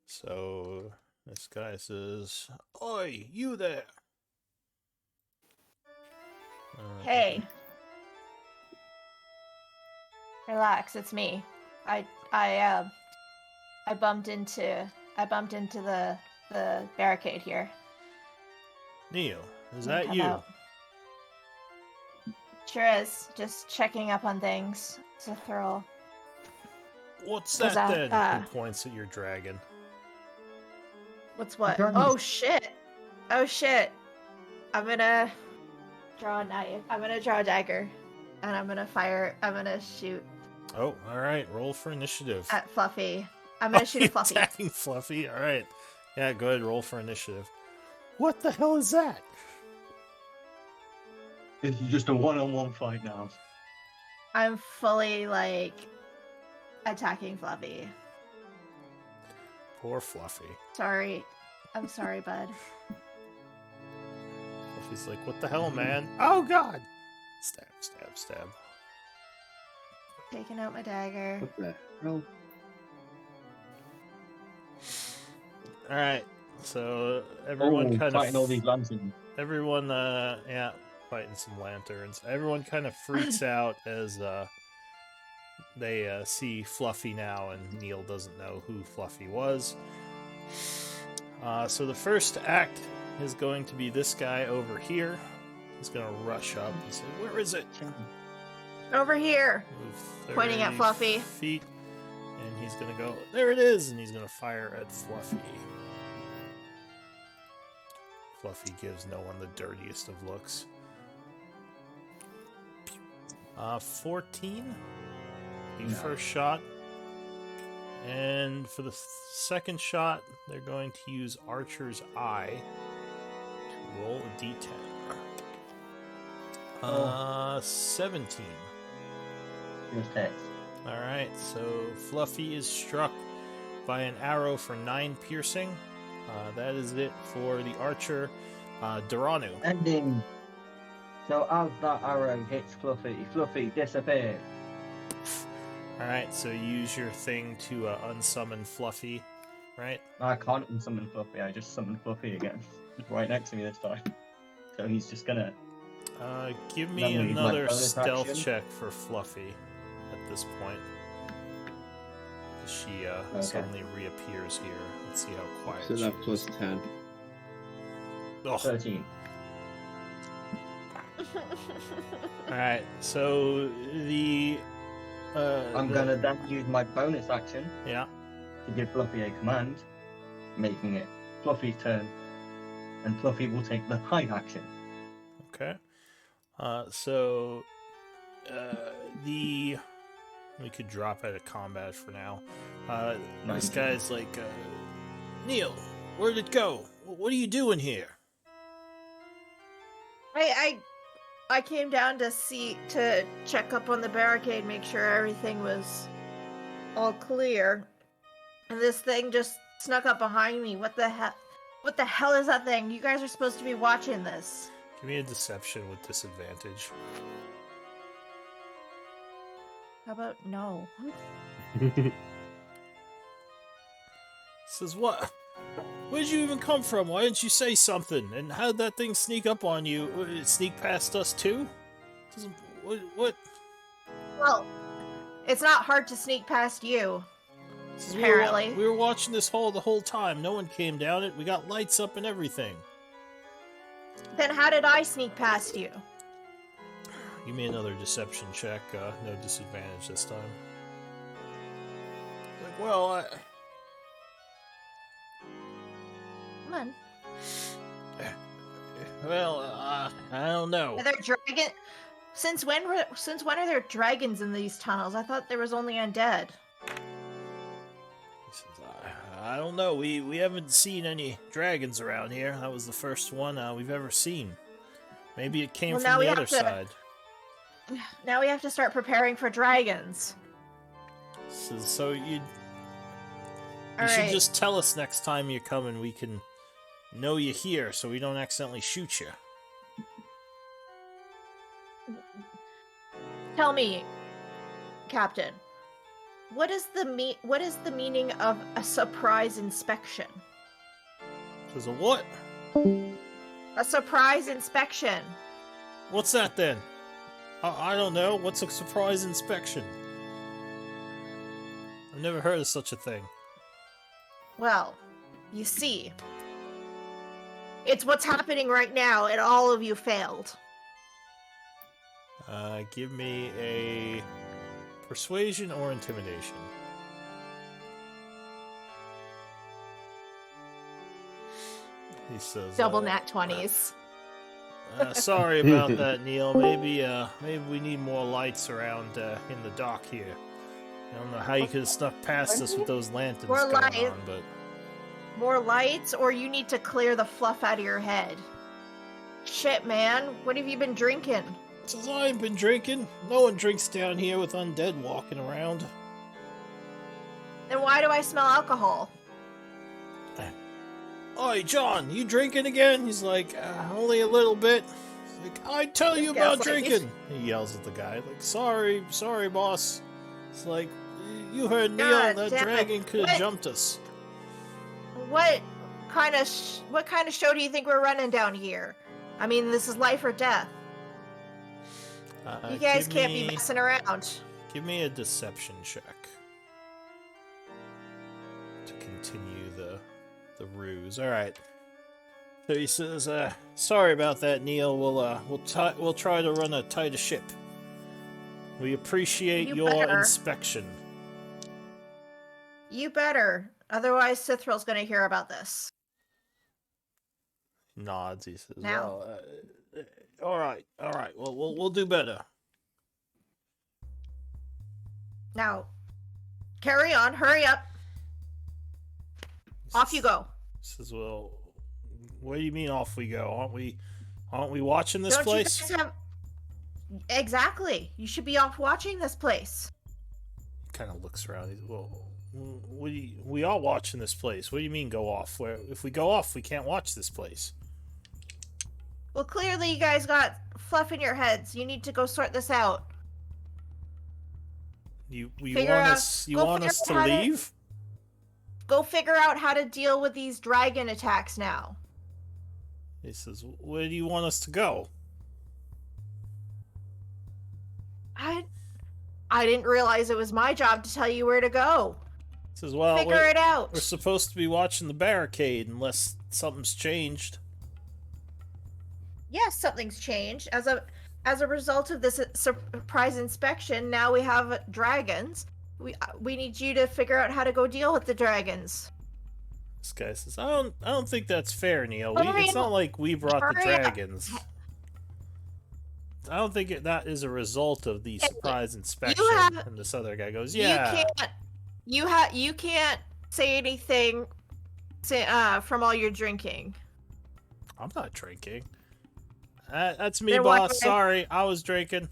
So this guy says, "Oi, you there?" Hey. Relax, it's me. I bumped into the barricade here. Neil, is Wanna that come you? out? Sure is. Just checking up on things. Cithril. What's Was that that, then? He points at your dragon. What's what? dragon's- Oh shit! Oh shit! I'm gonna draw a knife. I'm gonna draw a dagger, and I'm gonna fire. I'm gonna shoot Oh, all right. Roll for initiative. at Fluffy. I'm gonna shoot at Fluffy. Attacking Fluffy. All right. Yeah, go ahead. Roll for initiative. What the hell is that? This is just a one-on-one fight now. I'm fully like attacking Fluffy. Poor Fluffy. Sorry. I'm sorry, bud. Fluffy's like, what the hell, man? Oh, God! Stab, stab, stab. Taking out my dagger. What the hell? All right. So everyone kind fighting all of these lanterns. everyone yeah, fighting some lanterns. Everyone kind of freaks out as they see Fluffy now, and Neil doesn't know who Fluffy was. So the first act is going to be this guy over here. He's gonna rush up and say, "Where is it?" Over here. Move Pointing at 30 Fluffy. feet, and he's gonna go, "There it is!" and he's gonna fire at Fluffy. Fluffy gives no one the dirtiest of looks. 14, the No. first shot. And for the second shot, they're going to use Archer's Eye to roll a d10. 17. Just hits. Alright, so Fluffy is struck by an arrow for 9 piercing. That is it for the archer. Duranu. Ending. So as that arrow hits Fluffy, Fluffy disappears. Alright, so use your thing to unsummon Fluffy, right? I can't unsummon Fluffy, I just summoned Fluffy again. Right next to me this time. So he's just gonna... Give me Then we use my another bonus stealth action. check for Fluffy at this point. She suddenly reappears here. Let's see how quiet So she that is. plus 10. Oh. 13. Alright, so the... I'm gonna then use my bonus action Yeah. to give Fluffy a command, making it Fluffy's turn, and Fluffy will take the hide action. Okay. So the we could drop out of combat for now. This guy's like, Neil, where'd it go? What are you doing here? I came down to check up on the barricade, make sure everything was all clear. And this thing just snuck up behind me. What the hell? What the hell is that thing? You guys are supposed to be watching this. Give me a deception with disadvantage. How about no? Says what? Where'd you even come from? Why didn't you say something? And how did that thing sneak up on you? It sneak past us too? What? Well, it's not hard to sneak past you. Says Apparently. we were watching this hole the whole time. No one came down it. We got lights up and everything. Then how did I sneak past you? Give me another deception check. No disadvantage this time. Like, well, Come on. I don't know. Are there dragon? Since when are there dragons in these tunnels? I thought there was only undead. He says, I don't know. We haven't seen any dragons around here. That was the first one we've ever seen. Maybe it came Well, now from we the have other to- side. Now we have to start preparing for dragons. So you All should right. just tell us next time you come and we can know you're here so we don't accidentally shoot you. Tell me, Captain. What is the meaning of a surprise inspection? Says a what? A surprise inspection. What's that then? I don't know. What's a surprise inspection? I've never heard of such a thing. Well, you see, it's what's happening right now, and all of you failed. Give me a persuasion or intimidation. He says, Double nat 20s. Sorry about that, Neil. Maybe we need more lights around in the dock here. I don't know how you could have snuck past us with those lanterns More going light. on, but More lights, or you need to clear the fluff out of your head. Shit, man. What have you been drinking? since I ain't been drinking, no one drinks down here with undead walking around. Then why do I smell alcohol? Oi, John, you drinking again? He's like, only a little bit. He's like, I tell you Yeah, about it's like drinking. He yells at the guy, like, sorry, boss. It's like, you heard Neil, God that damn it. dragon could have What? jumped us. What kind of show do you think we're running down here? I mean, this is life or death. You guys can't be messing around. Give me a deception check to continue the ruse. All right. So he says, "Sorry about that, Neil. We'll try to run a tighter ship. We appreciate You your better. inspection." You better. Otherwise, Cithral's gonna hear about this. Nods. He says, Now. "Well, all right. Well, we'll do better." Now, carry on. Hurry up. He Off says- you go. He says, "Well, what do you mean off we go? Aren't we watching this Don't place?" you guys have... Exactly. You should be off watching this place. He kind of looks around. He's, well, we are watching this place. What do you mean go off? If we go off, we can't watch this place. Well, clearly you guys got fluff in your heads. You need to go sort this out. You Figure want out- us? You go want figure us to out how to- leave? Go figure out how to deal with these dragon attacks now. He says, "Where do you want us to go?" I didn't realize it was my job to tell you where to go. He says, "Well, Figure it out. we're supposed to be watching the barricade unless something's changed." Yes, something's changed. As a result of this surprise inspection, now we have dragons. We need you to figure out how to go deal with the dragons. This guy says, "I don't think that's fair, Neil. Hurry It's not up. like we brought the Hurry up. dragons. I don't think that is a result of the surprise inspection." have- And this other guy goes, "Yeah." You can't say anything from all your drinking. I'm not drinking. That's me, Then why boss. would I- Sorry, I was drinking.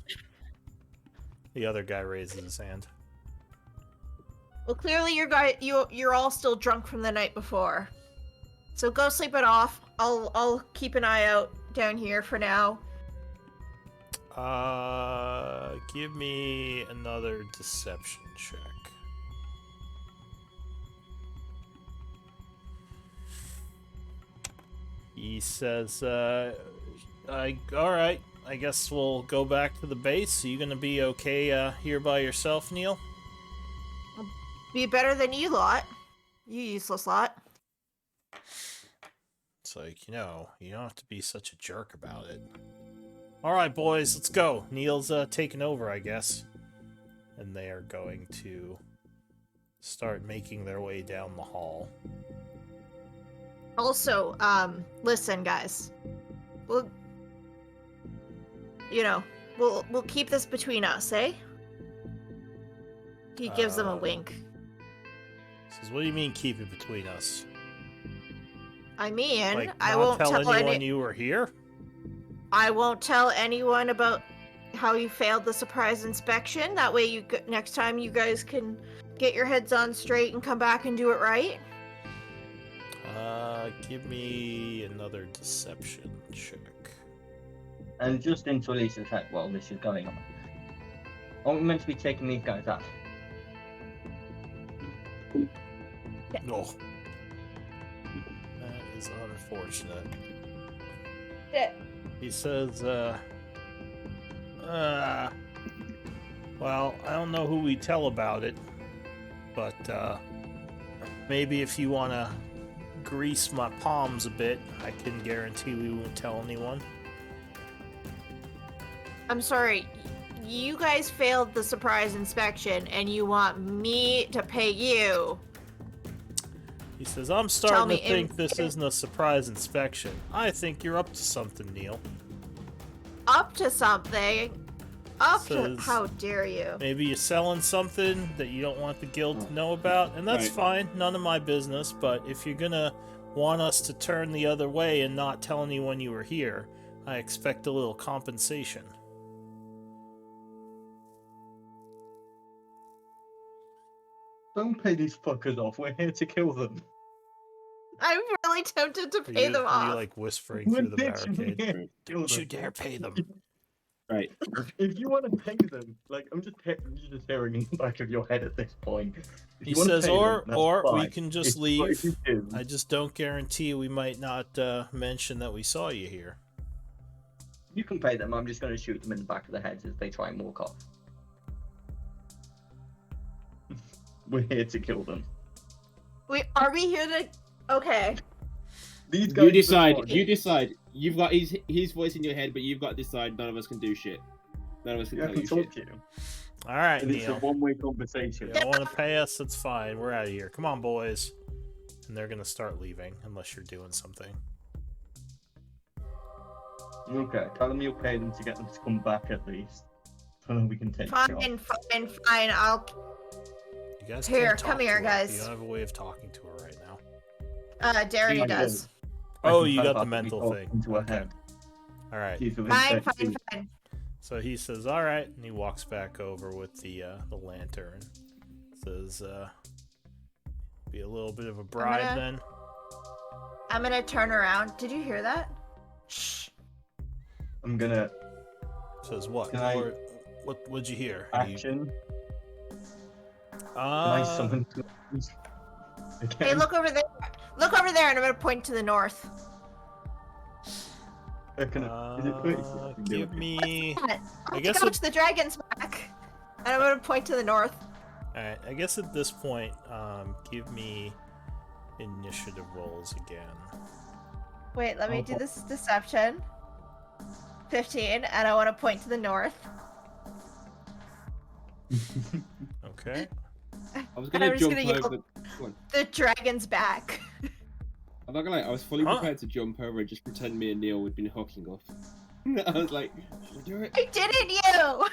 The other guy raises his hand. Well, clearly you're all still drunk from the night before. So go sleep it off. I'll keep an eye out down here for now. Give me another deception check. He says, all right, I guess we'll go back to the base. Are you gonna be okay here by yourself, Neil? Be better than you lot. You useless lot. It's like, you don't have to be such a jerk about it. All right, boys, let's go. Neil's taking over, I guess. And they are going to start making their way down the hall. Also, listen, guys. We'll keep this between us, eh? He gives them a wink. Says, what do you mean keep it between us? I mean, Like, I not won't tell tell anyone you were here? I won't tell anyone about how you failed the surprise inspection. That way, next time you guys can get your heads on straight and come back and do it right. Give me another deception check. And just into Lisa's head while this is going on. Aren't we meant to be taking these guys out? No. That is unfortunate. Yeah. He says, well, I don't know who we tell about it, but, maybe if you want to grease my palms a bit, I can guarantee we won't tell anyone. I'm sorry. You guys failed the surprise inspection, and you want me to pay you. He says, I'm starting me to think this isn't a surprise inspection. I think you're up to something, Neil. Up to something? Up to... Says- How dare you? Maybe you're selling something that you don't want the guild to know about, and that's Right. fine, none of my business, but if you're gonna want us to turn the other way and not tell anyone you were here, I expect a little compensation. Don't pay these fuckers off. We're here to kill them. I'm really tempted to Are pay you, them are you off. like whispering We're through the literally barricade? here to kill Don't you them. dare pay them. Right. If you want to pay them, like I'm just hearing in the back of your head at this point. If He you wanna says, pay them, or that's we fine. can just If leave. you do, I just don't guarantee we might not mention that we saw you here. you can pay them. I'm just going to shoot them in the back of the heads as they try and walk off. We're here to kill them. Are we here to... Okay. These guys You are decide. smart. You decide. You've got his voice in your head, but you've got to decide. None of us can do shit. None of us can Yeah, I tell can you talk shit. to you. All right, And it's a Neil. one-way conversation. You don't want to pay us? That's fine. We're out of here. Come on, boys. And they're gonna start leaving unless you're doing something. Okay, tell them you'll pay them to get them to come back at least. So that we can take Fine, care of. fine. I'll... You guys Here, can't come talk here, to her. guys. You don't have a way of talking to her right now. Darren I does. Oh, I can you got the telepathically mental talk thing. Into her Okay. head. All right. See if it Fine, infects fine. So he says, "All right," and he walks back over with the lantern. Says, "Be a little bit of a bribe gonna- then." I'm gonna turn around. Did you hear that? Shh. I'm gonna Says what? Can I- What'd you hear? action. Can I summon Hey, look over there. Look over there, and I'm gonna point to the north. Is it pretty? Give me. I I guess got the dragon's back, and I'm gonna point to the north. All right. I guess at this point, give me initiative rolls again. Wait, let me do this deception. 15, and I want to point to the north. Okay. I was And I'm gonna just jump gonna yell- over. Go on. The dragon's back. I'm not gonna lie. I was fully Huh? prepared to jump over and just pretend me and Neil had been hooking up. I was like, should I do it? I didn't you.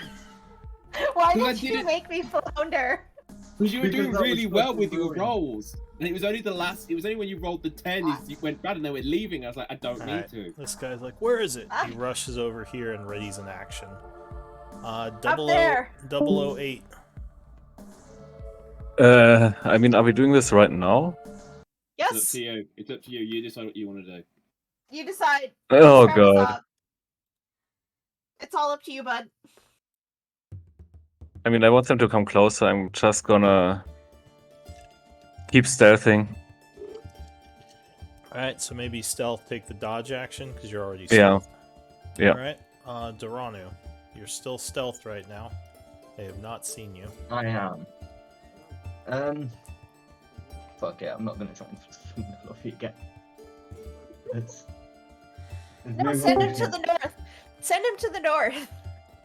Why Because I did you didn't- make me flounder? Because you were Because doing that was really well fucking with your brilliant. rolls, and it was only the last. It was only when you rolled the 10 you went bad, and they were leaving. I was like, I don't need Alright. to. This guy's like, "Where is it?" He Ah. rushes over here and readies an action. Up 008. I mean, are we doing this right now? It's up Yes, to you. It's up to you. You decide what you want to do. you decide. Oh Whose turn is god. up? It's all up to you, bud. I mean, I want them to come closer. I'm just gonna keep stealthing. All right, so maybe stealth, take the dodge action because you're already Yeah. stealth. Yeah. All right, Doranu, you're still stealth right now. They have not seen you. I am. Fuck it, I'm not gonna try and fluffy again. Let's No, move send on. him to the north. Send him to the north.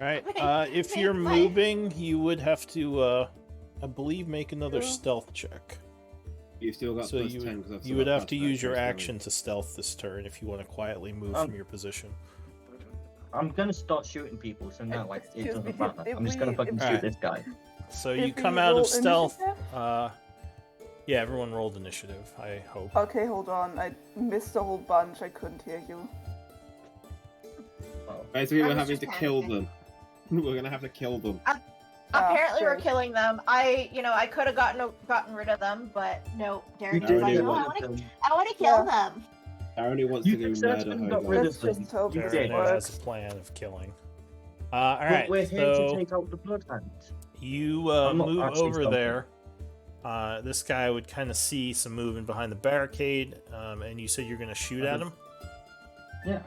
All right, Wait, if wait, you're what? moving, you would have to, I believe, make another Yeah. stealth check. You've still got So plus you 10 would, because I've you still would got have plus to 10, use your so it's action to stealth this turn if you want to quietly move from your position. I'm gonna start shooting people, so no, it Excuse doesn't me, matter. did I'm just gonna we- fucking did shoot we- this guy. So Did you we come out roll of stealth. initiative? Yeah, everyone rolled initiative. I hope. Okay, hold on. I missed a whole bunch. I couldn't hear you. Basically, I we're was having to just kill panicking. them. We're gonna have to kill them. Apparently, we're good. killing them. I could have gotten rid of them, but no, Darren did was like, get no, rid I want to kill Yeah. them. I only wants You to do successfully murder got rid hobo. of Let's just hope You this did. Darren has works. a plan of killing. All right, We're here so to take out the bloodhound. you I'm not move actually over stealthing. there. This guy would kind of see some movement behind the barricade, and you said you're going to shoot at him. Yeah.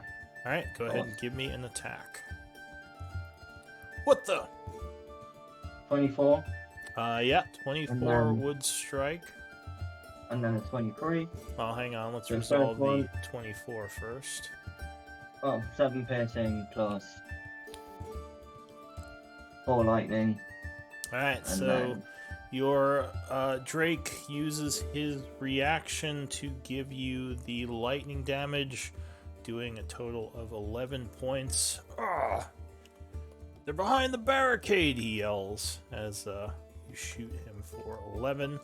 All right, go ahead on. and give me an attack. What the? 24, Yeah, 24 And then- would strike. and then a 23. Well, hang on, let's The third resolve the one. 24 first. Oh, 7 piercing plus 4 lightning. All right, And so then Your Drake uses his reaction to give you the lightning damage, doing a total of 11 points. Ah! They're behind the barricade, he yells as you shoot him for 11.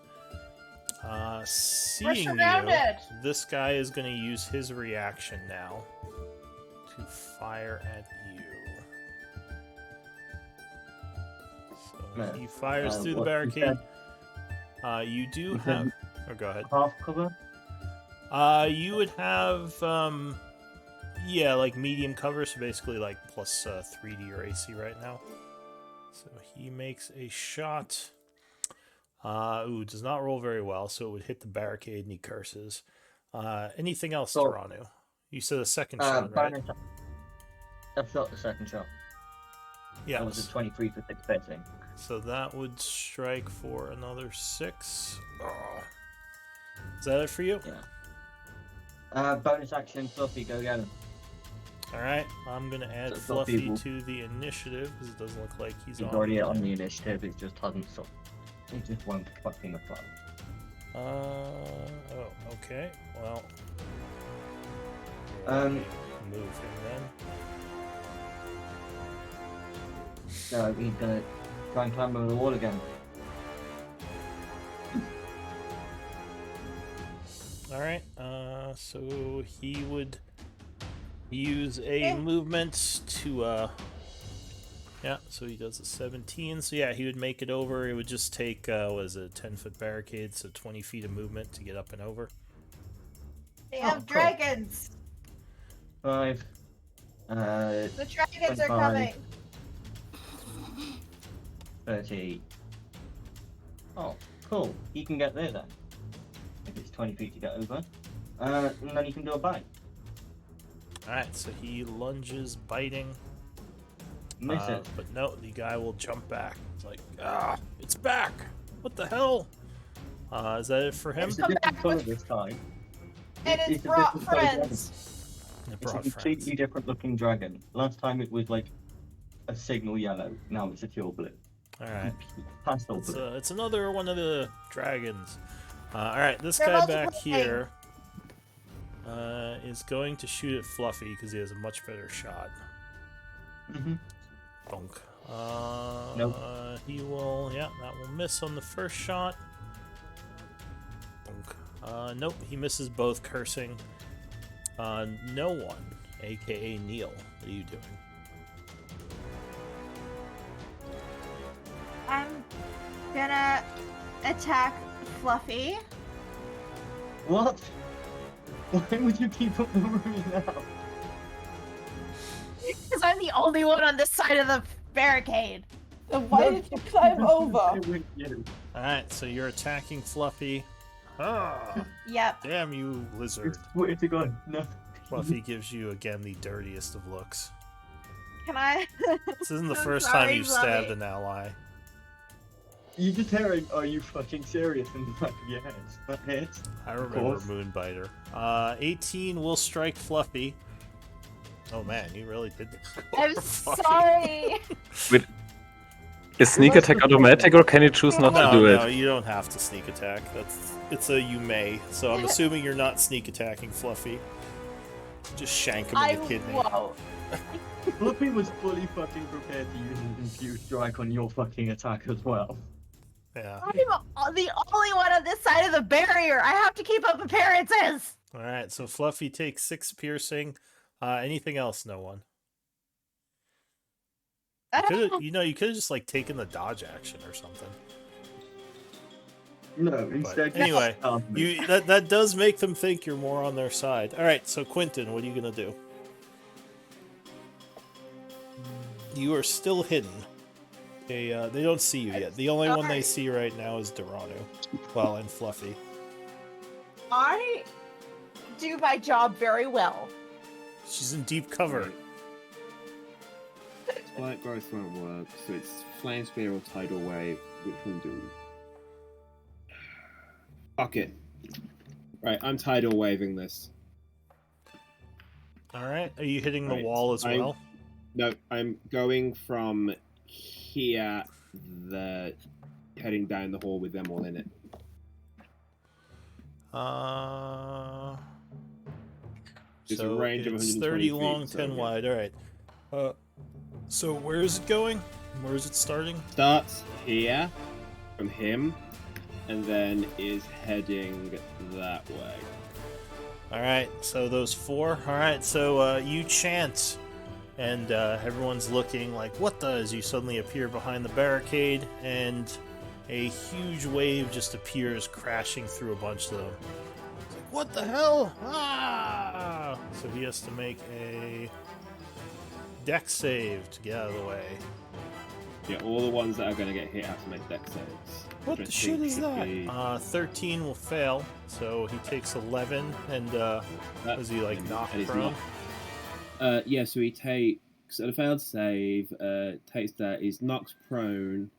Seeing you, surrounded. this guy is going to use his reaction now to fire at you. So he fires through the what you barricade. said? You do You have... said Oh, go ahead. Half cover? You would have... yeah, like medium cover, so basically like plus 3 to your AC right now. So he makes a shot. Does not roll very well, so it would hit the barricade and he curses. Anything else, So- Taranu? You said a second shot, right? I've shot the second shot. Yeah. That was a 23 for 6 pitching. So that would strike for another 6. Oh. Is that it for you? Yeah. Bonus action, Fluffy, go get him. Alright, I'm going to add So Fluffy Fluffy to the initiative, because it doesn't look like he's He's on. already on the initiative, it just hasn't so it just won't fucking apply. Okay. Well. Um, move him then. So he's gonna try and climb over the wall again. Alright, so he would use a movement to, yeah, so he does a 17, so yeah, he would make it over. It would just take, what is it, a 10-foot barricade, so 20 feet of movement to get up and over. They Oh, have cool. dragons. 5. The dragons are 25. coming. 30. Oh, cool. He can get there then. If it's 20 feet to get over. And then he can do a bite. Alright, so he lunges, biting. Misses. But no, the guy will jump back. It's like, it's back! What the hell? Is that it for him? It's a different colour this time. And it's a brought different colour dragon. friends. It It's a brought completely friends. different looking dragon. Last time it was like a signal yellow. Now it's a pure blue. Alright. Pastel It's, blue. it's another one of the dragons. Alright, this They're guy back multiplying. here is going to shoot at Fluffy because he has a much better shot. Mm-hmm. Bonk. Nope. He will, yeah, that will miss on the first shot. Bonk. Nope, he misses both cursing. No one, aka Neil. What are you doing? I'm gonna attack Fluffy. What? Why would you keep up the room now? Because I'm the only one on this side of the barricade. Then why did you climb over? Alright, so you're attacking Fluffy. Ah, Yep. damn you, lizard. Swear to God, no. Fluffy gives you again the dirtiest of looks. Can I? This isn't the I'm first sorry, time you've stabbed Fluffy. an ally. You just hearing, are you fucking serious in the back of your head? That hits. I remember course. Moonbiter. 18 will strike Fluffy. Oh man, you really did this. I'm Fluffy. sorry. Is sneak attack automatic or can you choose not to do No, it? you don't have to sneak attack. It's a you may. So I'm assuming you're not sneak attacking Fluffy. Just shank him in the kidney. won't. Fluffy was fully fucking prepared to use an infused strike on your fucking attack as well. Yeah. I'm the only one on this side of the barrier. I have to keep up appearances. All right. So Fluffy takes 6 piercing. Anything else? No one. You could have just like taken the dodge action or something. No, instead. Anyway, that does make them think you're more on their side. All right. So Quentin, what are you gonna do? You are still hidden. They don't see you yet. The only one they see right now is Dorano. Well, and Fluffy. I do my job very well. She's in deep cover. Slight growth won't work, so it's Flame Spear or Tidal Wave. Which one do we? Fuck it. Right, I'm Tidal Waving this. All right. Are you hitting the Right, wall as well? No, I'm going from here. heading down the hall with them all in it. It's a So range of it's 120 30 long, feet, so, 10 yeah. wide. All right. So where is it going? Where is it starting? Starts here from him, and then is heading that way. All right. So those 4. All right. So you chant, and everyone's looking like, what does? You suddenly appear behind the barricade, and a huge wave just appears crashing through a bunch of them. It's like, what the hell? Ah! So he has to make a dex save to get out of the way. Yeah, all the ones that are going to get hit have to make dex saves. What which the I shit think is should that? be- 13 will fail, so he takes 11, and that- is he like and knocked he's prone? Yeah, so he takes a failed save. Takes that. He's knocked prone.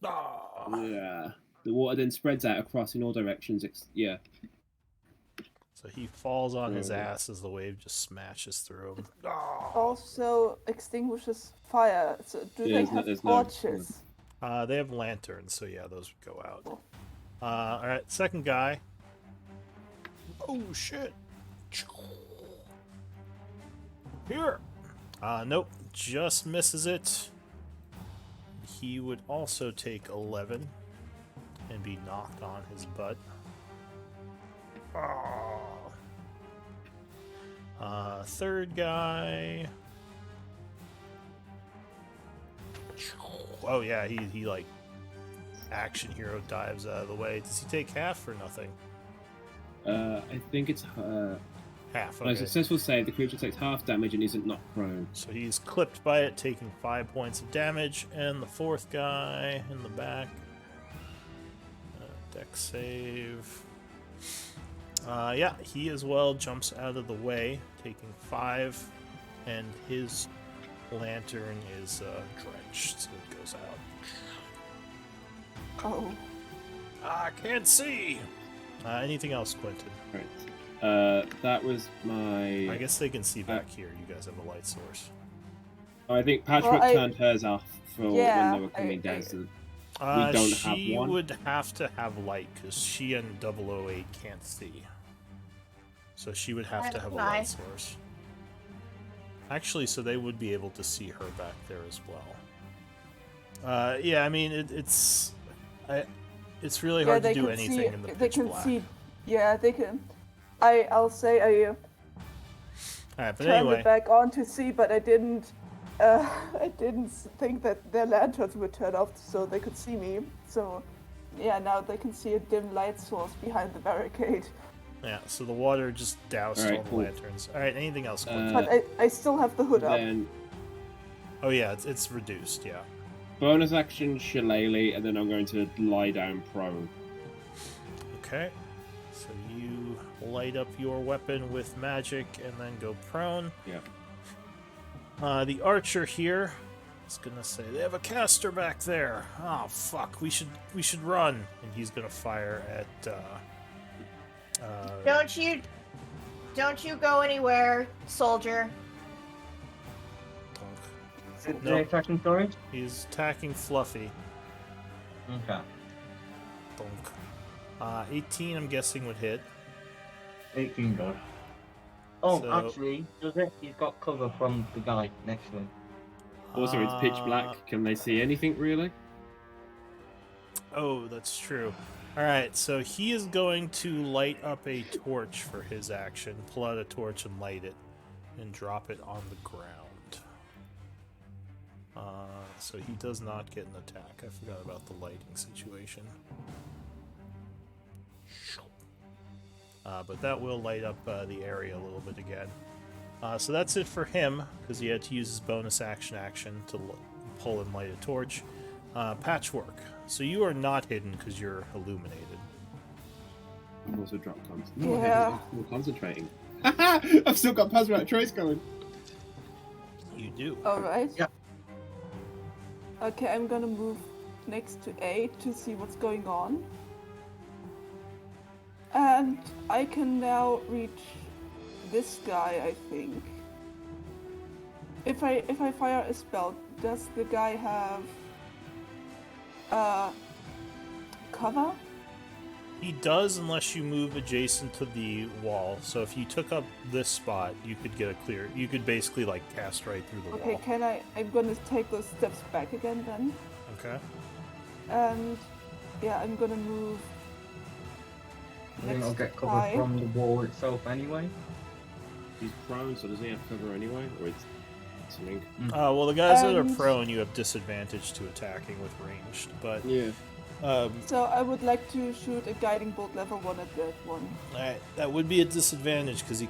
Ah! Yeah. The water then spreads out across in all directions. Yeah. So he falls on his Mhm. ass as the wave just smashes through him. Ah! Also extinguishes fire. So do Yeah, they have there's no- torches? They have lanterns, so yeah, those would go out. All right, second guy. Oh shit! Here. Nope, just misses it. He would also take 11 and be knocked on his butt. Third guy. Oh yeah, he like action hero dives out of the way. Does he take half or nothing? I think it's Half. on a Okay. successful save, the creature takes half damage and isn't knocked prone. So he's clipped by it, taking 5 points of damage. And the fourth guy in the back. Dex save. Yeah, he as well jumps out of the way, taking 5. And his lantern is drenched, so it goes out. Oh. I can't see! Anything else, Quentin? Right. That was my. I guess they can see back here. You guys have a light source. I think Patrick Well, turned hers off for Yeah, when they were coming down. So we don't have She one. would have to have light because she and 008 can't see. So she would have to have a light source. Actually, so they would be able to see her back there as well. Yeah, I mean it's really hard to they do can anything see, in the they pitch can black. see. Yeah, they can. I'll say I All right, but turned anyway, it back on to see, but I didn't. I didn't think that their lanterns would turn off so they could see me. So, yeah, now they can see a dim light source behind the barricade. yeah. So the water just doused All right, all the cool. lanterns. All right, anything else? Quentin? But I still have the hood up. Then Oh yeah, it's reduced. Yeah. bonus action Shillelagh, and then I'm going to lie down prone. Okay. So you light up your weapon with magic and then go prone. Yeah. The archer here is gonna say they have a caster back there. Oh fuck, we should run. And he's gonna fire at. Don't you go anywhere, soldier. Donk. Is No. it attacking storage? He's attacking Fluffy. Okay. Donk. 18, I'm guessing would hit. 18 does. Oh, So- actually, does it? He's got cover from the guy next to him. Also, it's pitch black. Can they see anything really? Oh, that's true. Alright, so he is going to light up a torch for his action. Pull out a torch and light it. And drop it on the ground. So he does not get an attack. I forgot about the lighting situation. But that will light up the area a little bit again. So that's it for him, because he had to use his bonus action to pull and light a torch. Patchwork. So you are not hidden because you're illuminated. I'm also drop cons. Yeah. I'm still concentrating. I've still got Pasmat Trace going. You do. Alright. Yeah. Okay, I'm gonna move next to A to see what's going on. And I can now reach this guy, I think. If I fire a spell, does the guy have cover? He does unless you move adjacent to the wall. So if you took up this spot, you could get a clear. You could basically like cast right through the Okay, wall. can I? I'm gonna take those steps back again then. Okay. And yeah, I'm gonna move. I think I'll get cover Hi. from the wall itself anyway. He's prone, so does he have cover anyway? Or it's something? Well, the guys that are And- prone, you have disadvantage to attacking with ranged. But Yeah. So I would like to shoot a guiding bolt level 1 at that one. that would be a disadvantage because he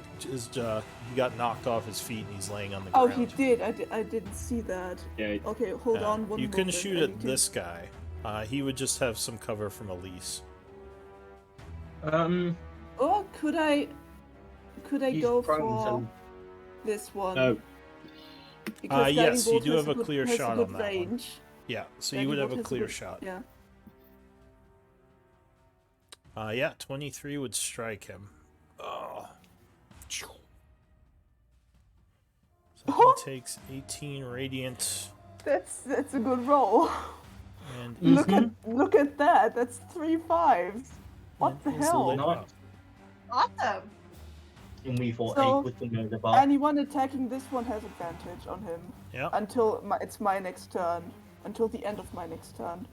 got knocked off his feet and he's laying on the Oh, ground. he did. I didn't see that. Yeah. Okay, hold Yeah. on one You moment. couldn't shoot I at need to- this guy. He would just have some cover from Elise. Or could I He's go prone, for so- this one? Oh. Because guiding yes, you bolt do has have a good- clear has shot good on that one. range. Yeah, so Guiding you would have bolt a has clear good- shot. Yeah. Yeah, 23 would strike him. Oh. So he takes 18 radiant That's a good roll. and Look at that. That's 3 5s. What the and is hell? lit Not- up. Awesome. And we thought So, 8 was the murder bar. Anyone attacking this one has advantage on him Yeah. until it's my next turn. Until the end of my next turn.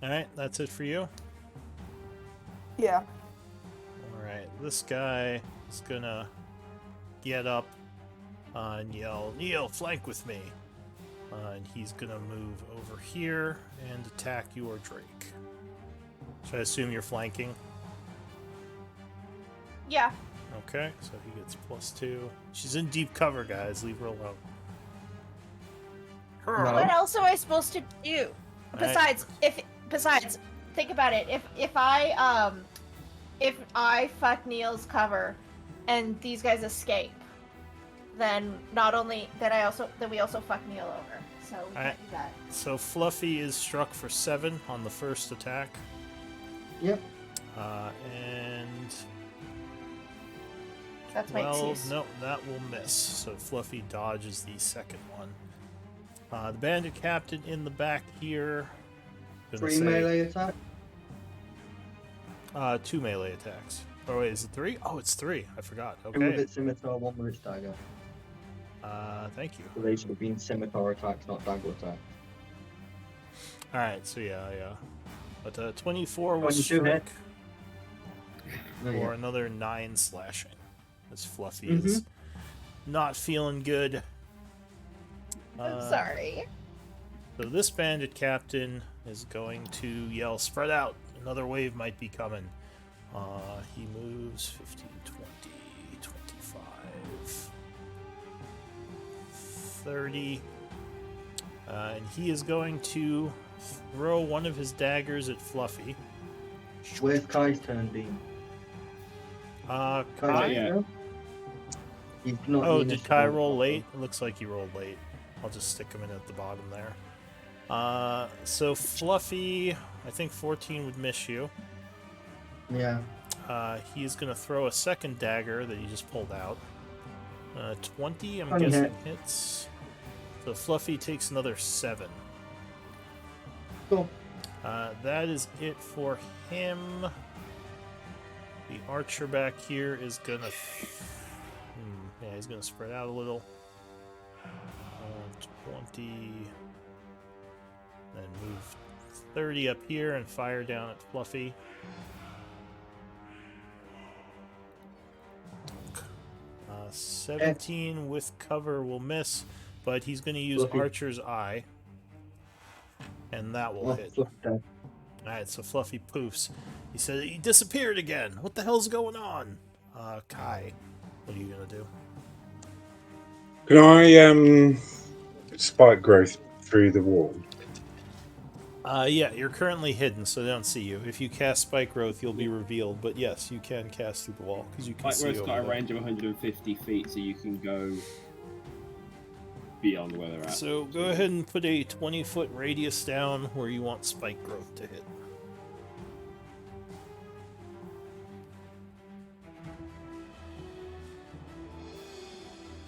Alright, that's it for you. Yeah. Alright, this guy is gonna get up and yell, Neil, flank with me. And he's gonna move over here and attack your Drake. Should I assume you're flanking? Yeah. Okay, so he gets +2. She's in deep cover, guys. Leave her alone. No. What else am I supposed to do? Alright. Besides, think about it. If I fuck Neil's cover, and these guys escape, then we also fuck Neil over. So we Alright. can't do that. So Fluffy is struck for 7 on the first attack. Yep. And That's my excuse. no, that will miss. So Fluffy dodges the second one. The bandit captain in the back here. Gonna 3 say, melee attack. 2 melee attacks. Oh wait, is it 3? Oh, it's 3. I forgot. 2 with Okay. its scimitar, 1 with its dagger. Thank you. So they should have been scimitar attacks, not dagger attacks. All right. So yeah. But 24 will 22 strike hit. for Yeah. another 9 slashing. As Fluffy Mm-hmm. is not feeling good. I'm sorry. So this bandit captain is going to yell, spread out. Another wave might be coming. He moves 15, 20, 25, 30. And he is going to throw one of his daggers at Fluffy. Where's Kai's turn been? Kai? Kai's yeah. turn? He's not Oh, the did initiative Kai order. roll late? It looks like he rolled late. I'll just stick him in at the bottom there. So Fluffy, I think 14 would miss you. Yeah. He's going to throw a second dagger that he just pulled out. 20, I'm 20 guessing hit. hits. So Fluffy takes another 7. Cool. That is it for him. The archer back here is going to... yeah, he's going to spread out a little. 20... Then move 30 up here and fire down at Fluffy. 17 with cover will miss, but he's going to use Fluffy. Archer's Eye. And that will Oh, hit. fluff dead. Alright, so Fluffy poofs. He said he disappeared again. What the hell's going on? Kai, what are you going to do? Can I spike growth through the wall? Yeah, you're currently hidden, so they don't see you. If you cast Spike Growth, you'll be revealed. But yes, you can cast through the wall because you can Like see where it's over got a there. range of 150 feet, so you can go beyond where they're at. So go ahead and put a 20-foot radius down where you want Spike Growth to hit.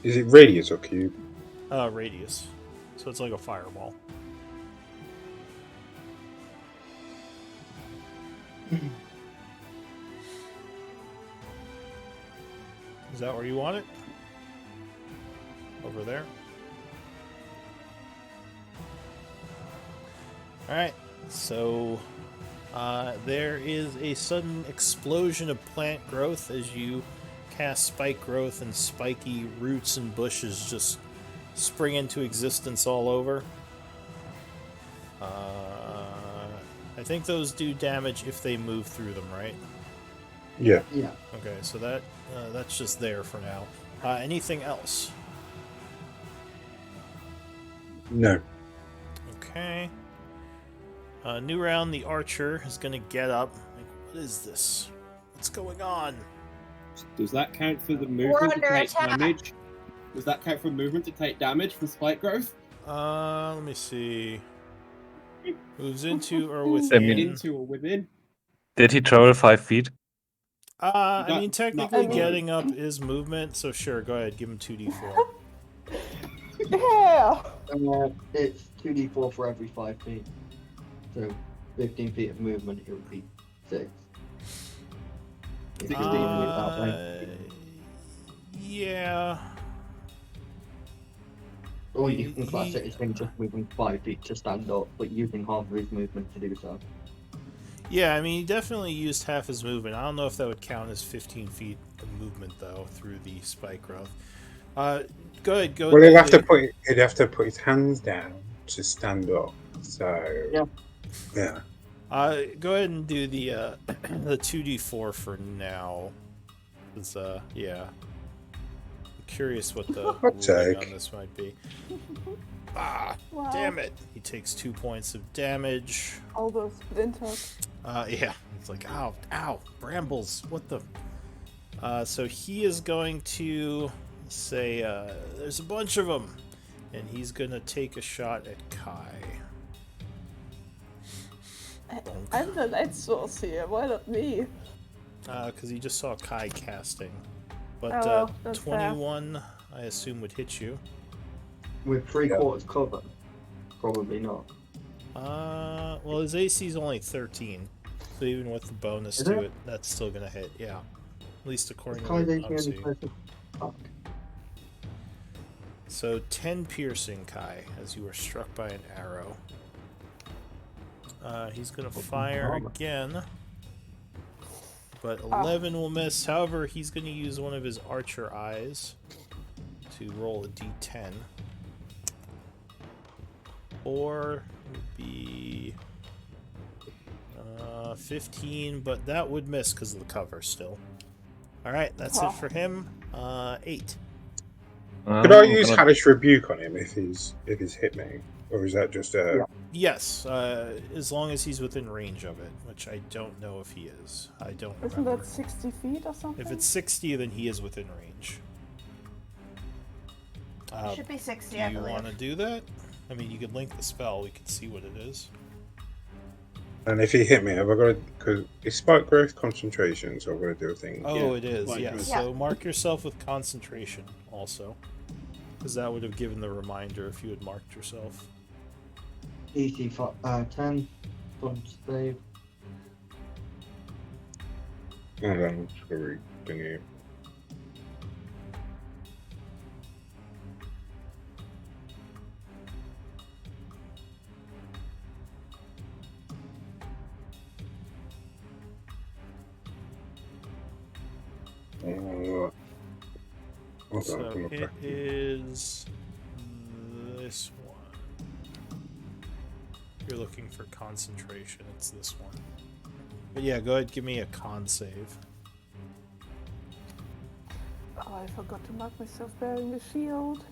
Is it radius or cube? Radius. So it's like a fireball. Is that where you want it? Over there? Alright, so there is a sudden explosion of plant growth as you cast spike growth, and spiky roots and bushes just spring into existence all over. I think those do damage if they move through them, right? Yeah. Yeah. Okay, so that's just there for now. Anything else? No. Okay. New round, the archer is going to get up. Like, what is this? What's going on? Does that count for the We're movement to under take attack. damage? Does that count for movement to take damage from spike growth? Let me see. Moves into or Semi. within. Into or within? Did he travel 5 feet? I Not- mean, not technically really. getting up is movement, so sure, go ahead, give him 2d4. Yeah. It's 2d4 for every 5 feet. So 15 feet of movement, it would be 6. If you're leaving it that way. Yeah. Or you can class it as him just moving 5 feet to stand up, but using half of his movement to do so. Yeah, I mean, he definitely used half his movement. I don't know if that would count as 15 feet of movement, though, through the spike growth. Go ahead, go. Well, he'd have to put his hands down to stand up. So yeah. Go ahead and do the the 2d4 for now. Cause, yeah. I'm curious what the ruling on this might be. Ah, Wow. damn it! He takes 2 points of damage. All those splinters. Yeah. It's like, ow, ow, brambles. What the? So he is going to say, there's a bunch of them, and he's gonna take a shot at Kai. I'm the light source here. Why not me? Because he just saw Kai casting. But Oh, well, that's fair. 21, I assume, would hit you. With 3/4 cover? Probably not. Well, his AC is only 13, so even with the bonus Is to it? it, that's still gonna hit. Yeah, at least according Kai's to AC what I'm only seeing. 13. Fuck. So 10 piercing, Kai, as you are struck by an arrow. He's gonna fire again, but 11 will miss. However, he's gonna use one of his archer eyes to roll a d10. 4 would be 15, but that would miss because of the cover still. Alright, that's it for him. 8. Could I use Hellish Rebuke on him if he's hit me, or is that just a? Yes, as long as he's within range of it, which I don't know if he is. I don't Isn't remember. that 60 feet or something? If it's 60, then he is within range. It should be 60, Do I you believe. want to do that? I mean, you could link the spell. We can see what it is. And if he hit me, have I got to? Because it's spike growth concentration, so I've got to do a thing. Oh, it is. Like Yeah. growth. So mark yourself with concentration also, because that would have given the reminder if you had marked yourself. DC 10. Fun save. Hold on, sorry, thingy. Hold on, So come it back. is this one. If you're looking for concentration, it's this one. But yeah, go ahead, give me a con save. Oh, I forgot to mark myself bearing the shield.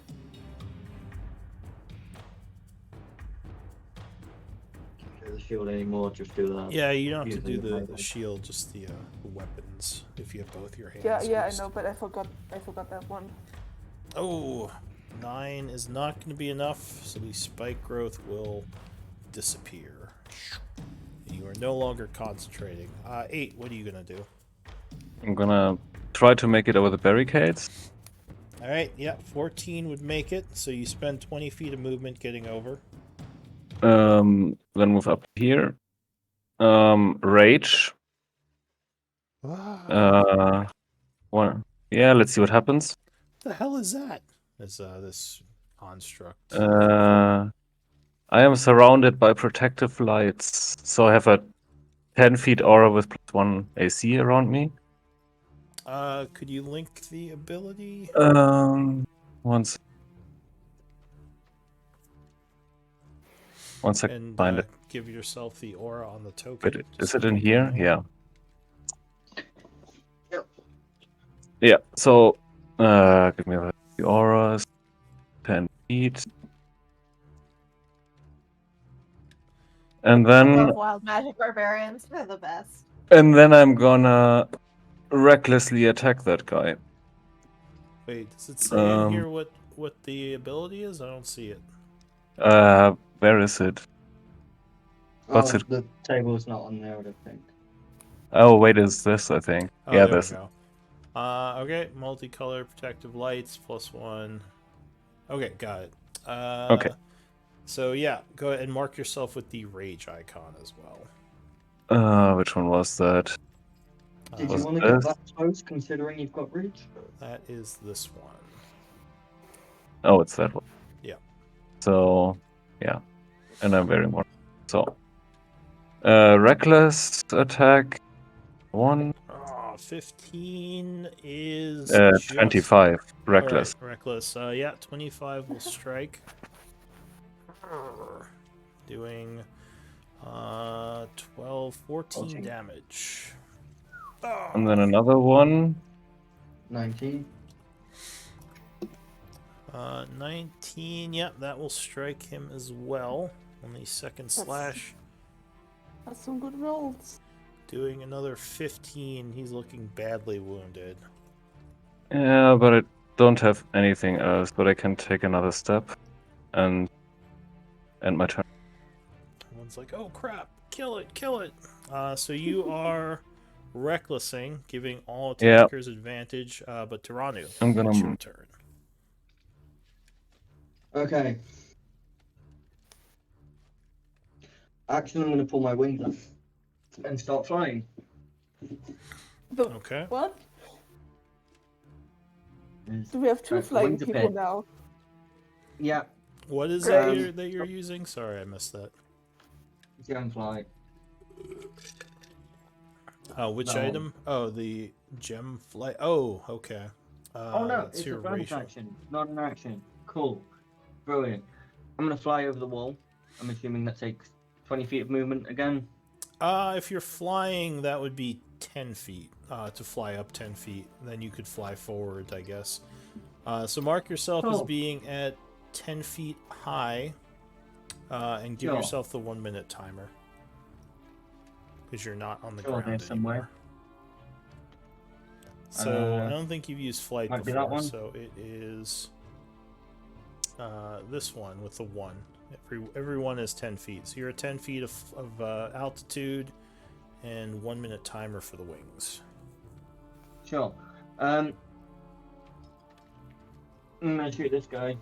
Do the shield anymore, just do that. Yeah, you don't have to do Using the melee. shield, just the weapons, if you have both your hands. Yeah, I used. know, but I forgot that one. Oh, 9 is not going to be enough, so the spike growth will disappear. You are no longer concentrating. 8, what are you going to do? I'm gonna try to make it over the barricades. Alright, yeah, 14 would make it, so you spend 20 feet of movement getting over. Then move up here. Rage One. Yeah, let's see what happens. The hell is that? Is this construct? I am surrounded by protective lights, so I have a 10 feet aura with +1 AC around me. Could you link the ability? Once. One second. And Find it. give yourself the aura on the token. Wait, just is it in so here? you know. Yeah. Yeah. So, give me the auras. 10 feet. And I then, love wild magic barbarians. They're the best. and then I'm gonna recklessly attack that guy. Wait, does it say in here what the ability is? I don't see it. Where is it? What's it? The table's not on there, I don't think. Oh, wait, is this, I think. Oh, Yeah, there this. we go. Okay, multicolor protective lights +1. Okay, got it. Okay. So yeah, go ahead and mark yourself with the rage icon as well. Which one was that? Did Was you want to get this? that close, considering you've got reach? That is this one. Oh, it's that one. Yeah. So, yeah. And I'm wearing one. So, reckless attack. 1. 15 is 25. Reckless. All right, reckless. Yeah, 25 will strike. Doing 12, 14 damage. And then another one. 19. 19, yep, that will strike him as well on the second slash. That's some good rolls. Doing another 15, he's looking badly wounded. Yeah, but I don't have anything else, but I can take another step and end my turn. Everyone's like, oh crap, kill it, kill it. So you are recklessing, giving all attackers advantage, but Tiranu, I'm gonna it's your turn. Okay. Actually, I'm going to pull my wings up and start flying. Okay. What? Is- Do we have two Right, flying wings a people bit. now? Yeah, What is Great. that you're using? Sorry, I missed that. Gemfly. Which No. item? Oh, the gem flight. Oh, okay. Oh no, that's it's a your bonus racial. action, not an action. Cool. Brilliant. I'm going to fly over the wall. I'm assuming that takes 20 feet of movement again. If you're flying, that would be 10 feet. To fly up 10 feet, then you could fly forward, I guess. So mark yourself as Cool. being at 10 feet high, and give Sure. yourself the 1 minute timer. Because you're not on the Sure, ground there's somewhere. anymore. So Uh, I don't think you've used flight might be before, that one. so it is this one with the 1. Everyone is 10 feet. So you're at 10 feet of altitude and 1 minute timer for the wings. Sure. I'm going to shoot this guy.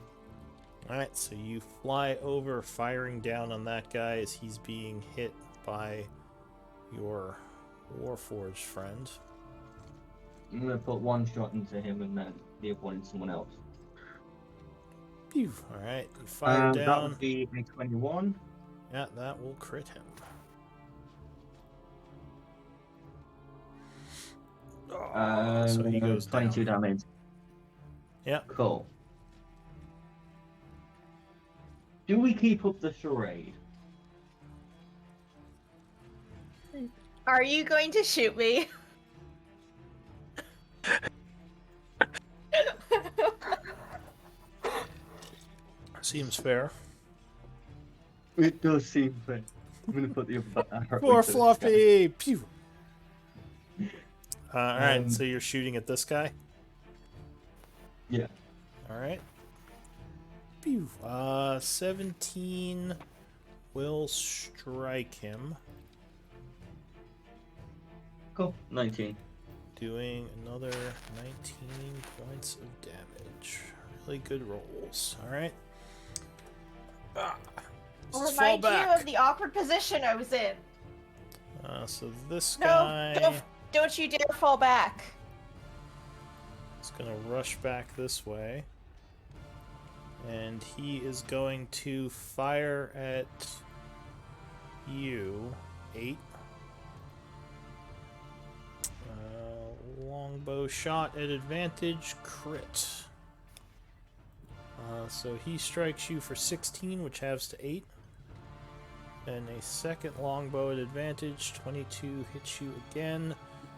Alright, so you fly over, firing down on that guy as he's being hit by your Warforged friend. I'm going to put one shot into him and then the other one into someone else. Phew. Alright, you fire That down. would be a 21. Yeah, that will crit him. So he goes 22 down. damage. Yeah. Cool. Do we keep up the charade? Are you going to shoot me? Seems fair. It does seem fair. I'm going to put the other arrow Poor into this guy. Fluffy! Pew! Alright, Um, so you're shooting at this guy? Yeah. Alright. Pew! 17 will strike him, Cool. 19. doing another 19 points of damage. Really good rolls. Alright. I'll Just fall remind you back. of the awkward position I was in. So this No, guy. Don't you dare fall back. He's gonna rush back this way. And he is going to fire at you. 8. Longbow shot at advantage, crit. So he strikes you for 16, which halves to 8. And a second longbow at advantage, 22 hits you again,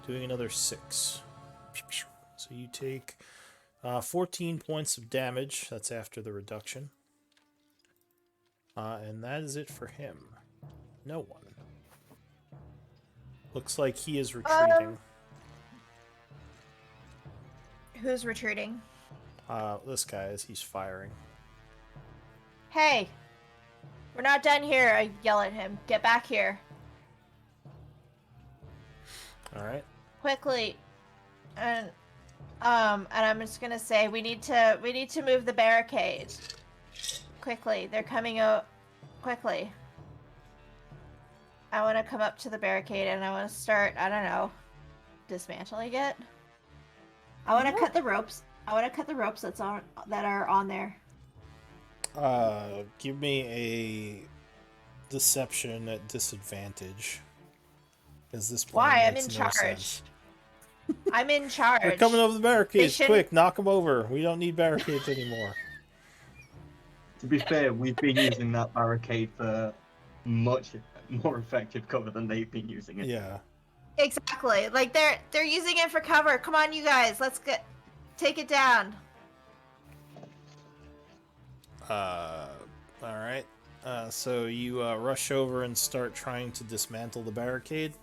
doing another 6. So you take 14 points of damage. That's after the reduction. And that is it for him. No one. Looks like he is retreating. Who's retreating? This guy, as he's firing. Hey! We're not done here, I yell at him. Get back here. Alright. Quickly. And I'm just gonna say we need to move the barricade. Quickly. They're coming out quickly. I wanna come up to the barricade and I wanna start, I don't know, dismantling it. I wanna cut the ropes. I wanna cut the ropes that are on there. Give me a deception at disadvantage. Is this Why? I'm makes in no charge. sense. I'm in charge. They're coming over the barricades. shouldn't- Quick, knock them over. We don't need barricades anymore. To be fair, we've been using that barricade for much more effective cover than they've been using it. Yeah. Exactly. Like they're using it for cover. Come on, you guys. Let's take it down. Alright. So you rush over and start trying to dismantle the barricade.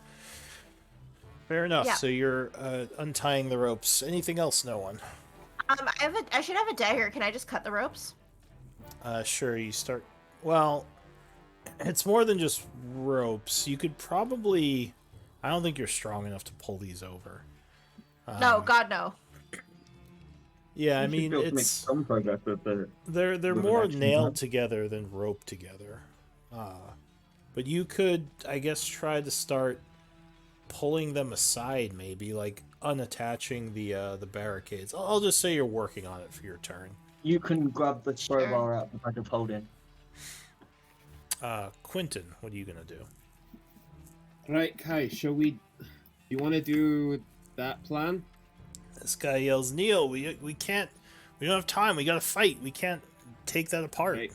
Fair enough. Yeah. So you're untying the ropes. Anything else, no one? I should have a dagger. Can I just cut the ropes? Sure, you start... Well, it's more than just ropes. You could probably... I don't think you're strong enough to pull these over. No, God, no. Yeah, I You should mean, be able to make it's... some progress with the. They're with an more action nailed plan. together than roped together. But you could, I guess, try to start pulling them aside, maybe, like unattaching the barricades. I'll just say you're working on it for your turn. You can grab the crowbar out the back of holding. Quentin, what are you gonna do? Right, Kai, shall we... You want to do that plan? This guy yells, "Neil, we can't, we don't have time. We gotta fight. We can't take that apart." Okay.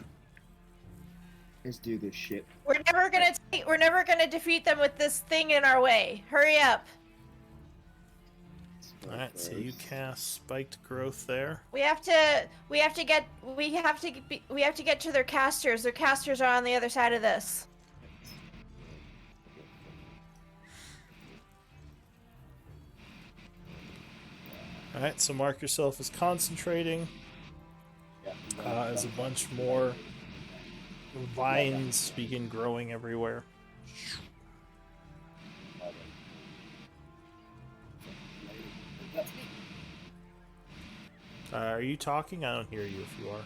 Let's do this shit. We're never gonna defeat them with this thing in our way. Hurry up. All right, so you cast spiked growth there. We have to get to their casters. Their casters are on the other side of this. All right, so mark yourself as concentrating. As a bunch more vines begin growing everywhere. Are you talking? I don't hear you if you are.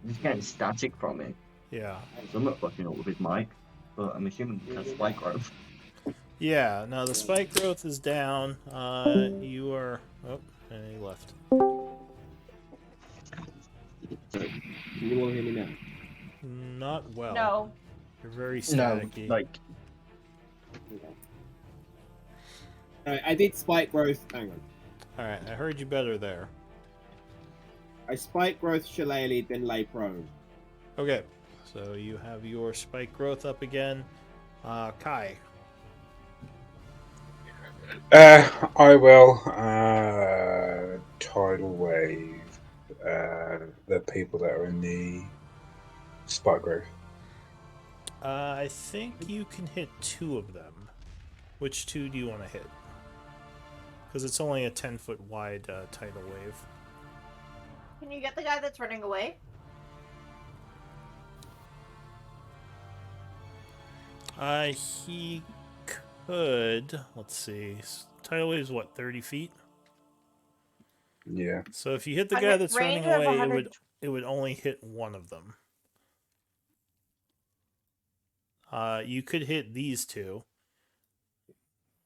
He's getting static from it. Yeah. So I'm not fucking up with his mic, but I'm assuming that's spike growth. Yeah, no, the spike growth is down. You are... Oh, and he left. Can you all hear me now? Not well. No. You're very No, staticky. like Alright, I did spike growth. Hang on. Alright, I heard you better there. I spike growth shillelagh, then lay prone. Okay, so you have your spike growth up again. Kai. I will tidal wave the people that are in the spike growth. I think you can hit 2 of them. Which 2 do you want to hit? Because it's only a 10-foot wide tidal wave. Can you get the guy that's running away? He could. Let's see. Tidal wave is what, 30 feet? Yeah. So if you hit the On guy a that's running range of away, 100 it would only hit one of them. You could hit these 2.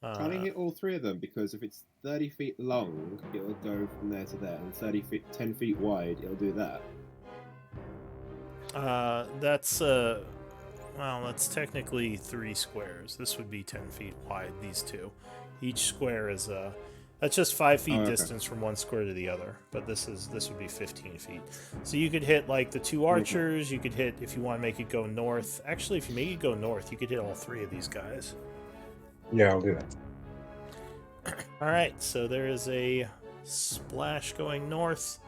Trying to hit all 3 of them, because if it's 30 feet long, it'll go from there to there, and 10 feet wide, it'll do that. That's well, that's technically 3 squares. This would be 10 feet wide. These 2, each square is that's just 5 feet distance from one square to the other. But this would be 15 feet. So you could hit like the 2 archers. You could hit, if you want to make it go north. Actually, if you make it go north, you could hit all 3 of these guys. Yeah, I'll do that. All right, so there is a splash going north.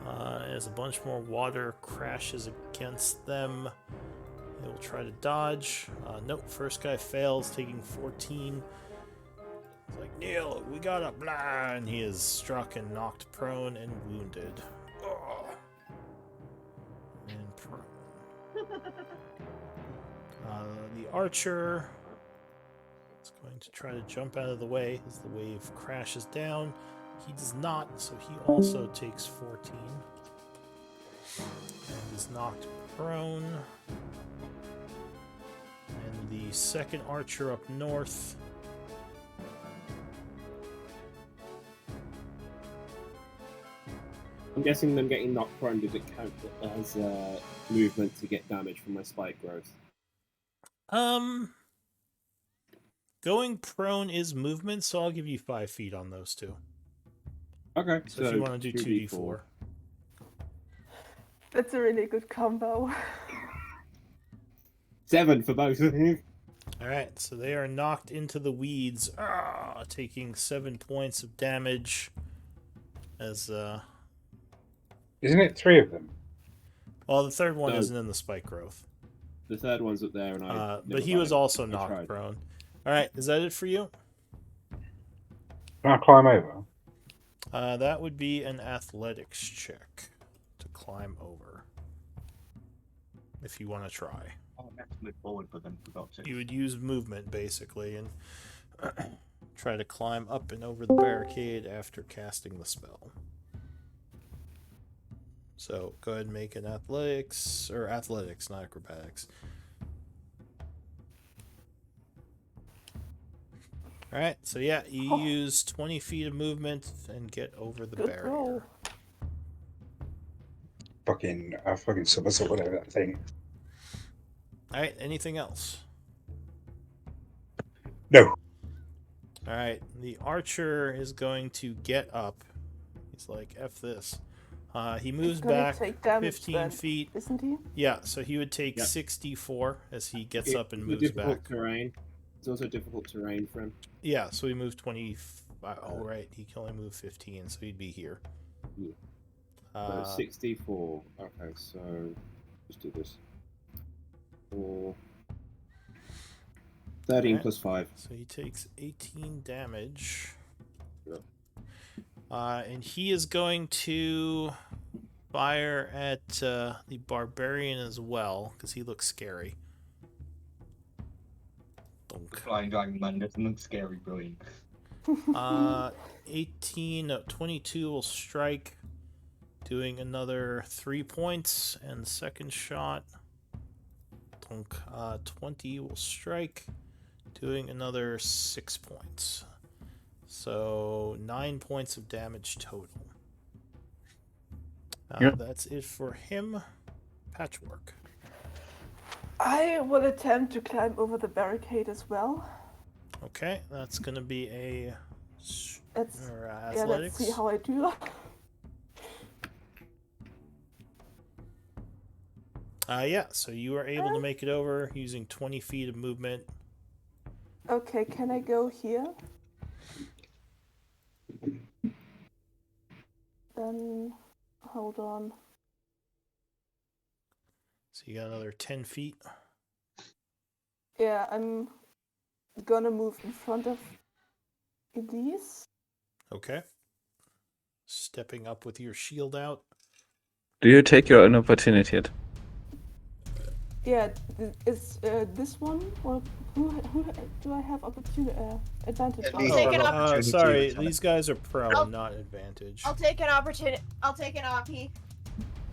As a bunch more water crashes against them, they will try to dodge. Nope, first guy fails, taking 14. It's like, Neil, we got a blah, and he is struck and knocked prone and wounded. Oh. And prone. The archer is going to try to jump out of the way as the wave crashes down. He does not, so he also takes 14. And is knocked prone. And the second archer up north. I'm guessing them getting knocked prone, does it count as movement to get damage from my spike growth? Going prone is movement, so I'll give you 5 feet on those 2. Okay, So if you want to do 2d4. That's a really good combo. 7 for both of you. Alright, so they are knocked into the weeds, taking 7 points of damage. As, Isn't it 3 of them? well, the third one No. isn't in the spike growth. The third one's up there, and I. But he was also knocked prone. Alright, is that it for you? Can I climb over? That would be an athletics check to climb over. If you want to try. Oh, I meant to move forward, but then forgot to. You would use movement, basically, and try to climb up and over the barricade after casting the spell. So, go ahead and make an athletics, not acrobatics. Alright, so yeah, you use 20 feet of movement and get over the Good barrier. roll. Fucking somersault, whatever that thing. Alright, anything else? No. Alright, the archer is going to get up. He's like, F this. He moves gonna back take damage 15 then, feet. Isn't he? Yeah, so he would take Yep. 64 as he gets It- up and it's moves difficult back. terrain. It's also difficult terrain for him. Yeah, so he moved 20. Oh, right, he can only move 15, so he'd be here. Yeah. So 64. Okay, so let's do this. 4. 13 Alright. plus 5. So he takes 18 damage. Yep. And he is going to fire at the barbarian as well, because he looks scary. The Flying Dragon Man doesn't look scary, brilliant. 22 will strike, doing another 3 points, and second shot. 20 will strike, doing another 6 points. So 9 points of damage total. Yep. That's it for him. Patchwork. I will attempt to climb over the barricade as well. Okay, that's gonna be a Let's athletics. yeah, let's see how I do. Yeah, so you are able to make it over using 20 feet of movement. Okay, can I go here? Then hold on. So you got another 10 feet. Yeah, I'm gonna move in front of Elise. Okay. Stepping up with your shield out. Do you take your own opportunity yet? Yeah, is this one or who do I have advantage I'll on? take an opportunity. Sorry, these guys are prone, not advantage. I'll take an opportunity. I'll take an OP.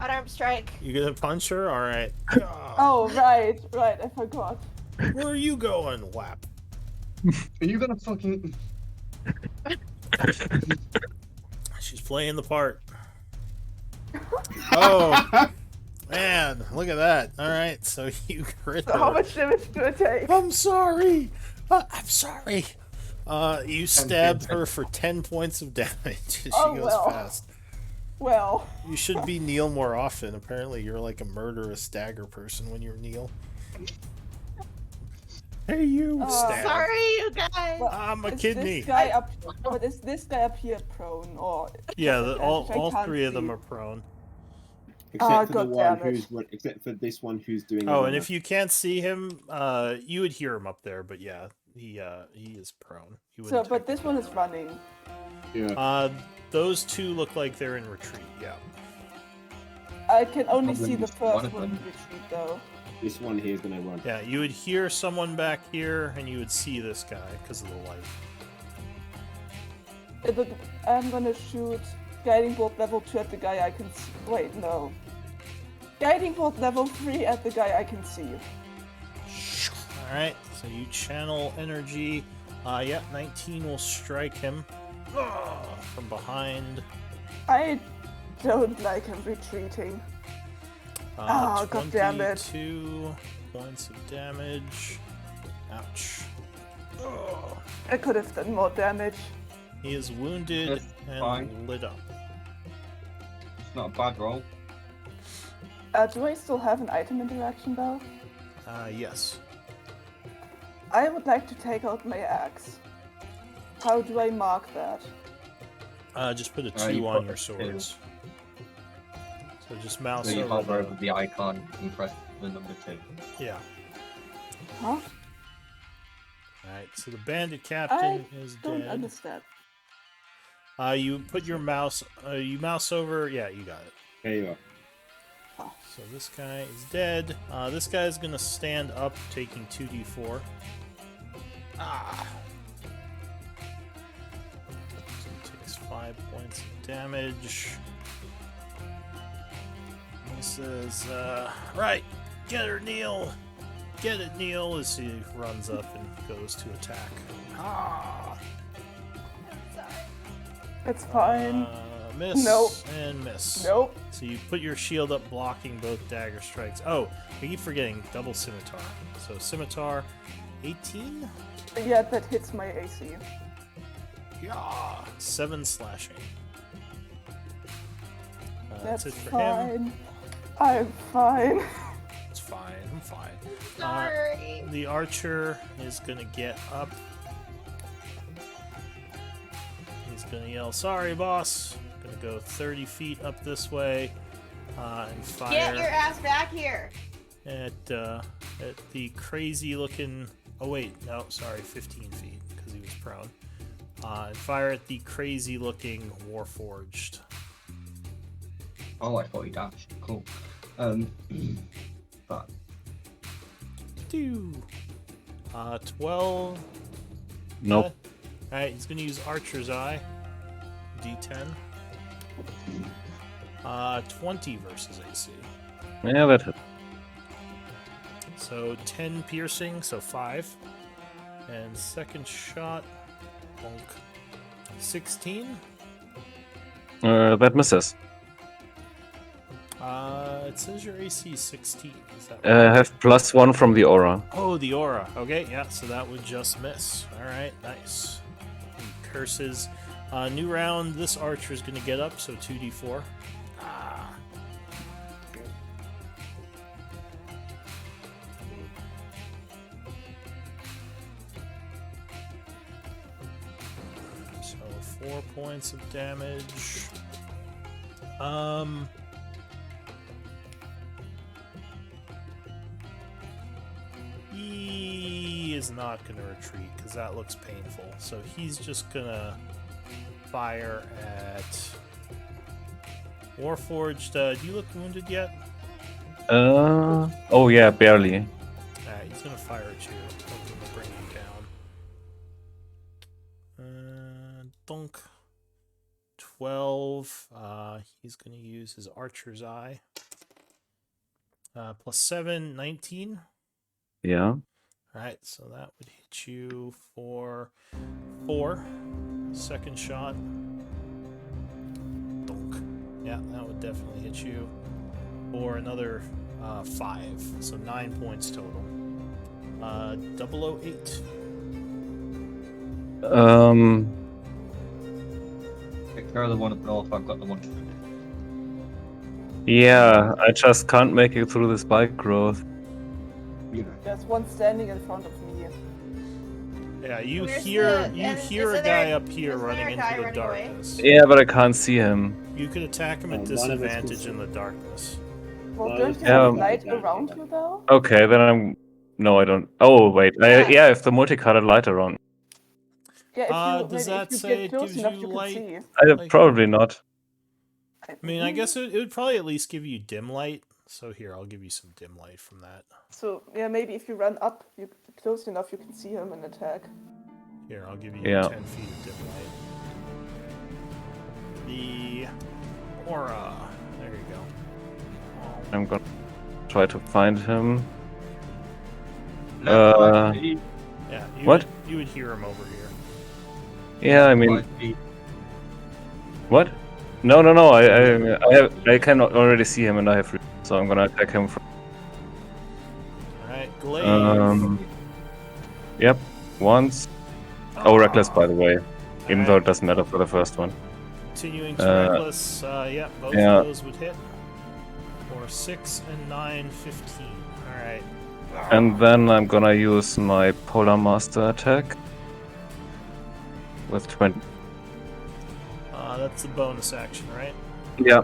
Unarmed strike. You gonna punch her? Alright. Oh, right, I forgot. Where are you going, Whap? Are you gonna fucking? She's playing the part. Oh man, look at that! All right, so you crit So how her. much damage do I take? I'm sorry. I'm sorry. You stabbed her for 10 points of damage. She Oh, goes well. fast. Well, You should be Neil more often. Apparently, you're like a murderous dagger person when you're Neil. Hey, you! Stab. Sorry, you guys. well I'm a is kidney. this guy up? But is this guy up here prone or? Yeah, I all can't three of them see. are prone. Except for the God one damn it. who's except for this one who's doing. Oh, the and if you can't see him, you would hear him up there. But yeah, he is prone. He So, wouldn't but this one is running. yeah. Those two look like they're in retreat. Yeah. I can only Probably see the just one first of one in them. retreat though. This one here is gonna run. Yeah, you would hear someone back here, and you would see this guy because of the light. I'm gonna shoot guiding bolt level 2 at the guy I can see. Wait, no. Guiding bolt level 3 at the guy I can see. Alright, so you channel energy. Yeah, 19 will strike him. From behind. I don't like him retreating. Oh, God damn it. 22 points of damage. Ouch. I could have done more damage. He is wounded That's and fine. lit up. It's not a bad roll. Do I still have an item interaction though? Yes. I would like to take out my axe. How do I mark that? Just put a 2 you on put your a 2. swords. So just mouse So you over hover the... over the icon and press the number 2. Yeah. Huh? Alright, so the bandit captain is Don't dead. understand. You put your mouse... you mouse over... Yeah, you got it. There you are. So this guy is dead. This guy is gonna stand up, taking 2d4. Ah! So he takes 5 points of damage. He says, right, get her, Neil! Get it, Neil, as he runs up and goes to attack. Ah! It's fine. Miss Nope. and miss. Nope. So you put your shield up, blocking both dagger strikes. Oh, I keep forgetting double scimitar. So scimitar, 18. Yeah, that hits my AC. Yeah, 7 slashing. That's it for fine. him. I'm fine. It's fine. I'm fine. Sorry. The archer is gonna get up. He's gonna yell, "Sorry, boss!" Gonna go 30 feet up this way and fire. Get your ass back here. At the crazy looking. Oh wait, no, sorry, 15 feet because he was prone. And fire at the crazy looking Warforged. Oh, I thought he dashed. Cool. But 12. Nope. Alright, he's gonna use Archer's Eye. D10. 20 versus AC. Yeah, that hit. So 10 piercing, so 5. And second shot, bonk. 16. That misses. It says your AC is 16. Is that I have +1 from the aura. Oh, the aura. Okay, yeah, so that would just miss. Alright, nice. He curses. New round, this archer is going to get up, so 2d4. Ah. So 4 points of damage. He is not going to retreat because that looks painful. So he's just going to fire at Warforged. Do you look wounded yet? Oh yeah, barely. Alright, he's going to fire at you. Hoping to bring you down. Dunk. 12. He's going to use his Archer's Eye. +7, 19. Yeah. Alright, so that would hit you for 4. Second shot. Donk. Yeah, that would definitely hit you for another 5. So 9 points total. 008. Take care of the one up north, I've got the one. Yeah, I just can't make it through the spike growth. Yeah. There's one standing in front of me. Yeah, you Where's hear the- you and hear a isn't there- guy up here isn't there running a into guy the running away? darkness. Yeah, but I can't see him. You could attack him at One of us can disadvantage see. in the darkness. Well, Well, don't you yeah, have light around you though? Okay, then I'm. No, I don't. Oh, wait. Yeah, if the multicolored light around. Yeah, if you, Does maybe that if you say get it close gives enough, you you light? can see. Probably not. I mean, I guess it would probably at least give you dim light. So here, I'll give you some dim light from that. So yeah, maybe if you run up, you close enough, you can see him and attack. Here, I'll give you Yeah. 10 feet of dim light. The aura. There you go. I'm gonna try to find him. Yeah, you What? you would hear him over here. Yeah, I mean, what? No. I can already see him, and I have, so I'm gonna attack him. Alright, Glaive. Yep, once. Oh, reckless, by the way, even though Alright. it doesn't matter for the first one. Continuing to reckless, yeah, both yeah. of those would hit. For 6 and 9, 15. Alright. And then I'm gonna use my Polar Master attack with 20. That's the bonus action, right? Yeah.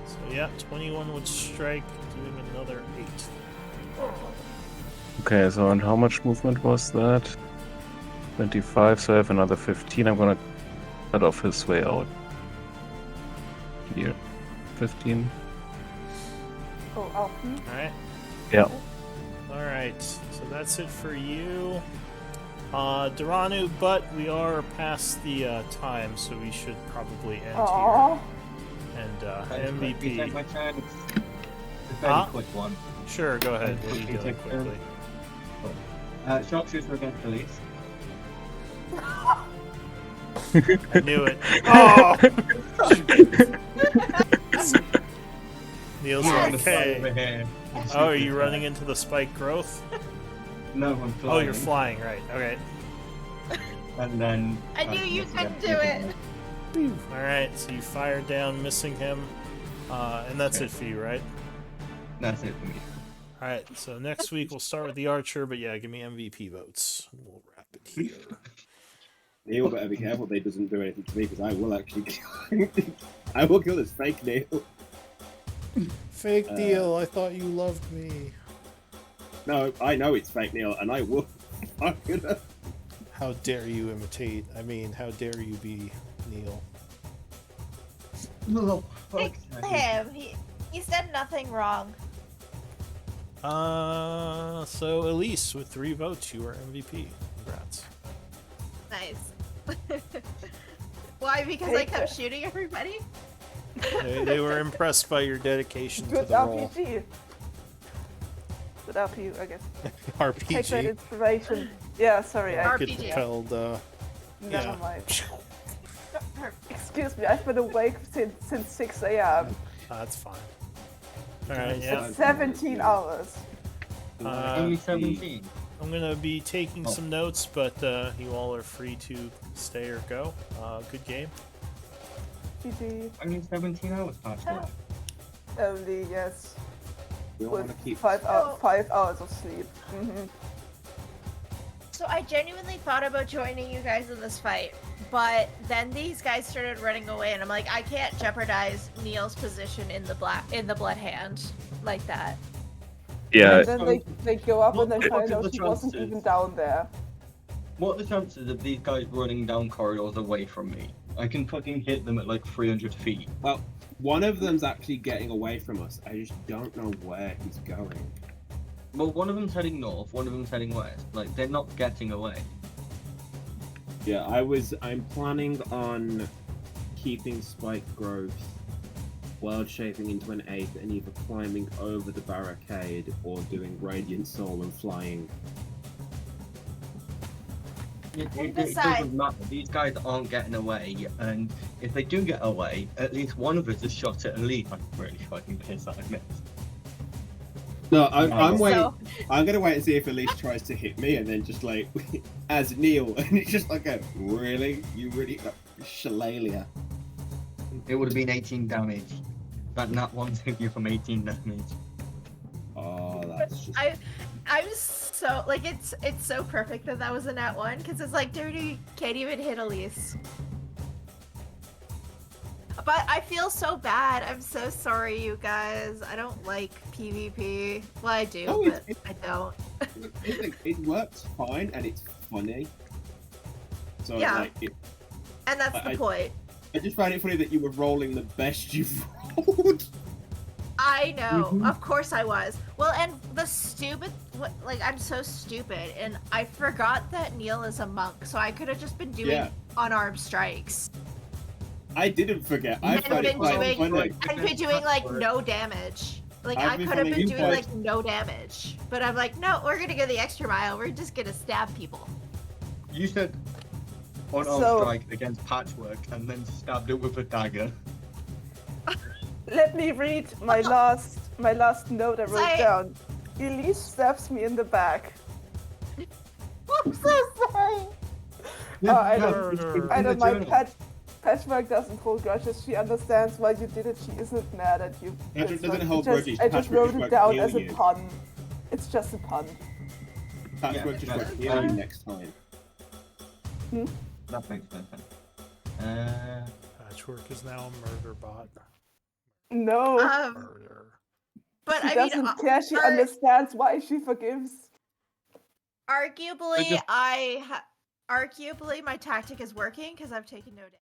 So yeah, 21 would strike, doing another 8. Okay, so and how much movement was that? 25, so I have another 15. I'm gonna cut off his way out. Here. 15. Oh, Alfie. Alright. Yeah. Alright, so that's it for you. Duranu, but we are past the time, so we should probably end Aww. here. And Can you take MVP. my chance? A very Huh? quick one. Sure, go ahead. What are you Quickly doing take quickly? Sharpshooter against police. I knew it. Oh! Neil's I'm like, fly over hey. here. Oh, are you running into the spike growth? No, I'm flying. Oh, you're flying, right. Okay. And then. I knew you couldn't do it. Alright, so you fired down, missing him. And that's Okay. it for you, right? That's it for me. Alright, so next week we'll start with the archer, but yeah, give me MVP votes. We'll wrap it here. Neil better be careful that he doesn't do anything to me, because I will actually kill I will kill this fake Neil. Fake deal, I thought you loved me. No, I know it's fake Neil, and I will fuck it up. How dare you imitate? I mean, how dare you be Neil? No, Like him. He's done nothing wrong. So Elise, with 3 votes, you are MVP. Congrats. Nice. Why? Because I kept shooting everybody? They were impressed by your dedication to Good the role. RPG. Good RP, I guess. Take that RPG. inspiration. Yeah, sorry, I Rocket RPG. propelled, never yeah. mind. Excuse me, I've been awake since 6 a.m. That's fine. Alright, yeah. It's 17 hours. Only 17. I'm gonna be taking Oh. some notes, but you all are free to stay or go. Good game. GG. Only 17 hours past it. Only, yes. We all With want to keep 5 hours of sleep. Mm-hmm. So I genuinely thought about joining you guys in this fight, but then these guys started running away, and I'm like, I can't jeopardize Neil's position in the blood hand like that. Yeah, And then they go up and they What find are out the he wasn't chances? even down there. What are the chances of these guys running down corridors away from me? I can fucking hit them at like 300 feet. Well, one of them's actually getting away from us. I just don't know where he's going. Well, one of them's heading north, one of them's heading west. Like, they're not getting away. Yeah, I'm planning on keeping Spike Groves world shaping into an 8 and either climbing over the barricade or doing Radiant Soul and flying It Decide. doesn't matter. These guys aren't getting away, and if they do get away, at least one of us has shot at Elise. I'm really fucking pissed that I missed. No, I'm waiting. So- I'm gonna wait and see if Elise tries to hit me, and then just like as Neil, and it's just like, really, you really, Shalalia. It would have been 18 damage. That nat one saved you from 18 damage. Oh, that's just. I'm so like it's so perfect that was a nat 1 because it's like Dirty can't even hit Elise. But I feel so bad. I'm so sorry, you guys. I don't like PvP. Well, I do, Oh, but I don't. It works fine and it's funny. So Yeah. like, And that's the point. I just found it funny that you were rolling the best you've rolled. I know. Of course I was. Well, and the stupid, like, I'm so stupid, and I forgot that Neil is a monk, so I could have just been doing unarmed strikes. I didn't forget. I And found been it quite funny. I'd been doing, like, no damage. Like, I've I been could have finding been you doing, guys- like, no damage. But I'm like, no, we're gonna go the extra mile. We're just gonna stab people. You said unarmed So- strike against Patchwork and then stabbed it with a dagger. Let me read my last note I wrote Say- down. Elise stabs me in the back. I'm so sorry. Oh, I don't mind. Patchwork doesn't hold grudges. She understands why you did it. She isn't mad at you. Patchwork It's doesn't not- hold just- grudges. I just Patchwork wrote just it won't down kill as a you. pun. It's just a pun. Patchwork just won't kill you next time. That makes sense. Patchwork is now a murder bot. No, Murder. But she I mean, doesn't care. She ar- understands why she forgives. arguably, just- arguably my tactic is working because I've taken no damage.